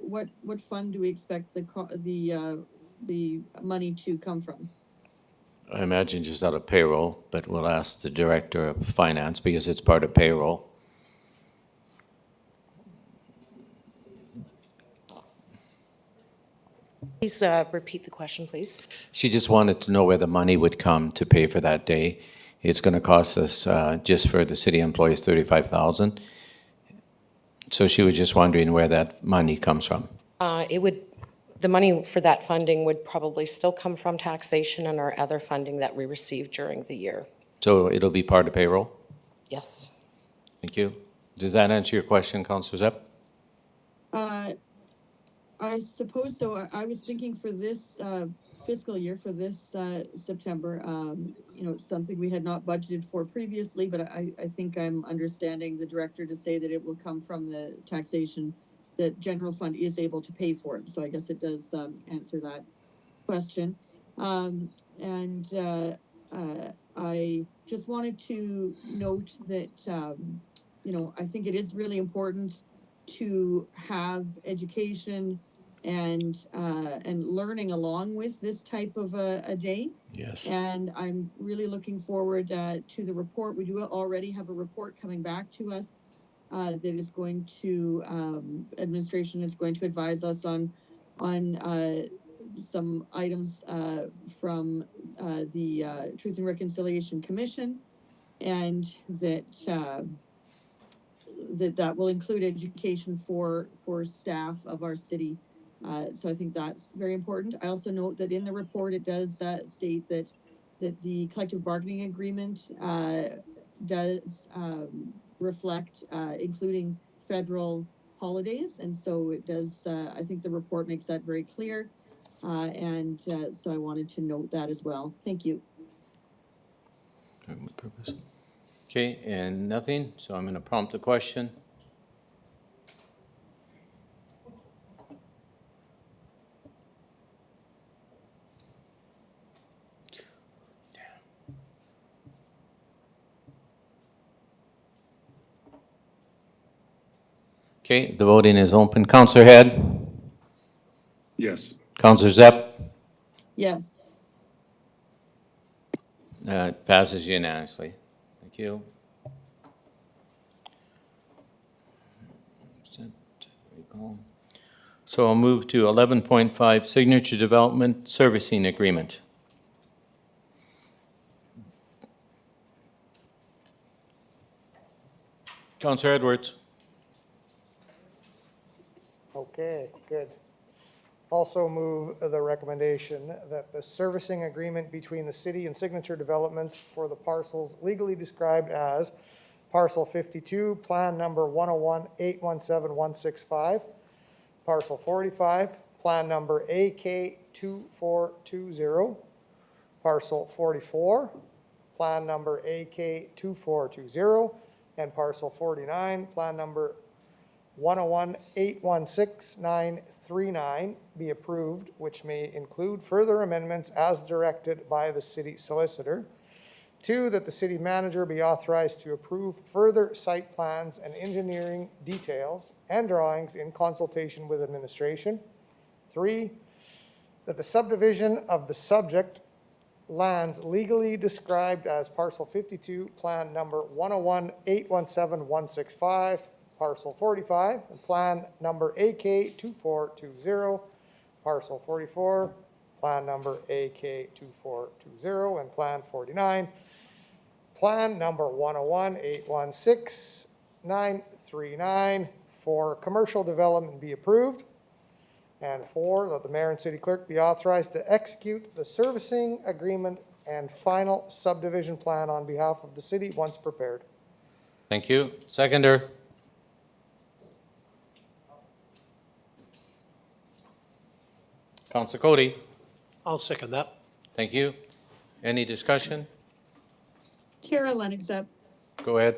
What fund do we expect the money to come from? I imagine just out of payroll, but we'll ask the Director of Finance because it's part of payroll. Please repeat the question, please. She just wanted to know where the money would come to pay for that day. It's going to cost us, just for the city employees, $35,000. So she was just wondering where that money comes from. The money for that funding would probably still come from taxation and our other funding that we received during the year. So it'll be part of payroll? Yes. Thank you. Does that answer your question, Councillor Zepp? I suppose so. I was thinking for this fiscal year, for this September, you know, something we had not budgeted for previously, but I think I'm understanding the director to say that it will come from the taxation. The general fund is able to pay for it. So I guess it does answer that question. I just wanted to note that, you know, I think it is really important to have education and learning along with this type of a day. Yes. And I'm really looking forward to the report. We do already have a report coming back to us that is going to, administration is going to advise us on some items from the Truth and Reconciliation Commission, and that will include education for staff of our city. So I think that's very important. I also note that in the report it does state that the collective bargaining agreement does reflect including federal holidays, and so it does. I think the report makes that very clear, and so I wanted to note that as well. Thank you. Okay, and nothing, so I'm going to prompt the question. Okay, the voting is open. Counselor Head? Yes. Counselor Zepp? Yes. It passes unanimously. Thank you. So I'll move to 11.5, Signature Development Servicing Agreement. Counselor Edwards? Okay, good. Also move the recommendation that the servicing agreement between the city and Signature Developments for the parcels legally described as parcel 52, plan number 101-817165, parcel 45, plan number AK2420, parcel 44, plan number AK2420, and parcel 49, plan number 101-816939 be approved, which may include further amendments as directed by the city solicitor. 2, that the city manager be authorized to approve further site plans and engineering details and drawings in consultation with administration. 3, that the subdivision of the subject lands legally described as parcel 52, plan number 101-817165, parcel 45, and plan number AK2420, parcel 44, plan number AK2420, and plan 49, plan number 101-816939 for commercial development be approved. And 4, that the mayor and city clerk be authorized to execute the servicing agreement and final subdivision plan on behalf of the city once prepared. Thank you. Seconder? Counselor Cody? I'll second that. Thank you. Any discussion? Chair Lennox Zepp. Go ahead.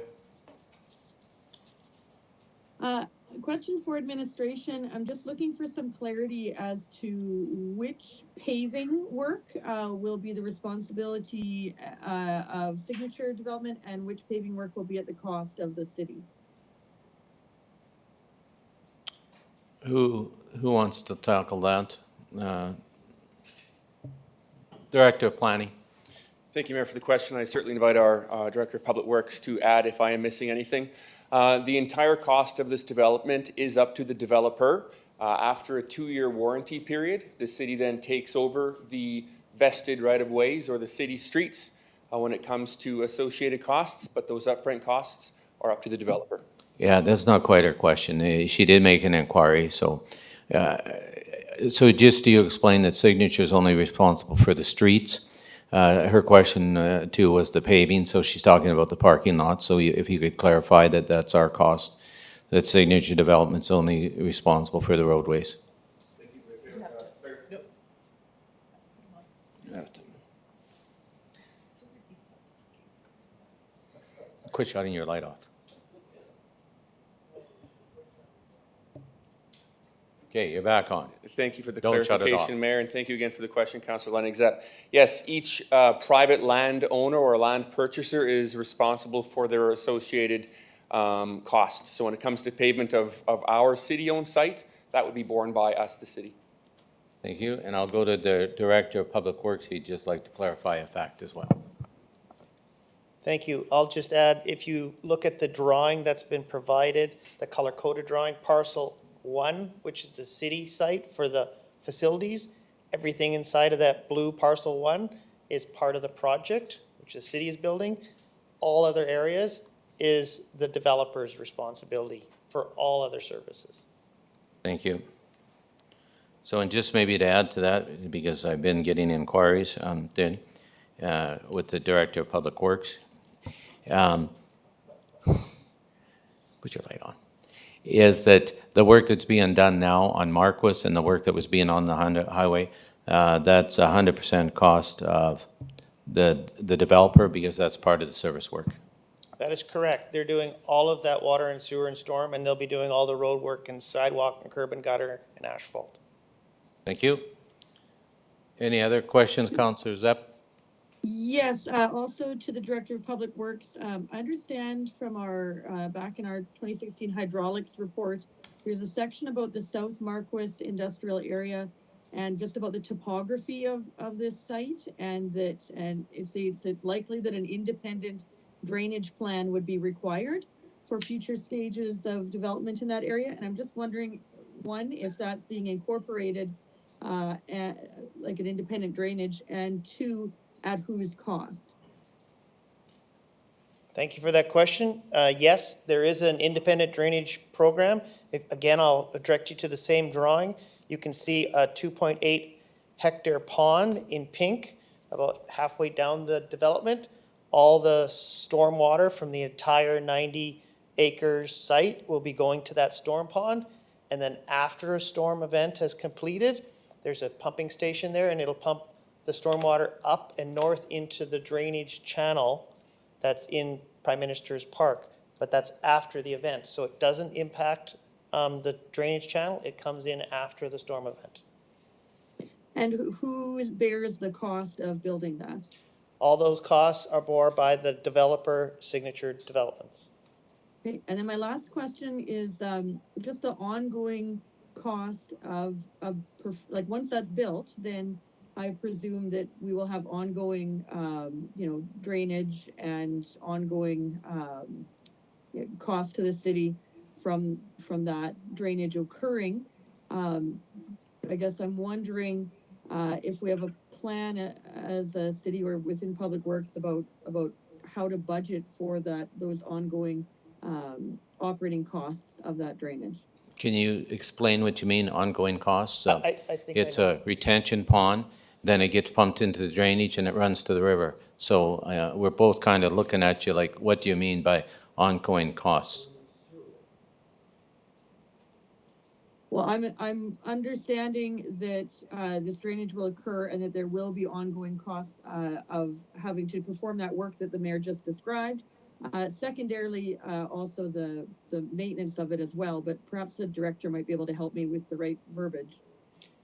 Question for administration. I'm just looking for some clarity as to which paving work will be the responsibility of Signature Development and which paving work will be at the cost of the city. Who wants to tackle that? Director of Planning. Thank you, Mayor, for the question. I certainly invite our Director of Public Works to add if I am missing anything. The entire cost of this development is up to the developer. After a 2-year warranty period, the city then takes over the vested right-of-ways or the city streets when it comes to associated costs, but those upfront costs are up to the developer. Yeah, that's not quite her question. She did make an inquiry, so just do you explain that Signature is only responsible for the streets? Her question too was the paving, so she's talking about the parking lot. So if you could clarify that that's our cost, that Signature Development's only responsible for the roadways. Quit shutting your light off. Okay, you're back on. Thank you for the Don't shut it clarification, off. Mayor, and thank you again for the question, Councillor Lennox. Yes, each private landowner or land purchaser is responsible for their associated costs. So when it comes to pavement of our city-owned site, that would be borne by us, the city. Thank you, and I'll go to the Director of Public Works. He'd just like to clarify a fact as well. Thank you. I'll just add, if you look at the drawing that's been provided, the color-coded drawing, parcel 1, which is the city site for the facilities, everything inside of that blue parcel 1 is part of the project, which the city is building. All other areas is the developer's responsibility for all other services. Thank you. So, and just maybe to add to that, because I've been getting inquiries with the Director of Public Works. Put your light on. Is that the work that's being done now on Marquis and the work that was being on the highway, that's 100% cost of the developer because that's part of the service work. That is correct. They're doing all of that water and sewer and storm, and they'll be doing all the road work and sidewalk and curb and gutter and asphalt. Thank you. Any other questions, Councillor Zepp? Yes, also to the Director of Public Works, I understand from our, back in our 2016 hydraulics report, there's a section about the South Marquis industrial area and just about the topography of this site, and it's likely that an independent drainage plan would be required for future stages of development in that area. And I'm just wondering, one, if that's being incorporated, like an independent drainage, and two, at whose cost? Thank you for that question. Yes, there is an independent drainage program. Again, I'll direct you to the same drawing. You can see a 2.8 hectare pond in pink, about halfway down the development. All the stormwater from the entire 90 acres site will be going to that storm pond. And then after a storm event has completed, there's a pumping station there, and it'll pump the stormwater up and north into the drainage channel that's in Prime Minister's Park. But that's after the event, so it doesn't impact the drainage channel. It comes in after the storm event. And who bears the cost of building that? All those costs are borne by the developer Signature Developments. Okay, and then my last question is just the ongoing cost of like, once that's built, then I presume that we will have ongoing, drainage and ongoing cost to the city from that drainage occurring. I guess I'm wondering if we have a plan as a city or within Public Works about how to budget for those ongoing operating costs of that drainage. Can you explain what you mean, ongoing costs? I think It's I know. a retention pond, then it gets pumped into the drainage and it runs to the river. So we're both kind of looking at you like, what do you mean by ongoing costs? Well, I'm understanding that this drainage will occur and that there will be ongoing costs of having to perform that work that the mayor just described. Secondarily, also the maintenance of it as well, but perhaps the director might be able to help me with the right verbiage.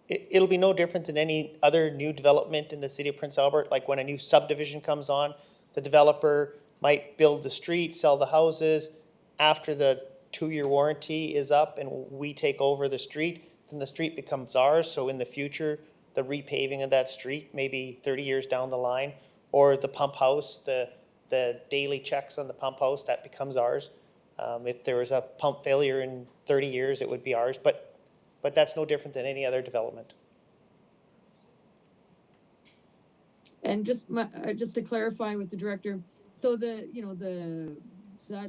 It'll be no different than any other new development in the city of Prince Albert. Like when a new subdivision comes on, the developer might build the street, sell the houses. After the 2-year warranty is up and we take over the street, then the street becomes ours. So in the future, the repaving of that street, maybe 30 years down the line, or the pump house, the daily checks on the pump house, that becomes ours. If there was a pump failure in 30 years, it would be ours. But that's no different than any other development. And just to clarify with the director, so that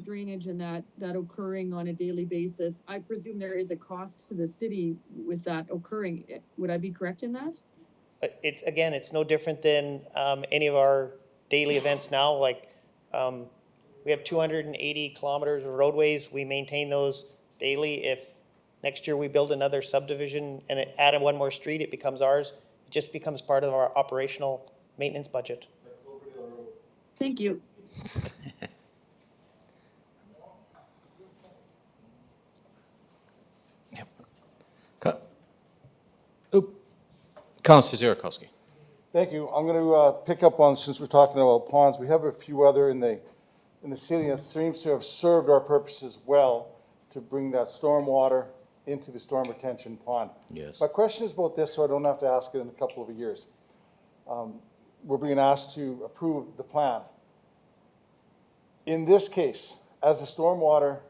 drainage and that occurring on a daily basis, I presume there is a cost to the city with that occurring. Would I be correct in that? It's no different than any of our daily events now. Like we have 280 kilometers of roadways. We maintain those daily. If next year we build another subdivision and add in one more street, it becomes ours. It just becomes part of our operational maintenance budget. Thank you. Councilor Zierakowski. Thank you. I'm going to pick up on, since we're talking about ponds, we have a few other in the city that seems to have served our purposes well to bring that storm water into the storm retention pond. Yes. My question is about this, so I don't have to ask it in a couple of years. We're being asked to approve the plan. In this case, as the storm water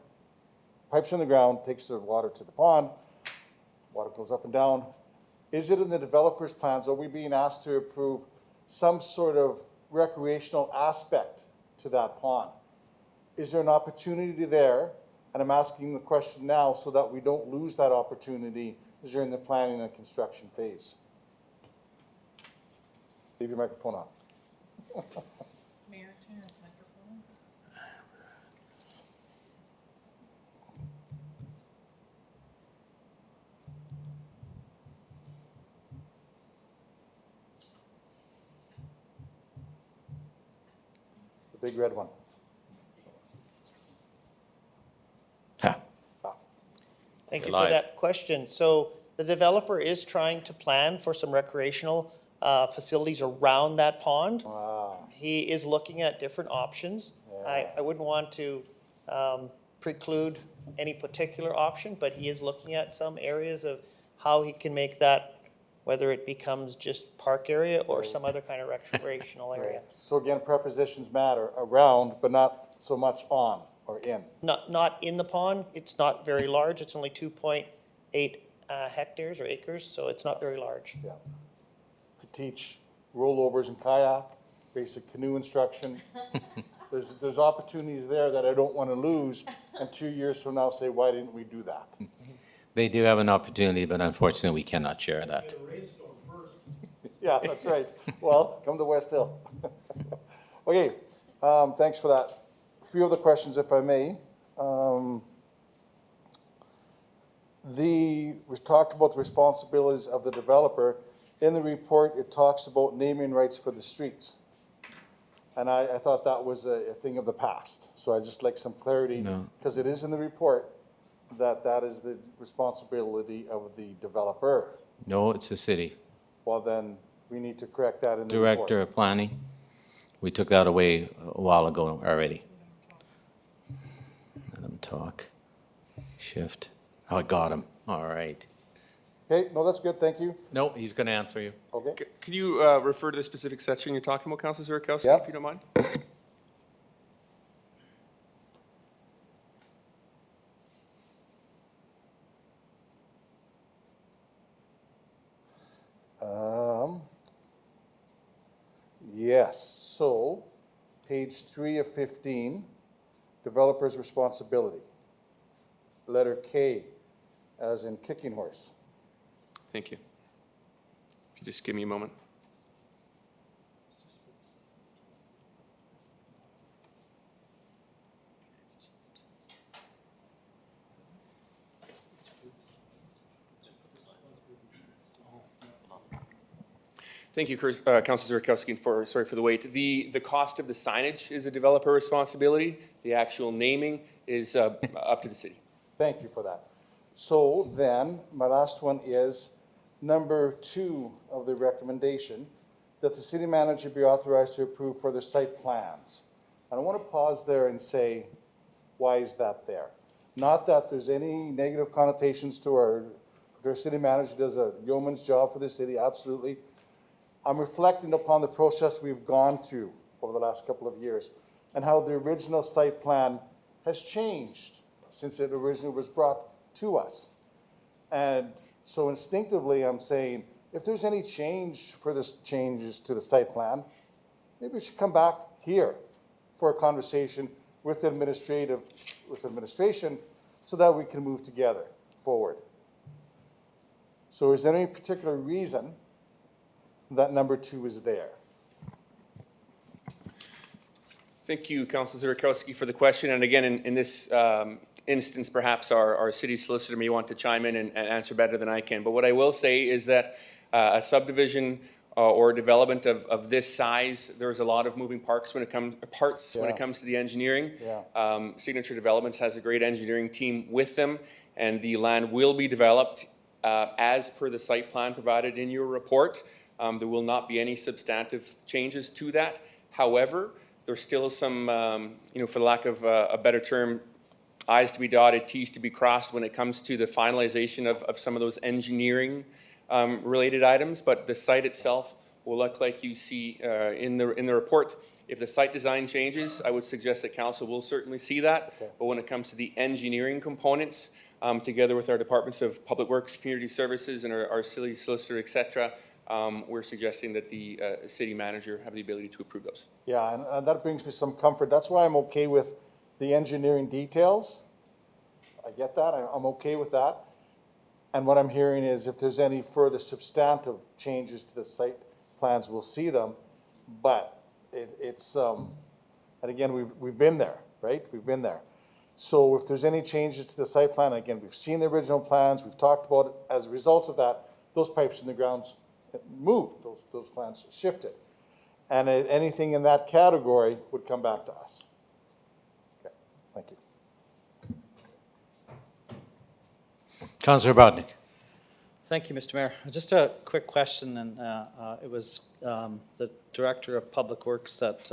pipes in the ground, takes the water to the pond, water goes up and down, is it in the developer's plans? Are we being asked to approve some sort of recreational aspect to that pond? Is there an opportunity there? And I'm asking the question now so that we don't lose that opportunity during the planning and construction phase. Leave your microphone on. Mayor, turn your microphone. The big red one. Thank you You're for live. that question. So the developer is trying to plan for some recreational facilities around that pond. Wow. He is looking at different options. I wouldn't want to preclude any particular option, but he is looking at some areas of how he can make that, whether it becomes just park area or some other kind of recreational area. So again, prepositions matter, around, but not so much on or in. Not in the pond, it's not very large, it's only 2.8 hectares or acres, so it's not very large. Yeah. I teach rollovers and kayak, basic canoe instruction. There's opportunities there that I don't want to lose, and 2 years from now say, why didn't we do that? They do have an opportunity, but unfortunately, we cannot share that. Yeah, that's right. Well, come to West Hill. Okay, thanks for that. A few other questions, if I may. We talked about the responsibilities of the developer. In the report, it talks about naming rights for the streets. And I thought that was a thing of the past. So I'd just like some clarity, because it is in the report that that is the responsibility of the developer. No, it's the city. Well, then we need to correct that in the report. Director of Planning, we took that away a while ago already. Let him talk. Shift. Oh, I got him. All right. Okay, no, that's good, thank you. No, he's going to answer you. Okay. Could you refer to the specific section you're talking about, Councilor Zurikowski, Yeah. if you don't mind? Yes, so page 3 of 15, developer's responsibility. Letter K, as in kicking horse. Thank you. If you just give me a moment. Thank you, Councilor Zurikowski, sorry for the wait. The cost of the signage is a developer responsibility. The actual naming is up to the city. Thank you for that. So then, my last one is number 2 of the recommendation, that the city manager be authorized to approve further site plans. And I want to pause there and say, why is that there? Not that there's any negative connotations to our city manager does a yeoman's job for the city, absolutely. I'm reflecting upon the process we've gone through over the last couple of years and how the original site plan has changed since it originally was brought to us. And so instinctively, I'm saying, if there's any change for this changes to the site plan, maybe we should come back here for a conversation with administration so that we can move together forward. So is there any particular reason that number 2 is there? Thank you, Councilor Zurikowski, for the question. And again, in this instance, perhaps our city solicitor may want to chime in and answer better than I can. But what I will say is that a subdivision or development of this size, there's a lot of moving parts when it comes to the engineering. Yeah. Signature Developments has a great engineering team with them, and the land will be developed as per the site plan provided in your report. There will not be any substantive changes to that. However, there's still some, for the lack of a better term, I's to be dotted, T's to be crossed when it comes to the finalization of some of those engineering related items. But the site itself will look like you see in the report. If the site design changes, I would suggest that council will certainly see that. Okay. But when it comes to the engineering components, together with our departments of Public Works, Community Services, and our city solicitor, et cetera, we're suggesting that the city manager have the ability to approve those. Yeah, and that brings me some comfort. That's why I'm okay with the engineering details. I get that. I'm okay with that. And what I'm hearing is if there's any further substantive changes to the site plans, we'll see them. But it's and again, we've been there, right? We've been there. So if there's any changes to the site plan, again, we've seen the original plans, we've talked about it. As a result of that, those pipes in the grounds moved, those plans shifted. And anything in that category would come back to us. Okay, thank you. Councillor Bodnick. Thank you, Mr. Mayor. Just a quick question, and it was the Director of Public Works that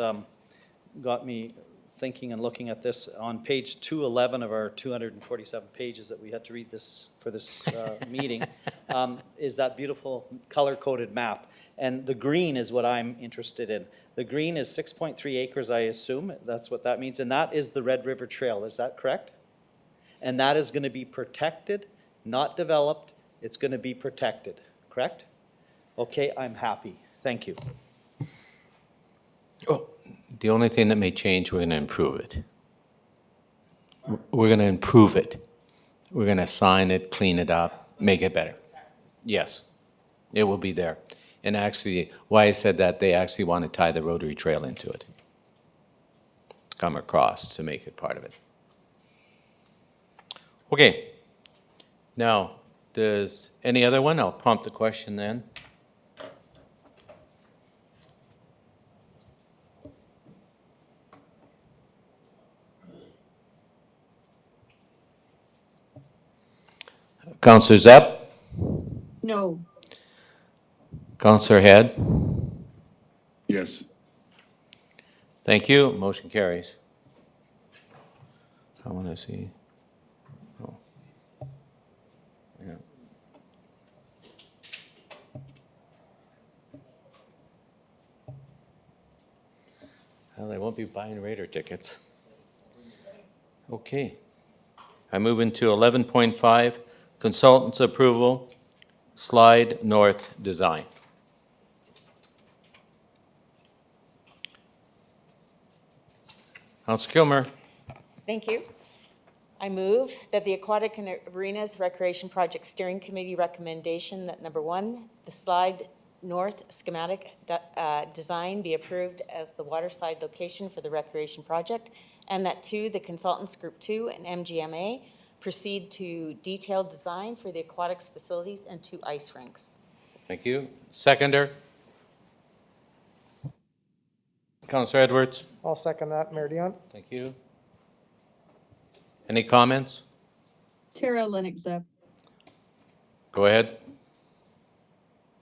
got me thinking and looking at this on page 211 of our 247 pages that we had to read this for this meeting, is that beautiful color-coded map. And the green is what I'm interested in. The green is 6.3 acres, I assume. That's what that means. And that is the Red River Trail. Is that correct? And that is going to be protected, not developed. It's going to be protected, correct? Okay, I'm happy. Thank you. Oh, the only thing that may change, we're going to improve it. We're going to improve it. We're going to sign it, clean it up, make it better. Yes, it will be there. And actually, why I said that, they actually want to tie the Rotary Trail into it. Come across to make it part of it. Okay. Now, does any other one? I'll prompt the question then. Councillor Zepp? No. Councillor Head? Yes. Thank you. Motion carries. I want to see. Oh. Yeah. Well, they won't be buying Raider tickets. Okay. I move into 11.5, consultants approval, Slide North design. Councillor Kilmer. Thank you. I move that the Aquatic and Arenas Recreation Project Steering Committee recommendation that number 1, the Slide North schematic design be approved as the waterside location for the recreation project, and that 2, the consultants group 2 and MGMA proceed to detailed design for the aquatics facilities and 2 ice rinks. Thank you. Seconder. Councillor Edwards. I'll second that, Mayor Dion. Thank you. Any comments? Tara Lennox Zepp. Go ahead.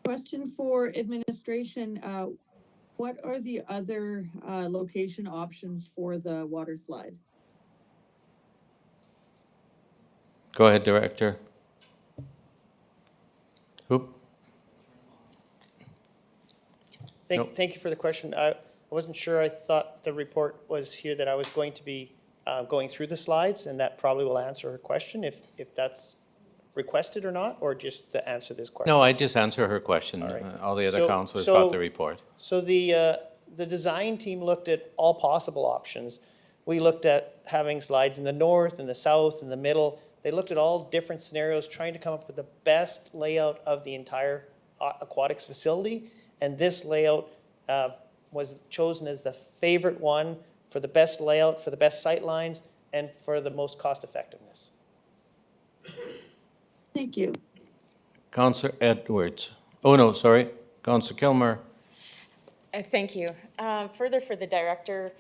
Question for administration. What are the other location options for the water slide? Go ahead, Director. Oop. Thank you for the question. I wasn't sure. I thought the report was here that I was going to be going through the slides, and that probably will answer her question if that's requested or not, or just to answer this question. No, I just answer her question. All right. All the other So- councillors so- got the report. So the design team looked at all possible options. We looked at having slides in the north, in the south, in the middle. They looked at all different scenarios, trying to come up with the best layout of the entire aquatics facility. And this layout was chosen as the favorite one for the best layout, for the best sight lines, and for the most cost effectiveness. Thank you. Councillor Edwards. Oh, no, sorry. Councillor Kilmer. Thank you. Further for the director,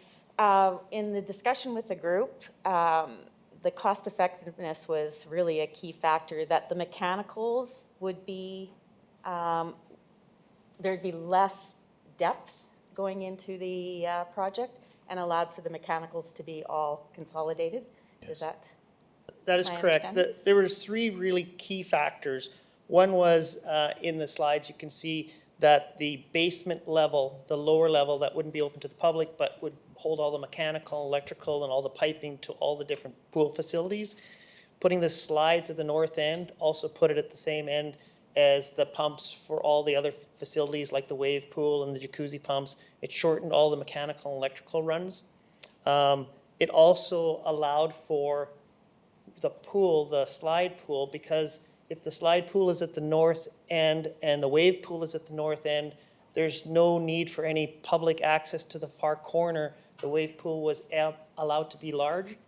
in the discussion with the group, the cost effectiveness was really a key factor, that the mechanicals would be, there'd be less depth going into the project and allowed for the mechanicals to be all consolidated. Yes. Is that? That is My correct. understanding? There was 3 really key factors. One was in the slides, you can see that the basement level, the lower level that wouldn't be open to the public, but would hold all the mechanical, electrical, and all the piping to all the different pool facilities. Putting the slides at the north end also put it at the same end as the pumps for all the other facilities like the wave pool and the jacuzzi pumps. It shortened all the mechanical and electrical runs. It also allowed for the pool, the slide pool, because if the slide pool is at the north end and the wave pool is at the north end, there's no need for any public access to the far corner. The wave pool was allowed to be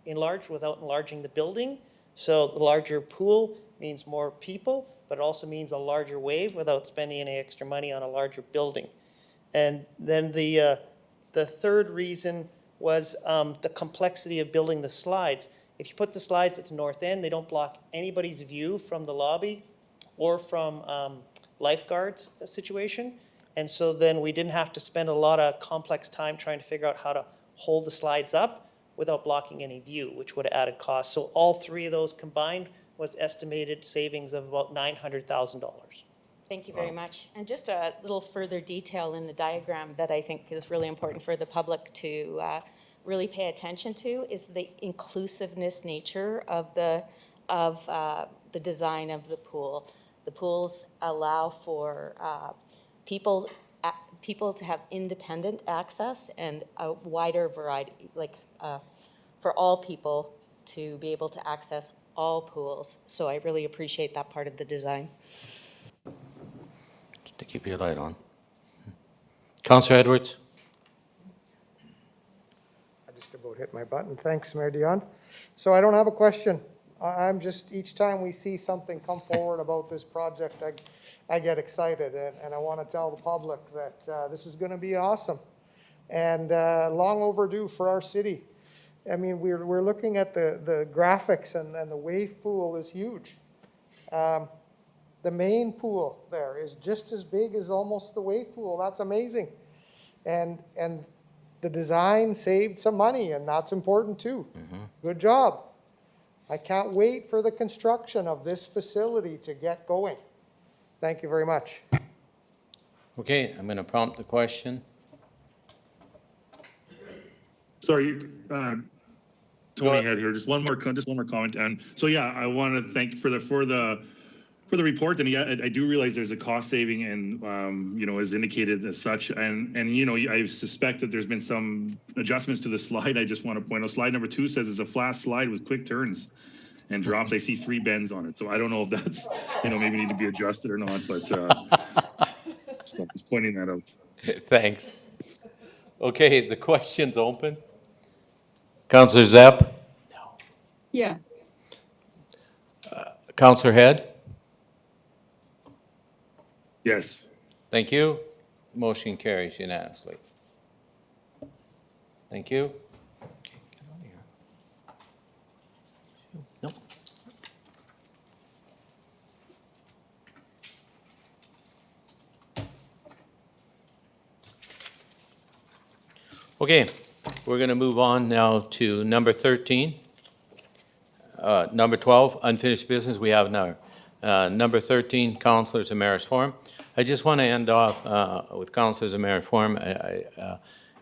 enlarged without enlarging the building. So the larger pool means more people, but it also means a larger wave without spending any extra money on a larger building. And then the third reason was the complexity of building the slides. If you put the slides at the north end, they don't block anybody's view from the lobby or from lifeguards situation. And so then we didn't have to spend a lot of complex time trying to figure out how to hold the slides up. without blocking any view, which would have added cost. So all three of those combined was estimated savings of about $900,000. Thank you very much. And just a little further detail in the diagram that I think is really important for the public to really pay attention to is the inclusiveness nature of the design of the pool. The pools allow for people to have independent access and a wider variety, for all people to be able to access all pools. So I really appreciate that part of the design. Just to keep your light on. Councillor Edwards? I just about hit my button. Thanks, Mayor Dion. So I don't have a question. I'm just, each time we see something come forward about this project, I get excited, and I want to tell the public that this is going to be awesome and long overdue for our city. I mean, we're looking at the graphics, and the wave pool is huge. The main pool there is just as big as almost the wave pool. That's amazing. And the design saved some money, and that's important too. Good job. I can't wait for the construction of this facility to get going. Thank you very much. Okay, I'm going to prompt the question. Sorry, Tony had here, just one more comment. And so, yeah, I want to thank for the report. And yeah, I do realize there's a cost saving, and you know, as indicated as such. And you know, I suspect that there's been some adjustments to the slide. I just want to point out, slide number 2 says it's a flat slide with quick turns and drops. I see 3 bends on it. So I don't know if that's, you know, maybe need to be adjusted or not, but so I'm just pointing that out. Thanks. Okay, the question's open. Councillor Zepp? Yes. Councillor Head? Yes. Thank you. Motion carries unanimously. Thank you. Okay, get out of here. Nope. Okay, we're going to move on now to number 13. Number 12, unfinished business. We have now number 13, councillors and mayor's forum. I just want to end off with councillors and mayor's forum.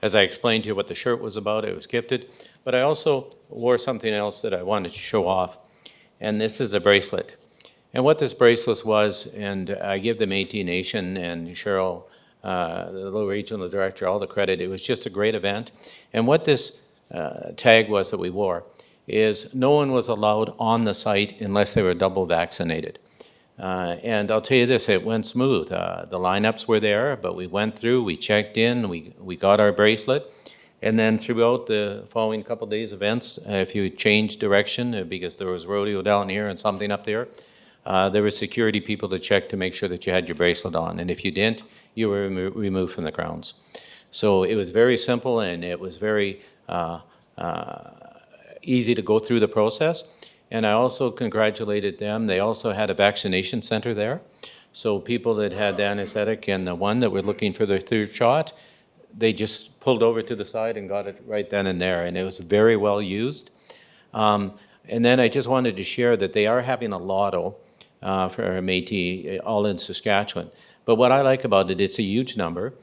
As I explained to you what the shirt was about, it was gifted, but I also wore something else that I wanted to show off, and this is a bracelet. And what this bracelet was, and I give the Métis Nation and Cheryl, the little regional director, all the credit. It was just a great event. And what this tag was that we wore is no one was allowed on the site unless they were double vaccinated. And I'll tell you this, it went smooth. The lineups were there, but we went through, we checked in, we got our bracelet. And then throughout the following couple days events, if you changed direction, because there was rodeo down here and something up there, there were security people to check to make sure that you had your bracelet on. And if you didn't, you were removed from the grounds. So it was very simple, and it was very easy to go through the process. And I also congratulated them. They also had a vaccination center there. So people that had the anesthetic and the one that were looking for their 3rd shot, they just pulled over to the side and got it right then and there. And it was very well used. And then I just wanted to share that they are having a lotto for Métis all in Saskatchewan. But what I like about it, it's a huge number,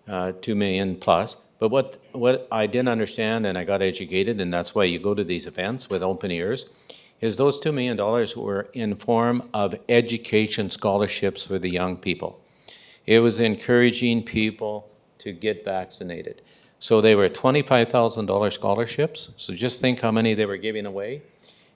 2 million plus. But what I didn't understand, and I got educated, and that's why you go to these events with open ears, is those $2 million were in form of education scholarships for the young people. It was encouraging people to get vaccinated. So they were $25,000 scholarships. So just think how many they were giving away.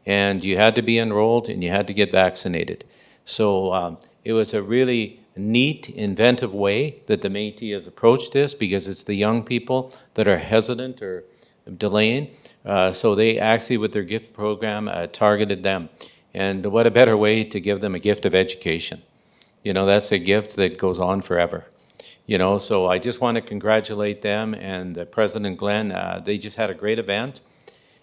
And you had to be enrolled and you had to get vaccinated. So it was a really neat, inventive way that the Métis has approached this, because it's the young people that are hesitant or delaying. So they actually, with their gift program, targeted them. And what a better way to give them a gift of education. You know, that's a gift that goes on forever. You know, so I just want to congratulate them and President Glenn. They just had a great event,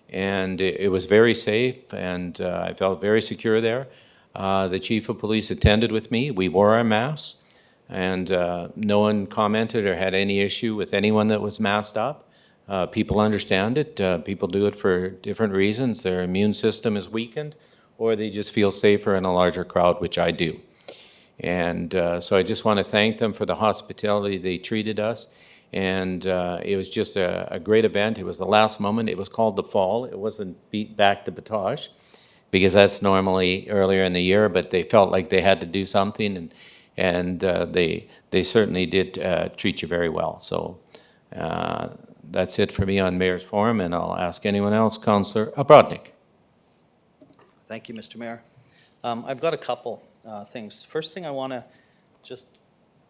and it was very safe, and I felt very secure there. The chief of police attended with me. We wore our masks, and no one commented or had any issue with anyone that was masked up. People understand it. People do it for different reasons. Their immune system is weakened, or they just feel safer in a larger crowd, which I do. And so I just want to thank them for the hospitality they treated us. And it was just a great event. It was the last moment. It was called the Fall. It wasn't beat back to Batoche, because that's normally earlier in the year, but they felt like they had to do something, and they certainly did treat you very well. So that's it for me on Mayor's Forum, and I'll ask anyone else. Councillor Brodnick. Thank you, Mr. Mayor. I've got a couple things. First thing I want to just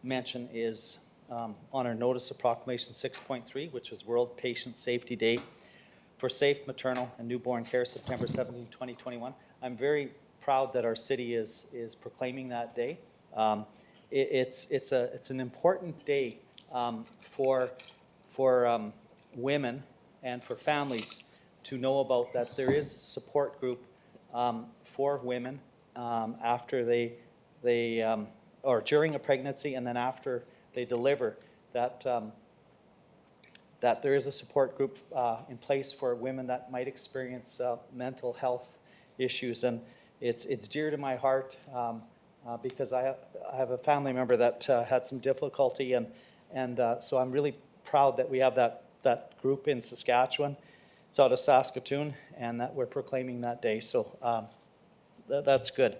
mention is on our Notice of Proclamation 6.3, which was World Patient Safety Day for Safe Maternal and Newborn Care, September 17, 2021. I'm very proud that our city is proclaiming that day. It's an important day for women and for families to know about, that there is a support group for women after they or during a pregnancy, and then after they deliver, that there is a support group in place for women that might experience mental health issues. And it's dear to my heart because I have a family member that had some difficulty, and so I'm really proud that we have that group in Saskatchewan. It's out of Saskatoon, and that we're proclaiming that day. So that's good.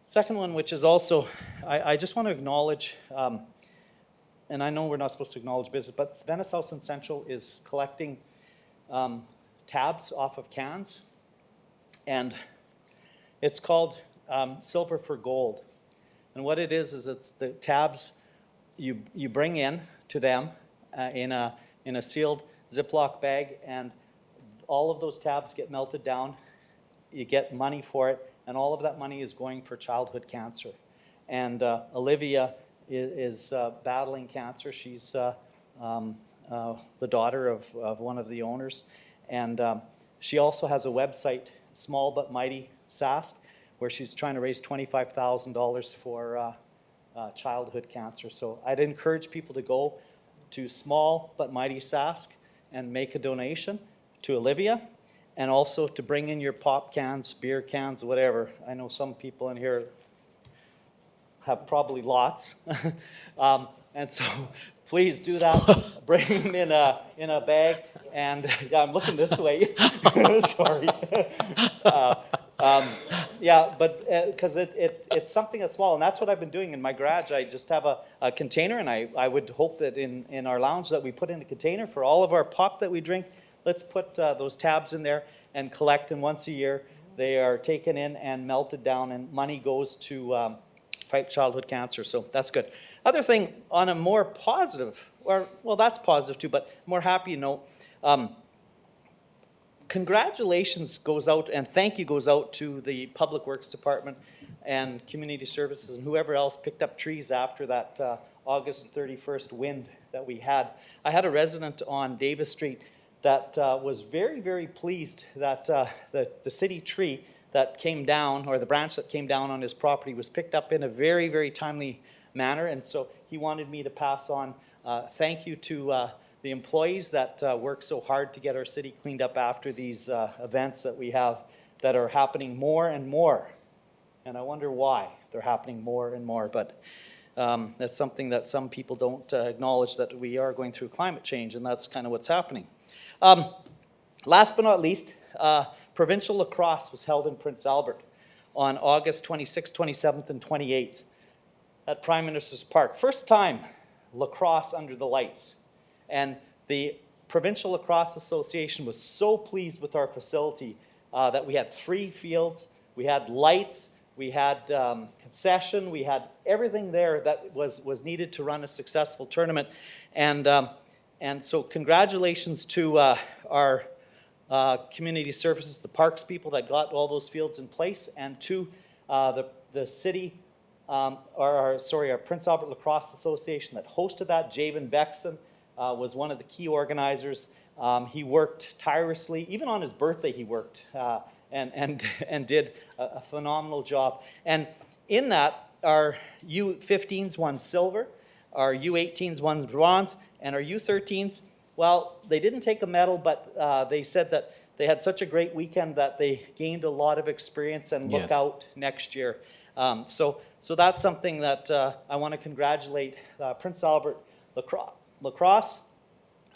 Second one, which is also, I just want to acknowledge, and I know we're not supposed to acknowledge business, but Venice House and Central is collecting tabs off of cans, and it's called Silver for Gold. And what it is it's the tabs you bring in to them in a sealed Ziploc bag, and all of those tabs get melted down. You get money for it, and all of that money is going for childhood cancer. And Olivia is battling cancer. She's the daughter of one of the owners. And she also has a website, Small But Mighty Sask, where she's trying to raise $25,000 for childhood cancer. So I'd encourage people to go to Small But Mighty Sask and make a donation to Olivia, and also to bring in your pop cans, beer cans, whatever. I know some people in here have probably lots. And so please do that. Bring them in a bag. And yeah, I'm looking this way. Sorry. Yeah, but because it's something that's small, and that's what I've been doing in my garage. I just have a container, and I would hope that in our lounge that we put in a container for all of our pop that we drink. Let's put those tabs in there and collect them once a year. They are taken in and melted down, and money goes to fight childhood cancer. So that's good. Other thing, on a more positive, well, that's positive too, but more happy note, congratulations goes out and thank you goes out to the Public Works Department and Community Services and whoever else picked up trees after that August 31st wind that we had. I had a resident on Davis Street that was very, very pleased that the city tree that came down, or the branch that came down on his property, was picked up in a very, very timely manner. And so he wanted me to pass on thank you to the employees that work so hard to get our city cleaned up after these events that we have that are happening more and more. And I wonder why they're happening more and more. But that's something that some people don't acknowledge, that we are going through climate change, and that's kind of what's happening. Last but not least, provincial lacrosse was held in Prince Albert on August 26th, 27th, and 28th at Prime Minister's Park. First time lacrosse under the lights. And the Provincial Lacrosse Association was so pleased with our facility that we had 3 fields, we had lights, we had concession, we had everything there that was needed to run a successful tournament. And so congratulations to our community services, the parks people that got all those fields in place, and to the city, our Prince Albert Lacrosse Association that hosted that. Javen Bexon was one of the key organizers. He worked tirelessly. Even on his birthday he worked and did a phenomenal job. And in that, our U15s won silver, our U18s won bronze, and our U13s Well, they didn't take a medal, but they said that they had such a great weekend that they gained a lot of experience and look Yes. out next year. So that's something that I want to congratulate Prince Albert Lacrosse,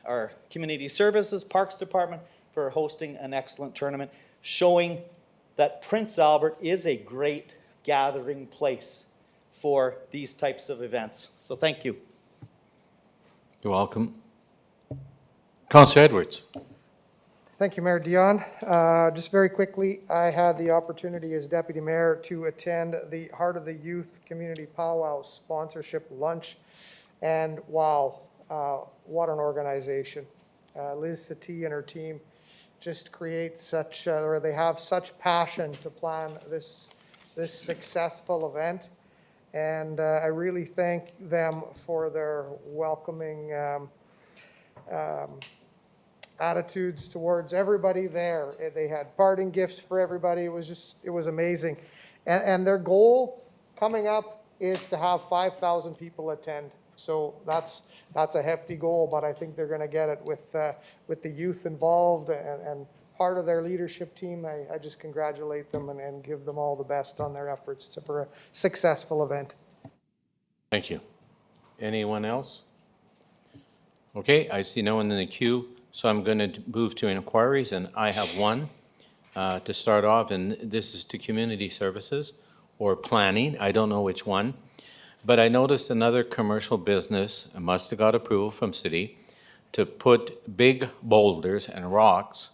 our Community Services Parks Department for hosting an excellent tournament, showing that Prince Albert is a great gathering place for these types of events. So thank you. You're welcome. Councillor Edwards. Thank you, Mayor Dion. Just very quickly, I had the opportunity as Deputy Mayor to attend the Heart of the Youth Community Powwow sponsorship lunch. And wow, what an organization. Liz Satie and her team just create such, or they have such passion to plan this successful event. And I really thank them for their welcoming attitudes towards everybody there. They had parting gifts for everybody. It was amazing. And their goal coming up is to have 5,000 people attend. So that's a hefty goal, but I think they're going to get it with the youth involved and part of their leadership team. I just congratulate them and give them all the best on their efforts for a successful event. Thank you. Anyone else? Okay, I see no one in the queue, so I'm going to move to inquiries, and I have one to start off, and this is to community services or planning. I don't know which one, but I noticed another commercial business must have got approval from city to put big boulders and rocks,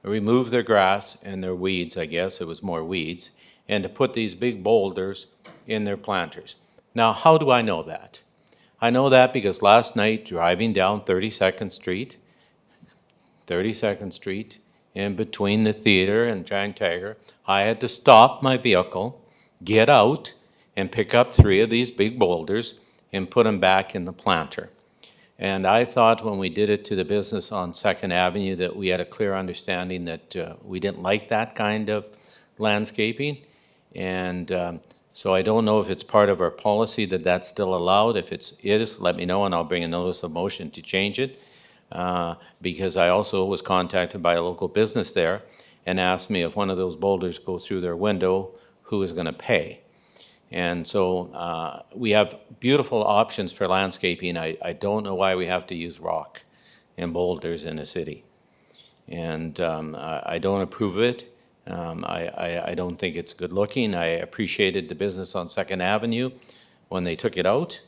remove their grass and their weeds, I guess it was more weeds, and to put these big boulders in their planters. Now, how do I know that? I know that because last night, driving down 32nd Street, in between the theater and Giant Tiger, I had to stop my vehicle, get out, and pick up 3 of these big boulders and put them back in the planter. And I thought when we did it to the business on 2nd Avenue that we had a clear understanding that we didn't like that kind of landscaping. And so I don't know if it's part of our policy that that's still allowed. If it is, let me know and I'll bring a notice of motion to change it. Because I also was contacted by a local business there and asked me if one of those boulders go through their window, who is going to pay? And so we have beautiful options for landscaping. I don't know why we have to use rock and boulders in a city. And I don't approve of it. I don't think it's good looking. I appreciated the business on 2nd Avenue when they took it out.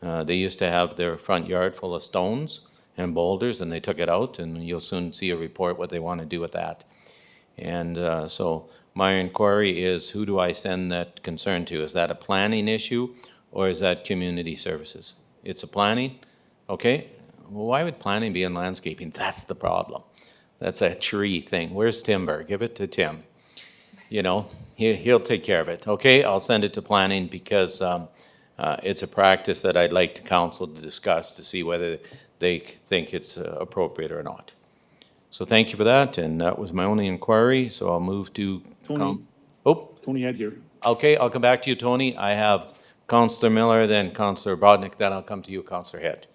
They used to have their front yard full of stones and boulders, and they took it out, and you'll soon see a report what they want to do with that. And so my inquiry is, who do I send that concern to? Is that a planning issue, or is that community services? It's a planning? Okay. Well, why would planning be in landscaping? That's the problem. That's a tree thing. Where's timber? Give it to Tim. You know, he'll take care of it. Okay, I'll send it to planning because it's a practice that I'd like to council to discuss to see whether they think it's appropriate or not. So thank you for that, and that was my only inquiry, so I'll move to... Tony Head here. Okay, I'll come back to you, Tony. I have Councillor Miller, then Councillor Brodnick, then I'll come to you, Councillor Head.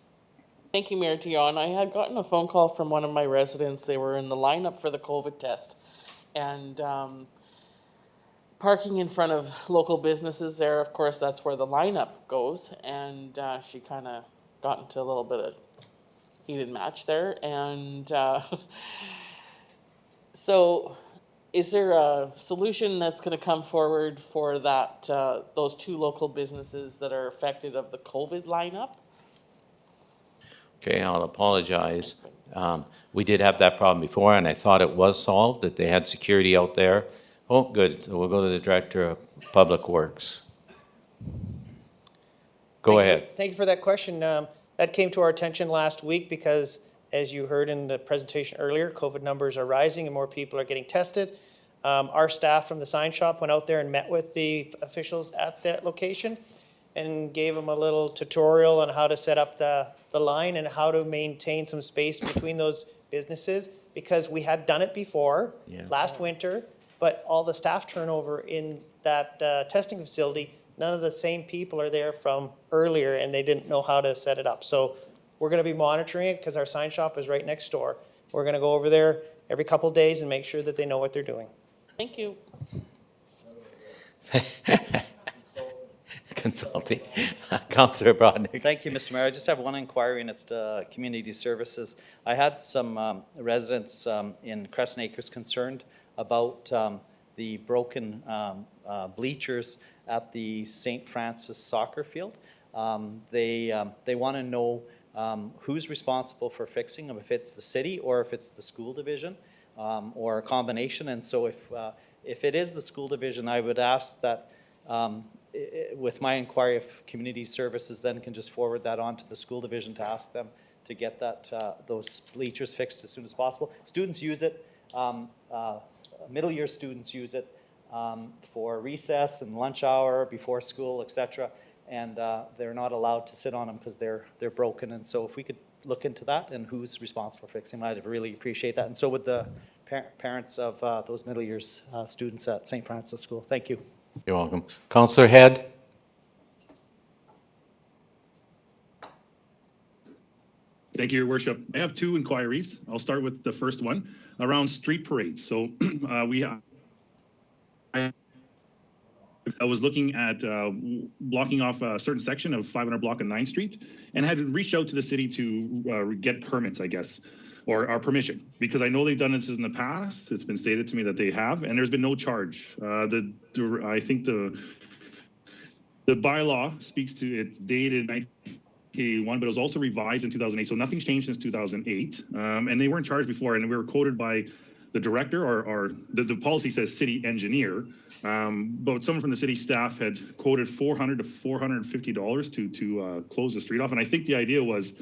Thank you, Mayor Dion. I had gotten a phone call from one of my residents. They were in the lineup for the COVID test. And parking in front of local businesses there, of course, that's where the lineup goes. And she kind of got into a little bit of heated match there. And so is there a solution that's going to come forward for that, those 2 local businesses that are affected of the COVID lineup? Okay, I'll apologize. We did have that problem before, and I thought it was solved, that they had security out there. Oh, good. So we'll go to the Director of Public Works. Go ahead. Thank you for that question. That came to our attention last week because, as you heard in the presentation earlier, COVID numbers are rising and more people are getting tested. Our staff from the sign shop went out there and met with the officials at that location and gave them a little tutorial on how to set up the line and how to maintain some space between those businesses, because we had done it before last winter, but all the staff turnover in that testing facility, none of the same people are there from earlier and they didn't know how to set it up. So we're gonna be monitoring it because our sign shop is right next door. We're gonna go over there every couple days and make sure that they know what they're doing. Thank you. Consulting. Councillor Brodnick. Thank you, Mr. Mayor. I just have one inquiry, and it's to Community Services. I had some residents in Crescent Acres concerned about the broken bleachers at the St. Francis soccer field. They want to know who's responsible for fixing them, if it's the city or if it's the school division, or a combination. And so if it is the school division, I would ask that with my inquiry, if Community Services then can just forward that on to the school division to ask them to get that those bleachers fixed as soon as possible. Students use it, middle year students use it for recess and lunch hour, before school, etc. And they're not allowed to sit on them because they're broken. And so if we could look into that and who's responsible for fixing them, I'd really appreciate that. And so would the parents of those middle years students at St. Francis School. Thank you. You're welcome. Councillor Head. Thank you, Your Worship. I have two inquiries. I'll start with the first one around street parades. So I was looking at blocking off a certain section of 500 block of 9th Street and had reached out to the city to get permits, I guess, or our permission, because I know they've done this in the past. It's been stated to me that they have, and there's been no charge. I think the bylaw speaks to, it's dated 1981, but it was also revised in 2008, so nothing's changed since 2008. And they weren't charged before, and we were quoted by the director, or the policy says city engineer, but someone from the city staff had quoted $400 to $450 to close the street off. And I think the idea was,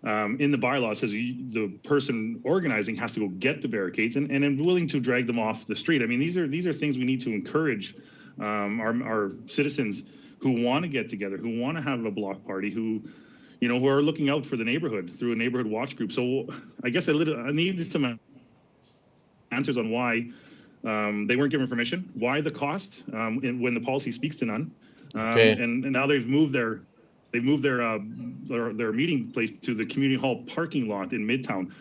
in the bylaw, it says the person organizing has to go get the barricades and I'm willing to drag them off the street. I mean, these are things we need to encourage our citizens who want to get together, who want to have a block party, who are looking out for the neighborhood through a neighborhood watch group. So I guess I needed some answers on why they weren't given permission, why the cost, when the policy speaks to none. Okay. And now they've moved their meeting place to the community hall parking lot in Midtown.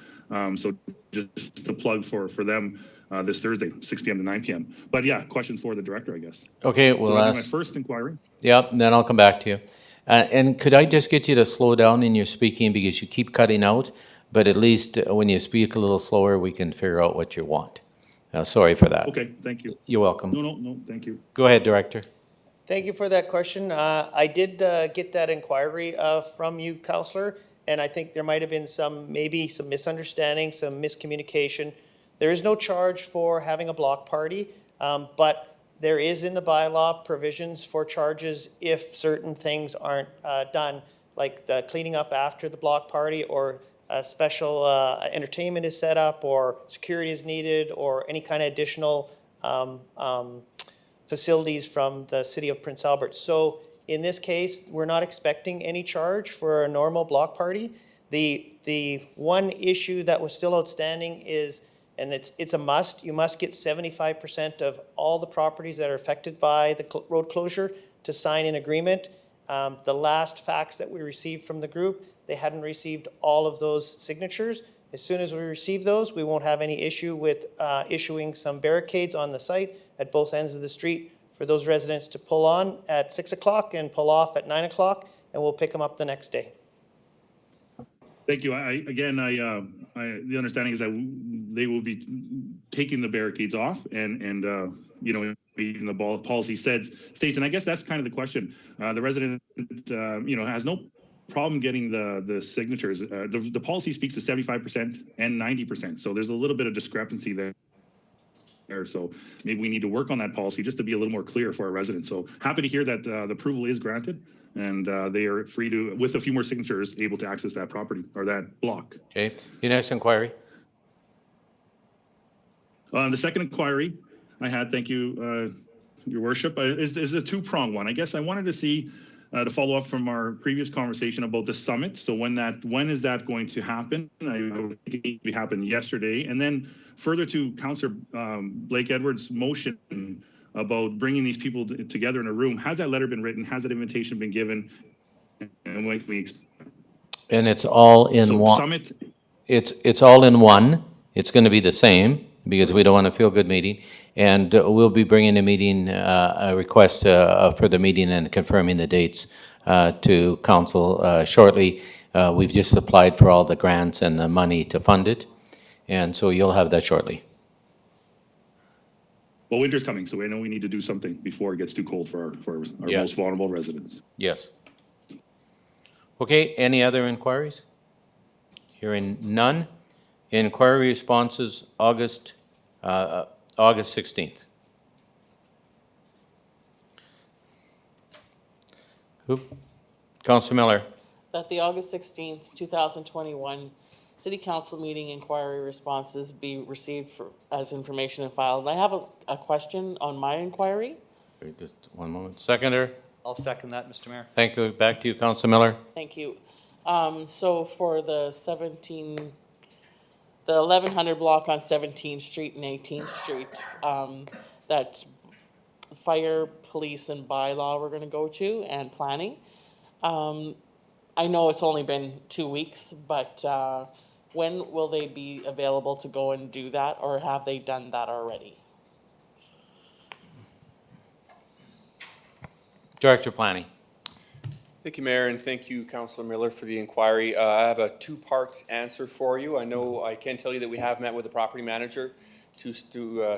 So just a plug for them this Thursday, 6 p.m. to 9 p.m. But yeah, questions for the director, I guess. Okay, So we'll that's ask. my first inquiry. Yep, then I'll come back to you. And could I just get you to slow down in your speaking because you keep cutting out, but at least when you speak a little slower, we can figure out what you want. Sorry for that. Okay, thank you. You're welcome. No, thank you. Go ahead, Director. Thank you for that question. I did get that inquiry from you, Councillor, and I think there might have been maybe some misunderstanding, some miscommunication. There is no charge for having a block party, but there is in the bylaw provisions for charges if certain things aren't done, like the cleaning up after the block party, or a special entertainment is set up, or security is needed, or any kind of additional facilities from the city of Prince Albert. So in this case, we're not expecting any charge for a normal block party. The one issue that was still outstanding is, and it's a must, you must get 75% of all the properties that are affected by the road closure to sign an agreement. The last fax that we received from the group, they hadn't received all of those signatures. As soon as we receive those, we won't have any issue with issuing some barricades on the site at both ends of the street for those residents to pull on at 6 o'clock and pull off at 9 o'clock, and we'll pick them up the next day. Thank you. The understanding is that they will be taking the barricades off, and even the policy states, and I guess that's kind of the question. The resident, has no problem getting the signatures. The policy speaks to 75% and 90%, so there's a little bit of discrepancy there. So maybe we need to work on that policy just to be a little more clear for our residents. So happy to hear that the approval is granted, and they are free to, with a few more signatures, able to access that property or that block. Okay, your next inquiry. The second inquiry I had, thank you, Your Worship, is a two-pronged one. I guess I wanted to see, to follow up from our previous conversation about the summit. So when is that going to happen? I think it happened yesterday. And then further to Councillor Blake Edwards' motion about bringing these people together in a room, has that letter been written? Has that invitation been given? And when can we expect? And it's all in So one. Summit, It's all in one. It's going to be the same because we don't want a feel-good meeting. And we'll be bringing a meeting, a request for the meeting and confirming the dates to council shortly. We've just applied for all the grants and the money to fund it. And so you'll have that shortly. well, winter's coming, so we know we need to do something before it gets too cold for our Yes. most vulnerable residents. Yes. Okay, any other inquiries? Hearing none. Inquiry responses, August 16th. Who? Councilor Miller. That the August 16th, 2021 City Council meeting inquiry responses be received as information and filed. And I have a question on my inquiry. Wait, just one moment. Seconder. I'll second that, Mr. Mayor. Thank you. Back to you, Councilor Miller. Thank you. So for the 1100 block on 17th Street and 18th Street, that fire, police, and bylaw we're gonna go to, and planning. I know it's only been 2 weeks, but when will they be available to go and do that, or have they done that already? Director of Planning. Thank you, Mayor, and thank you, Councilor Miller, for the inquiry. I have a two-part answer for you. I know I can tell you that we have met with the property manager to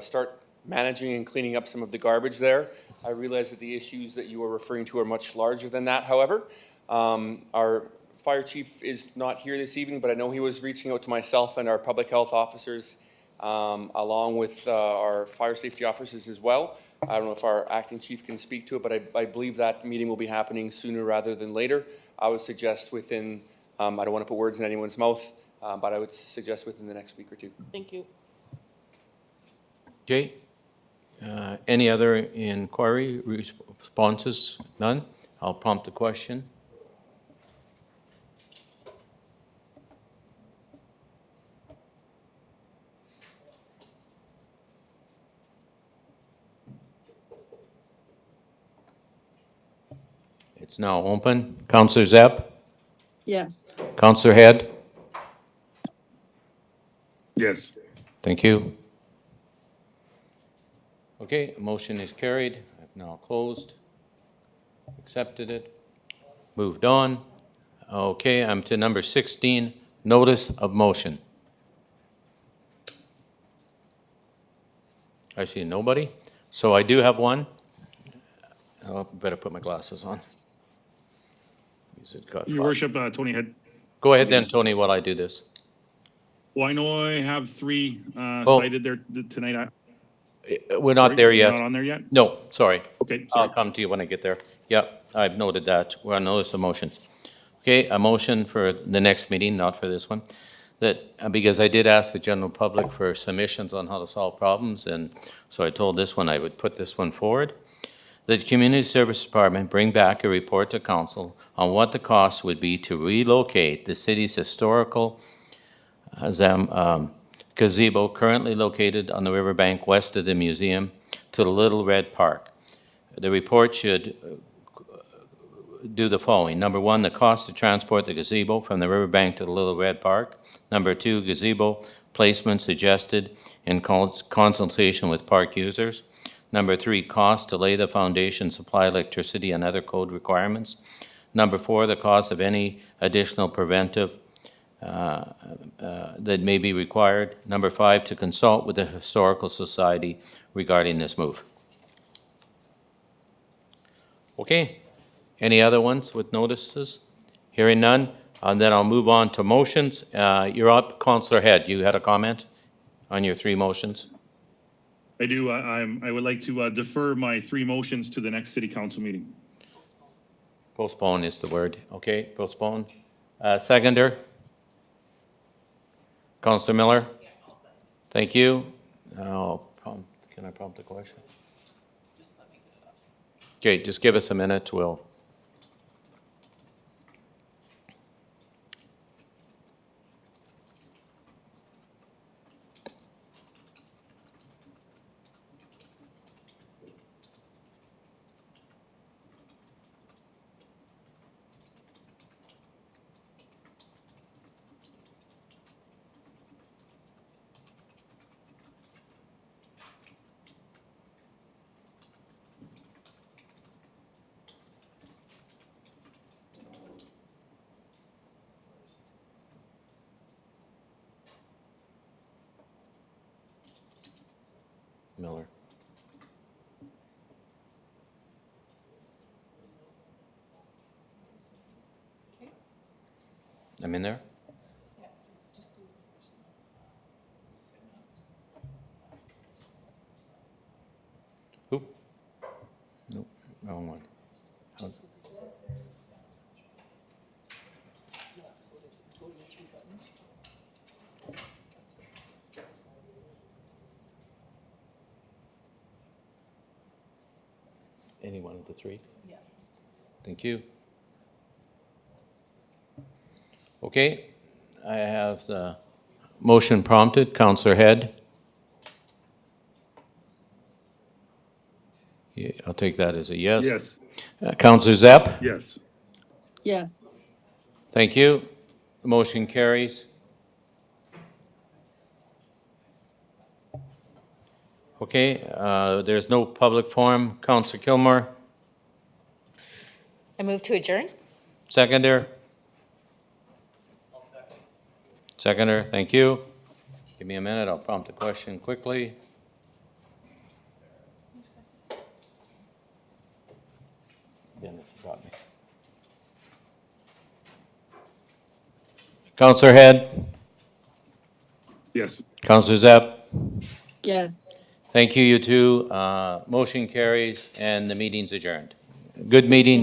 start managing and cleaning up some of the garbage there. I realize that the issues that you are referring to are much larger than that, however. Our fire chief is not here this evening, but I know he was reaching out to myself and our public health officers, along with our fire safety officers as well. I don't know if our acting chief can speak to it, but I believe that meeting will be happening sooner rather than later. I would suggest within, I don't want to put words in anyone's mouth, but I would suggest within the next week or two. Thank you. Okay. Any other inquiry responses? None? I'll prompt the question. It's now open. Councillor Zepp? Yes. Councillor Head? Yes. Thank you. Okay, motion is carried. I've now closed, accepted it, moved on. Okay, I'm to number 16, notice of motion. I see nobody. So I do have one. I better put my glasses on. Your Worship, Tony had. Go ahead then, Tony, while I do this. Well, I know I have three Oh. cited there tonight. We're not there yet. You're not on there yet? No, sorry. Okay, I'll sorry. come to you when I get there. Yep, I've noted that. We're on notice of motion. Okay, a motion for the next meeting, not for this one, that, because I did ask the general public for submissions on how to solve problems, and so I told this one I would put this one forward. The Community Service Department bring back a report to council on what the cost would be to relocate the city's historical gazebo currently located on the riverbank west of the museum to the Little Red Park. The report should do the following. Number one, the cost to transport the gazebo from the riverbank to the Little Red Park. Number two, gazebo placement suggested in consultation with park users. Number three, cost to lay the foundation, supply electricity, and other code requirements. Number four, the cost of any additional preventive that may be required. Number five, to consult with the Historical Society regarding this move. Okay, any other ones with notices? Hearing none, and then I'll move on to motions. You're up, Councillor Head. You had a comment on your three motions? I do. I would like to defer my three motions to the next city council meeting. Postpone is the word. Okay, postpone. Seconder? Councillor Miller? Yes, I'll second. Thank you. Can I prompt the question? Just let me get it up. Okay, just give us a minute. We'll. Miller. I'm in there? Oop. Nope, wrong one. How- Any one of the three? Yeah. Thank you. Okay, I have the motion prompted. Counselor Head? Yeah, I'll take that as a yes. Yes. Counselor Zepp? Yes. Yes. Thank you. The motion carries. Okay, there's no public forum. Counselor Kilmore? I move to adjourn? Seconder? Seconder, thank you. Give me a minute, I'll prompt the question quickly. Dennis got me. Counselor Head? Yes. Counselor Zepp? Yes. Thank you, you two. Motion carries and the meeting's adjourned. Good meeting.